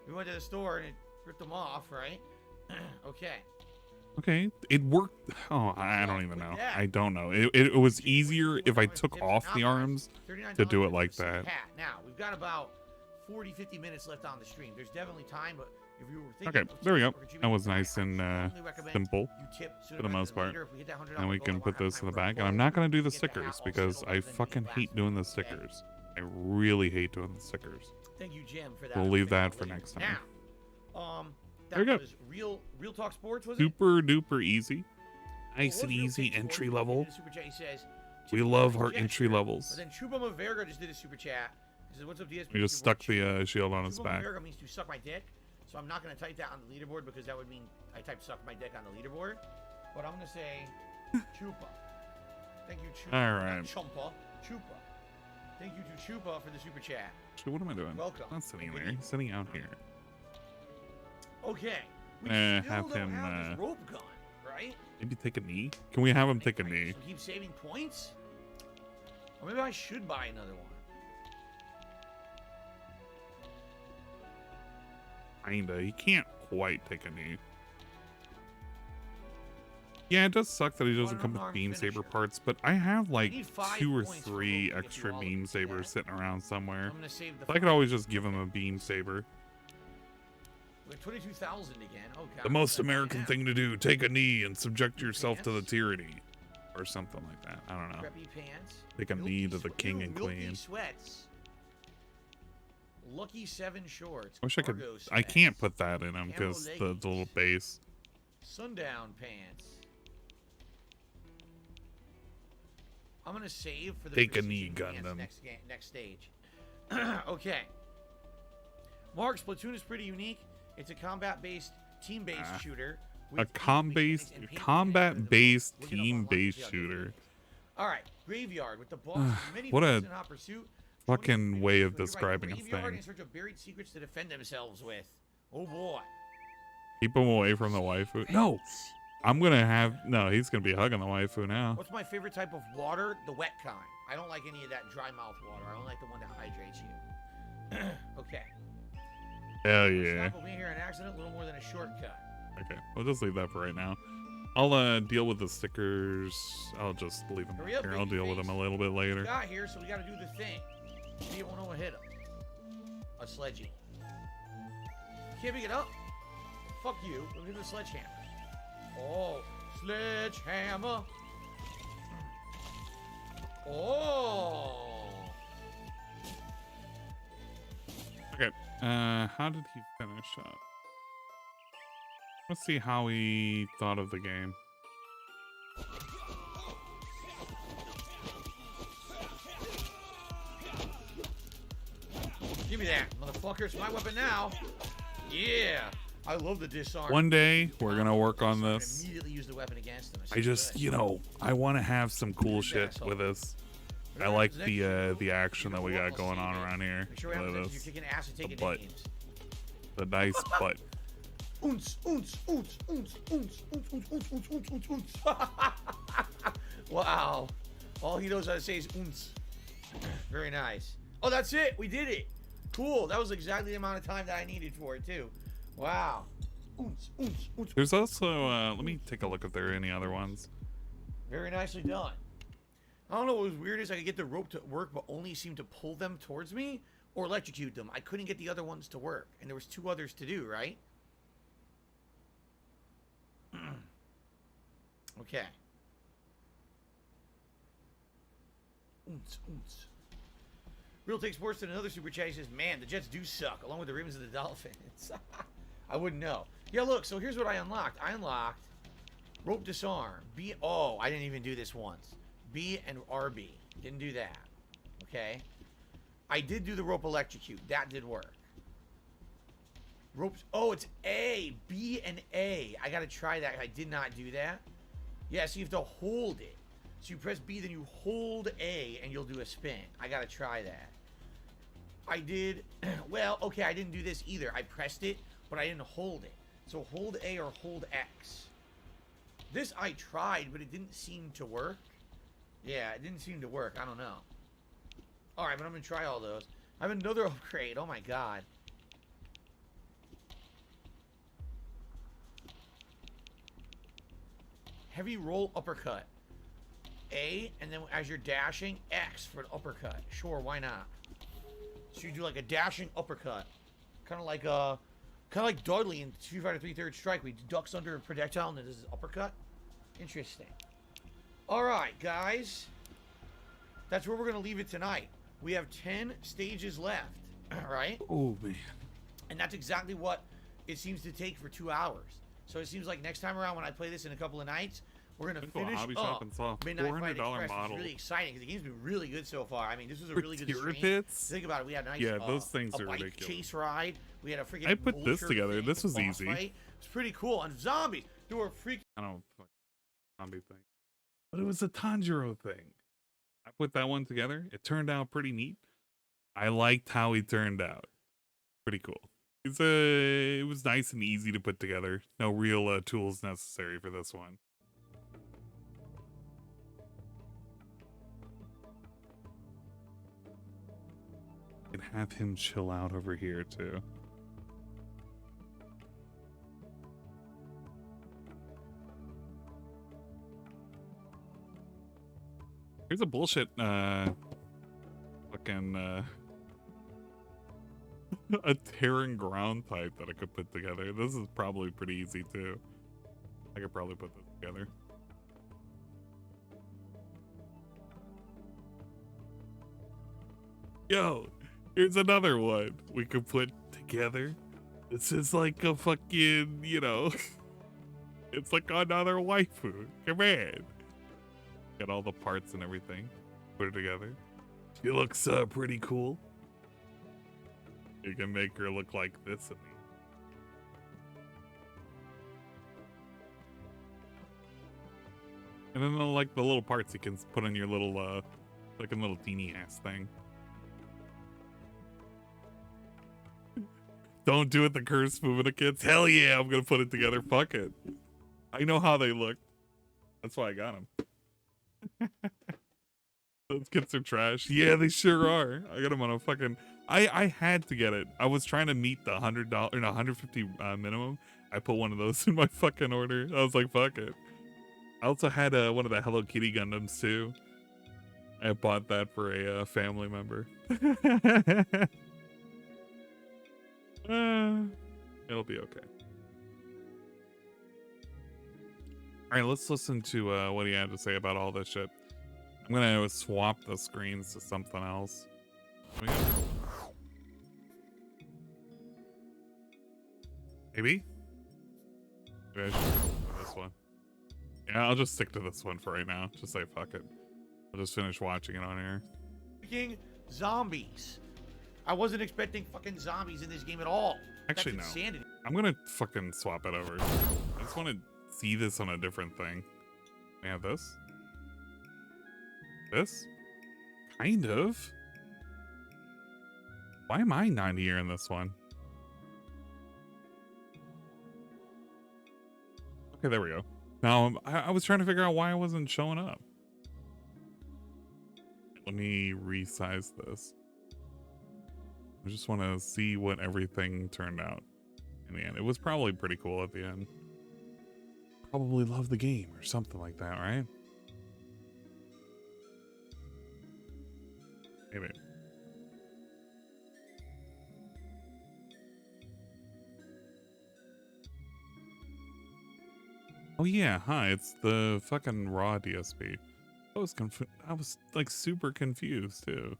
We went to the store and it ripped them off, right? Okay. Okay, it worked. Oh, I don't even know. I don't know. It was easier if I took off the arms to do it like that. Now, we've got about 40-50 minutes left on the stream. There's definitely time, but if you were thinking... Okay, there we go. That was nice and simple for the most part. And we can put this in the back. And I'm not going to do the stickers because I fucking hate doing the stickers. I really hate doing the stickers. Thank you, Jim, for that. We'll leave that for next time. Now, there we go. Real Talk Sports, was it? Super duper easy. Nice and easy entry level. We love our entry levels. But then Chubama Verga just did a super chat. He says, "What's up, DSP?" We just stuck the shield on his back. Verga means to suck my dick, so I'm not going to type that on the leaderboard because that would mean I type suck my dick on the leaderboard. But I'm going to say Chupa. Thank you, Chupa. All right. Chumpa. Chupa. Thank you to Chupa for the super chat. So what am I doing? Welcome. I'm not sitting there. He's sitting out here. Okay. We have him have this rope gun, right? Maybe take a knee. Can we have him take a knee? So keep saving points? Or maybe I should buy another one. Kinda. He can't quite take a knee. Yeah, it does suck that he doesn't come with beam saber parts, but I have like 2 or 3 extra beam sabers sitting around somewhere. So I could always just give him a beam saber. We're 22,000 again. Oh god. The most American thing to do: take a knee and subject yourself to the tyranny, or something like that. I don't know. Preppy pants. Take a knee to the king and queen. Sweats. Lucky 7 shorts. I wish I could. I can't put that in them because the little base. Sundown pants. I'm gonna save for the take a knee, Gundam. Next stage. Okay. Mark, Splatoon is pretty unique. It's a combat-based, team-based shooter. A combat-based team-based shooter. All right, Graveyard with the boss. What a fucking way of describing a Graveyard thing. in search of buried secrets to defend themselves with. Oh boy. Keep him away from the waifu. No, I'm gonna have he's gonna be hugging the waifu now. What's my favorite type of water? The wet kind. I don't like any of that dry mouth water. I don't like the one that hydrates you. Okay. Hell yeah. Stop me here an accident, a little more than a shortcut. Okay, we'll just leave that for right now. I'll deal with the stickers. I'll just leave them here. I'll deal with them a little bit later. We got here, so we got to do the thing. See, it won't overhit him. A sledgy. Can't pick it up. Fuck you. We'll do the sledgehammer. Oh, sledgehammer. Oh. Okay. How did he finish up? Let's see how he thought of the game. Give me that, motherfucker. It's my weapon now. Yeah. I love the disarm. One day, we're going to work on this. Immediately use the weapon against them. I just, I want to have some cool shit with this. I like the action that we got going on around here. The butt. The nice butt. Wow. All he knows how to say is oons. Very nice. Oh, that's it. We did it. Cool. That was exactly the amount of time that I needed for it, too. Wow. There's also, let me take a look if there are any other ones. Very nicely done. I don't know what was weird is I could get the rope to work, but only seemed to pull them towards me or electrocute them. I couldn't get the other ones to work, and there was 2 others to do, right? Okay. Real Take Sports and another super chat. He says, man, the Jets do suck, along with the Ravens and the Dolphins. I wouldn't know. Yeah, look, so here's what I unlocked. I unlocked rope disarm. Oh, I didn't even do this once. B and RB. Didn't do that. Okay. I did do the rope electrocute. That did work. Ropes. Oh, it's A. B and A. I got to try that. I did not do that. Yeah, so you have to hold it. So you press B, then you hold A, and you'll do a spin. I got to try that. I did. Well, okay, I didn't do this either. I pressed it, but I didn't hold it. So hold A or hold X. This I tried, but it didn't seem to work. Yeah, it didn't seem to work. I don't know. All right, but I'm going to try all those. I have another upgrade. Oh, my God. heavy roll uppercut. A, and then as you're dashing, X for an uppercut. Sure, why not? So you do like a dashing uppercut. Kind of like Dudley in Street Fighter 3 Third Strike, where he ducks under a projectile and then does his uppercut. Interesting. Alright, guys. That's where we're going to leave it tonight. We have 10 stages left. Alright? Oh, man. And that's exactly what it seems to take for 2 hours. So it seems like next time around when I play this in a couple of nights, we're going to finish up Midnight Fight Express. Model. It's really exciting because the game's been really good so far. I mean, this was a really good stream. Pits? Think about it. We had a nice those things are bike ridiculous. chase ride. We had a freaking I put this together. This was easy. Fight. It's pretty cool. And zombies. There were freaking... I don't know. Zombie thing. But it was a Tanjiro thing. I put that one together. It turned out pretty neat. I liked how he turned out. Pretty cool. It was nice and easy to put together. No real tools necessary for this one. And have him chill out over here too. Here's a bullshit fucking a tearing ground type that I could put together. This is probably pretty easy too. I could probably put this together. Yo, here's another one we could put together. This is like a fucking, you know, it's like another waifu. Come on. Got all the parts and everything. Put it together. She looks pretty cool. You can make her look like this. And then like the little parts you can put on your little, like a little teeny ass thing. Don't do it the curse move of the kids. Hell yeah, I'm gonna put it together. Fuck it. I know how they look. That's why I got them. Those kids are trash. Yeah, they sure are. I got them on a fucking... I had to get it. I was trying to meet the $100, no, $150 minimum. I put one of those in my fucking order. I was like, fuck it. I also had one of the Hello Kitty Gundams too. I bought that for a family member. It'll be okay. All right, let's listen to what he had to say about all this shit. I'm gonna swap the screens to something else. Maybe? Maybe I should do this one. Yeah, I'll just stick to this one for right now. Just say fuck it. I'll just finish watching it on here. Freaking zombies. I wasn't expecting fucking zombies in this game at all. Actually, no. I'm gonna fucking swap it over. I just want to see this on a different thing. We have this. This? Kind of. Why am I not here in this one? Okay, there we go. Now, I was trying to figure out why I wasn't showing up. Let me resize this. I just want to see what everything turned out in the end. It was probably pretty cool at the end. Probably love the game or something like that, right? Maybe. Oh yeah, hi, it's the fucking raw DSP. I was like super confused too.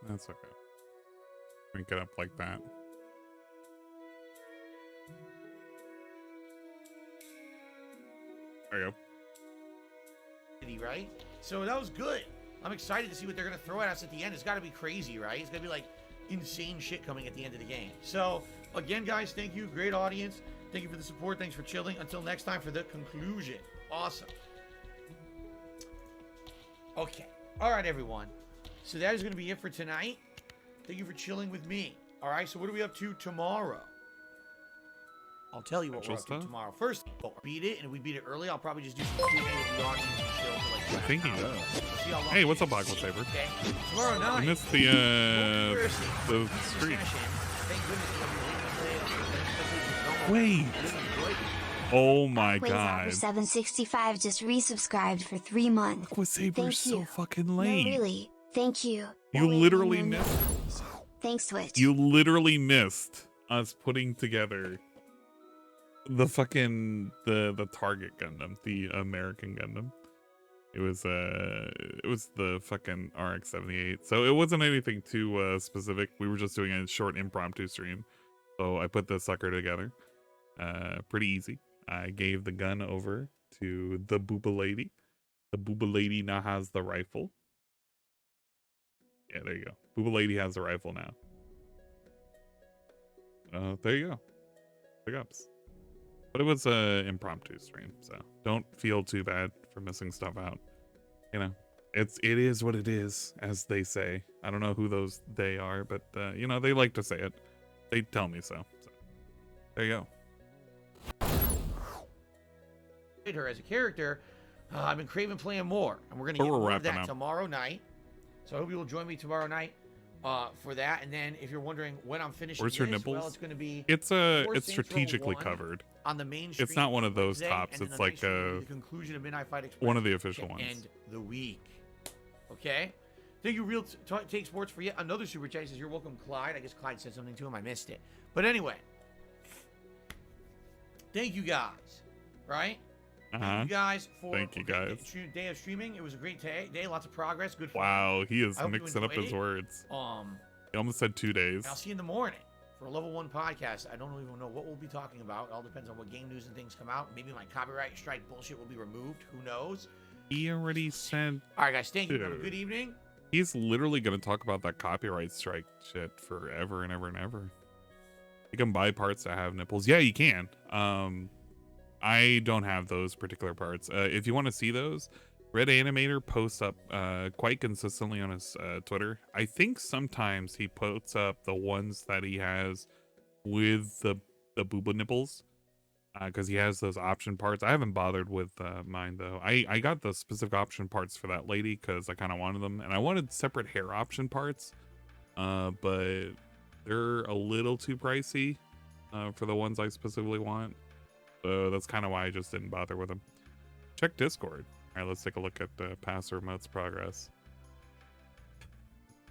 That's okay. Crank it up like that. There you go. Right? So that was good. I'm excited to see what they're going to throw at us at the end. It's got to be crazy, right? It's going to be like insane shit coming at the end of the game. So, again, guys, thank you. Great audience. Thank you for the support. Thanks for chilling. Until next time for the conclusion. Awesome. Okay. All right, everyone. So that is going to be it for tonight. Thank you for chilling with me. All right, so what are we up to tomorrow? I'll tell you what we're up to tomorrow. First, we'll beat it, and if we beat it early, I'll probably just do some Q&A with the audience and chill for like. I think he does. Hey, what's up, Aqua Saber? Okay. Tomorrow night. I missed the stream. Wait. Oh my god. 765 just resubscribed for 3 months. Aqua Saber's so fucking late. No, really. Thank you. You literally missed. Thanks, Twitch. You literally missed us putting together the fucking the Target Gundam, the American Gundam. It was the fucking RX-78. So it wasn't anything too specific. We were just doing a short impromptu stream. So I put the sucker together. Pretty easy. I gave the gun over to the Booba Lady. The Booba Lady now has the rifle. Yeah, there you go. Booba Lady has the rifle now. There you go. Big ups. But it was a impromptu stream, so don't feel too bad for missing stuff out. You know, it is what it is, as they say. I don't know who those they are, but you know, they like to say it. They tell me so. There you go. Her as a character, I've been craving playing more, and we're gonna get more of that tomorrow night. So I hope you will join me tomorrow night for that. And then, if you're wondering when I'm finishing, where's your this, nipples? well, it's gonna be it's strategically covered on the main. It's not one of those Wednesday, tops. It's like the conclusion of Midnight Fight Express, one of the official ones. End the week. Okay. Thank you, Real Take Sports, for yet another super chat. He says, "You're welcome, Clyde." I guess Clyde said something to him. I missed it. But anyway, thank you guys. Right. Thank you guys for day of streaming. It was a great day. Lots of progress. Good. Wow, he is mixing up his words. He almost said 2 days. I'll see you in the morning for a level 1 podcast. I don't even know what we'll be talking about. It all depends on what game news and things come out. Maybe my copyright strike bullshit will be removed. Who knows? He already said. All right, guys. Thank you. Have a good evening. He's literally going to talk about that copyright strike shit forever and ever and ever. You can buy parts that have nipples. Yeah, you can. I don't have those particular parts. If you want to see those, Red Animator posts up quite consistently on his Twitter. I think sometimes he posts up the ones that he has with the booba nipples, because he has those option parts. I haven't bothered with mine though. I got the specific option parts for that lady because I kind of wanted them, and I wanted separate hair option parts, but they're a little too pricey for the ones I specifically want. So that's kind of why I just didn't bother with them. Check Discord. All right, let's take a look at Passer Emotes progress.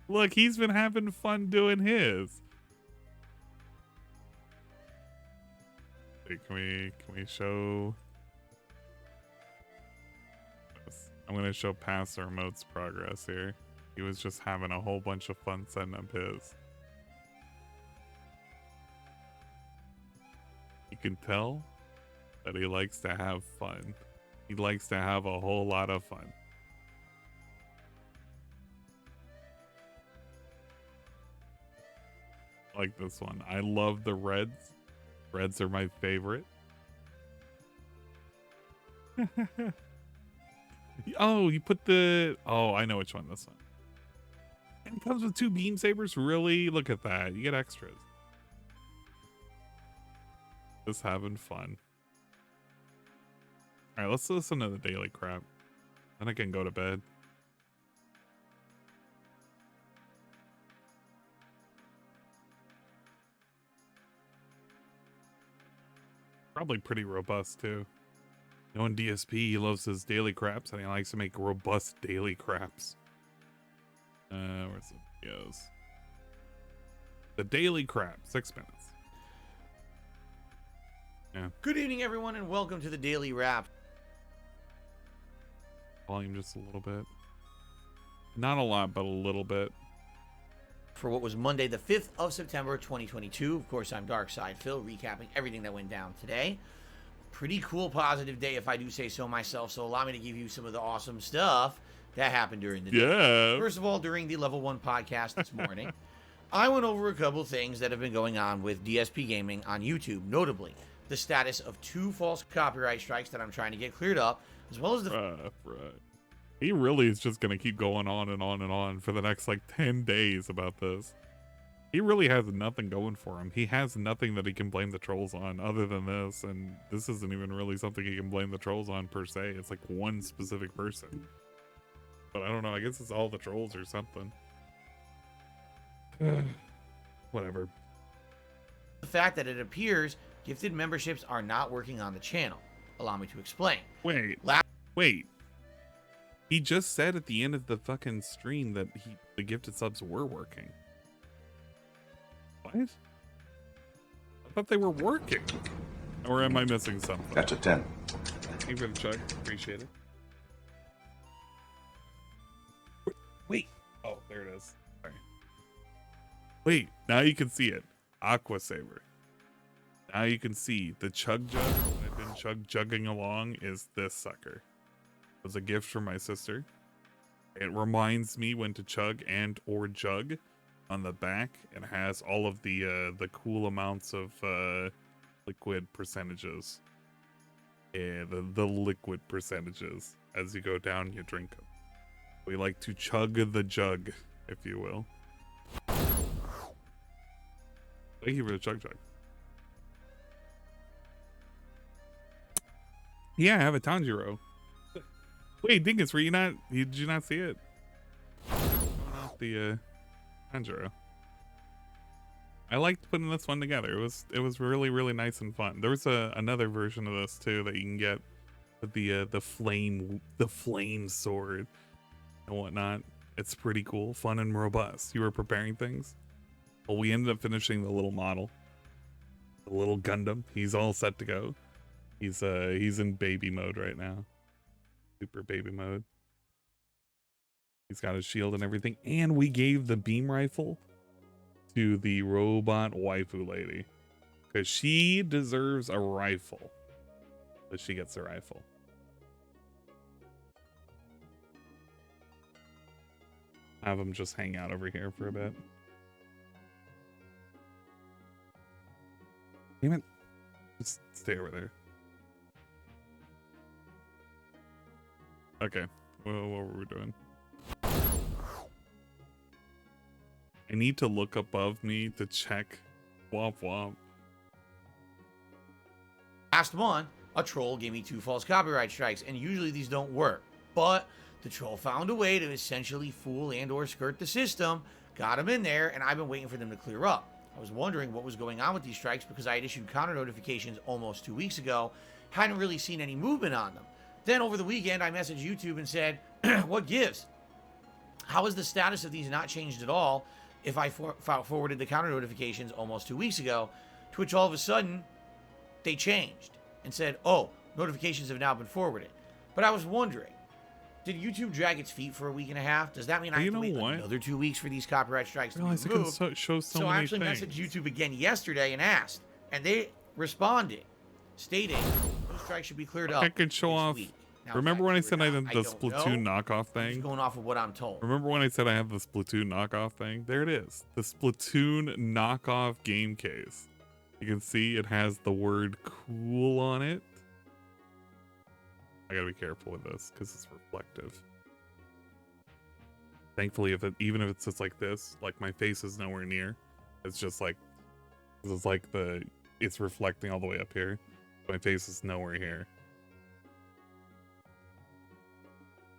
Look, he's been having fun doing his. Hey, can we show? I'm gonna show Passer Emotes progress here. He was just having a whole bunch of fun setting up his. You can tell that he likes to have fun. He likes to have a whole lot of fun. I like this one. I love the reds. Reds are my favorite. Oh, you put the... Oh, I know which one. This one. And it comes with 2 beam sabers? Really? Look at that. You get extras. Just having fun. All right, let's listen to the daily crap. Then I can go to bed. Probably pretty robust too. Knowing DSP, he loves his daily craps and he likes to make robust daily craps. Where's the videos? The daily crap, 6 minutes. Yeah. Good evening, everyone, and welcome to the Daily Wrap. Volume just a little bit. Not a lot, but a little bit. For what was Monday, the 5th of September, 2022. Of course, I'm Darkside Phil, recapping everything that went down today. Pretty cool, positive day, if I do say so myself. So allow me to give you some of the awesome stuff that happened during the day. Yeah. First of all, during the Level 1 podcast this morning, I went over a couple things that have been going on with DSP Gaming on YouTube, notably the status of 2 false copyright strikes that I'm trying to get cleared up, as well as the... Right. He really is just going to keep going on and on and on for the next, like, 10 days about this. He really has nothing going for him. He has nothing that he can blame the trolls on other than this, and this isn't even really something he can blame the trolls on per se. It's like one specific person. But I don't know, I guess it's all the trolls or something. Whatever. The fact that it appears gifted memberships are not working on the channel. Allow me to explain. Wait. He just said at the end of the fucking stream that the gifted subs were working. What? I thought they were working. Or am I missing something? That's a 10. Thank you for the chug. Appreciate it. Wait. Oh, there it is. Sorry. Wait, now you can see it. Aqua Saber. Now you can see the chug jug that I've been chugging along is this sucker. It was a gift from my sister. It reminds me when to chug and or jug. On the back, it has all of the cool amounts of liquid percentages. Yeah, the liquid percentages. As you go down, you drink them. We like to chug the jug, if you will. Thank you for the chug jug. Yeah, I have a Tanjiro. Wait, Dingus, did you not see it? The Tanjiro. I liked putting this one together. It was really, really nice and fun. There was another version of this too that you can get with the flame sword and whatnot. It's pretty cool, fun and robust. You were preparing things. Well, we ended up finishing the little model, the little Gundam. He's all set to go. He's in baby mode right now, super baby mode. He's got his shield and everything, and we gave the beam rifle to the robot waifu lady because she deserves a rifle, but she gets a rifle. Have him just hang out over here for a bit. Damn it. Just stay over there. Okay. Well, what were we doing? I need to look above me to check. Womp womp. Last one, a troll gave me 2 false copyright strikes, and usually these don't work. But the troll found a way to essentially fool and or skirt the system, got him in there, and I've been waiting for them to clear up. I was wondering what was going on with these strikes because I had issued counter notifications almost 2 weeks ago, hadn't really seen any movement on them. Then over the weekend, I messaged YouTube and said, what gives? How is the status of these not changed at all if I forwarded the counter notifications almost 2 weeks ago? To which all of a sudden, they changed and said, oh, notifications have now been forwarded. But I was wondering, did YouTube drag its feet for a week and a half? Does that mean I have to wait another 2 weeks for these copyright strikes to be removed? So I actually messaged YouTube again yesterday and asked, and they responded, stating those strikes should be cleared up. I could show off. Now, remember when I said I had the Splatoon knockoff thing? I'm just going off of what I'm told. Remember when I said I have the Splatoon knockoff thing? There it is. The Splatoon knockoff game case. You can see it has the word cool on it. I gotta be careful with this because it's reflective. Thankfully, even if it's just like this, like my face is nowhere near. It's just like, it's like it's reflecting all the way up here. My face is nowhere here.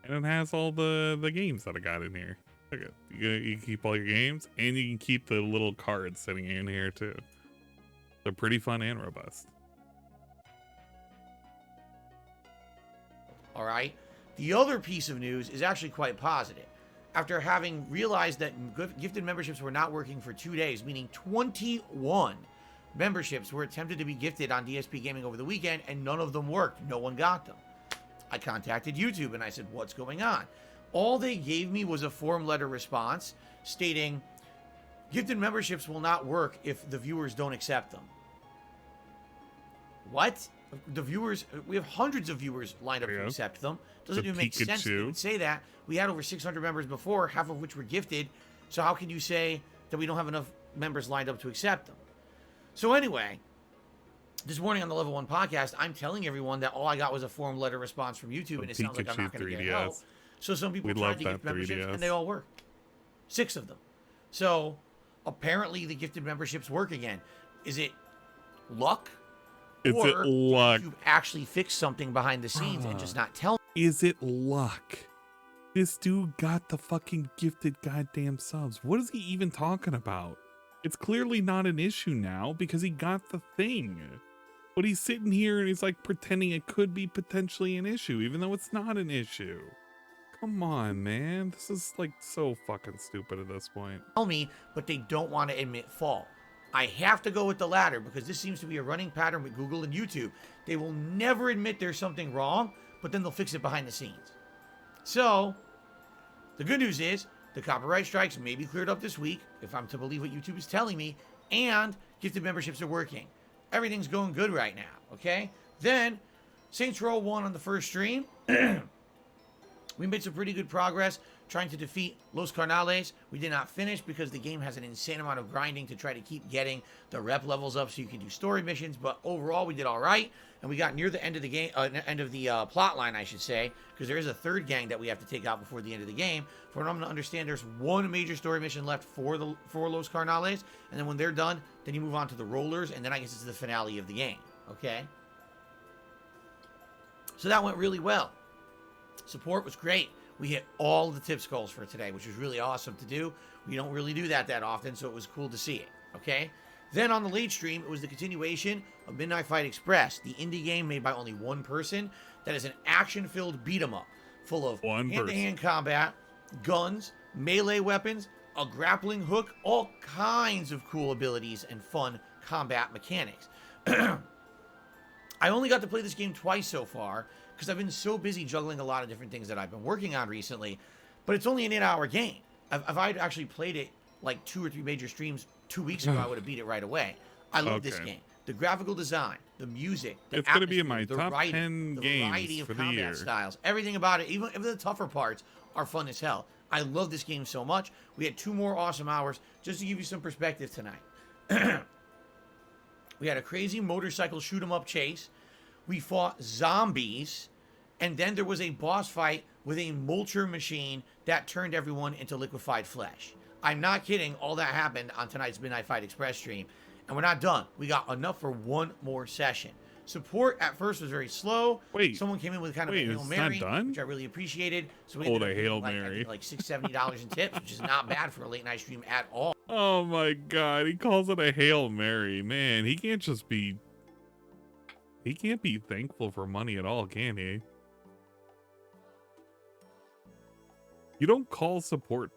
And it has all the games that I got in here. Look at you can keep all your games, and you can keep the little cards sitting in here too. They're pretty fun and robust. All right. The other piece of news is actually quite positive. After having realized that gifted memberships were not working for 2 days, meaning 21 memberships were attempted to be gifted on DSP Gaming over the weekend, and none of them worked. No one got them. I contacted YouTube and I said, what's going on? All they gave me was a form letter response stating, gifted memberships will not work if the viewers don't accept them. What? The viewers, we have hundreds of viewers lined up to accept them. Doesn't even make sense that they would say that. We had over 600 members before, half of which were gifted. So how can you say that we don't have enough members lined up to accept them? So anyway, this morning on the Level 1 podcast, I'm telling everyone that all I got was a form letter response from YouTube, and it sounds like I'm not going to get help. So some people tried to get memberships, and they all worked. 6 of them. So apparently the gifted memberships work again. Is it luck? Is or it luck? You actually fix something behind the scenes and just not tell me? Is it luck? This dude got the fucking gifted goddamn subs. What is he even talking about? It's clearly not an issue now because he got the thing. But he's sitting here and he's like pretending it could be potentially an issue, even though it's not an issue. Come on, man. This is like so fucking stupid at this point. Tell me, but they don't want to admit fault. I have to go with the latter because this seems to be a running pattern with Google and YouTube. They will never admit there's something wrong, but then they'll fix it behind the scenes. So, the good news is the copyright strikes may be cleared up this week, if I'm to believe what YouTube is telling me, and gifted memberships are working. Everything's going good right now, okay? Then, Saints Row won on the first stream. We made some pretty good progress trying to defeat Los Carnales. We did not finish because the game has an insane amount of grinding to try to keep getting the rep levels up so you can do story missions. But overall, we did all right, and we got near the end of the game, end of the plot line, I should say, because there is a third gang that we have to take out before the end of the game. From what I'm going to understand, there's one major story mission left for Los Carnales, and then when they're done, then you move on to the rollers, and then I guess it's the finale of the game. Okay, so that went really well. Support was great. We hit all the tips goals for today, which was really awesome to do. We don't really do that often, so it was cool to see it, okay? Then on the late stream, it was the continuation of Midnight Fight Express, the indie game made by only one person that is an action-filled beat-em-up full of hand-to-hand combat, guns, melee weapons, a grappling hook, all kinds of cool abilities and fun combat mechanics. I only got to play this game twice so far, because I've been so busy juggling a lot of different things that I've been working on recently, but it's only an 8-hour game. If I'd actually played it like 2 or 3 major streams 2 weeks ago, I would have beat it right away. I love this game. The graphical design, the music, the it's going to be in my the top writing, 10 the games variety of for the combat year. styles, everything about it, even the tougher parts are fun as hell. I love this game so much. We had 2 more awesome hours just to give you some perspective tonight. We had a crazy motorcycle shoot 'em up chase. We fought zombies, and then there was a boss fight with a mulcher machine that turned everyone into liquefied flesh. I'm not kidding. All that happened on tonight's Midnight Fight Express stream, and we're not done. We got enough for one more session. Support at first was very slow. Wait, someone came in with kind of a Hail Mary, which I really appreciated. So we ended up Hail like, Mary, like $670 in tips, which is not bad for a late night stream at all. Oh my God, he calls it a Hail Mary, man. He can't just be. He can't be thankful for money at all, can he? You don't call support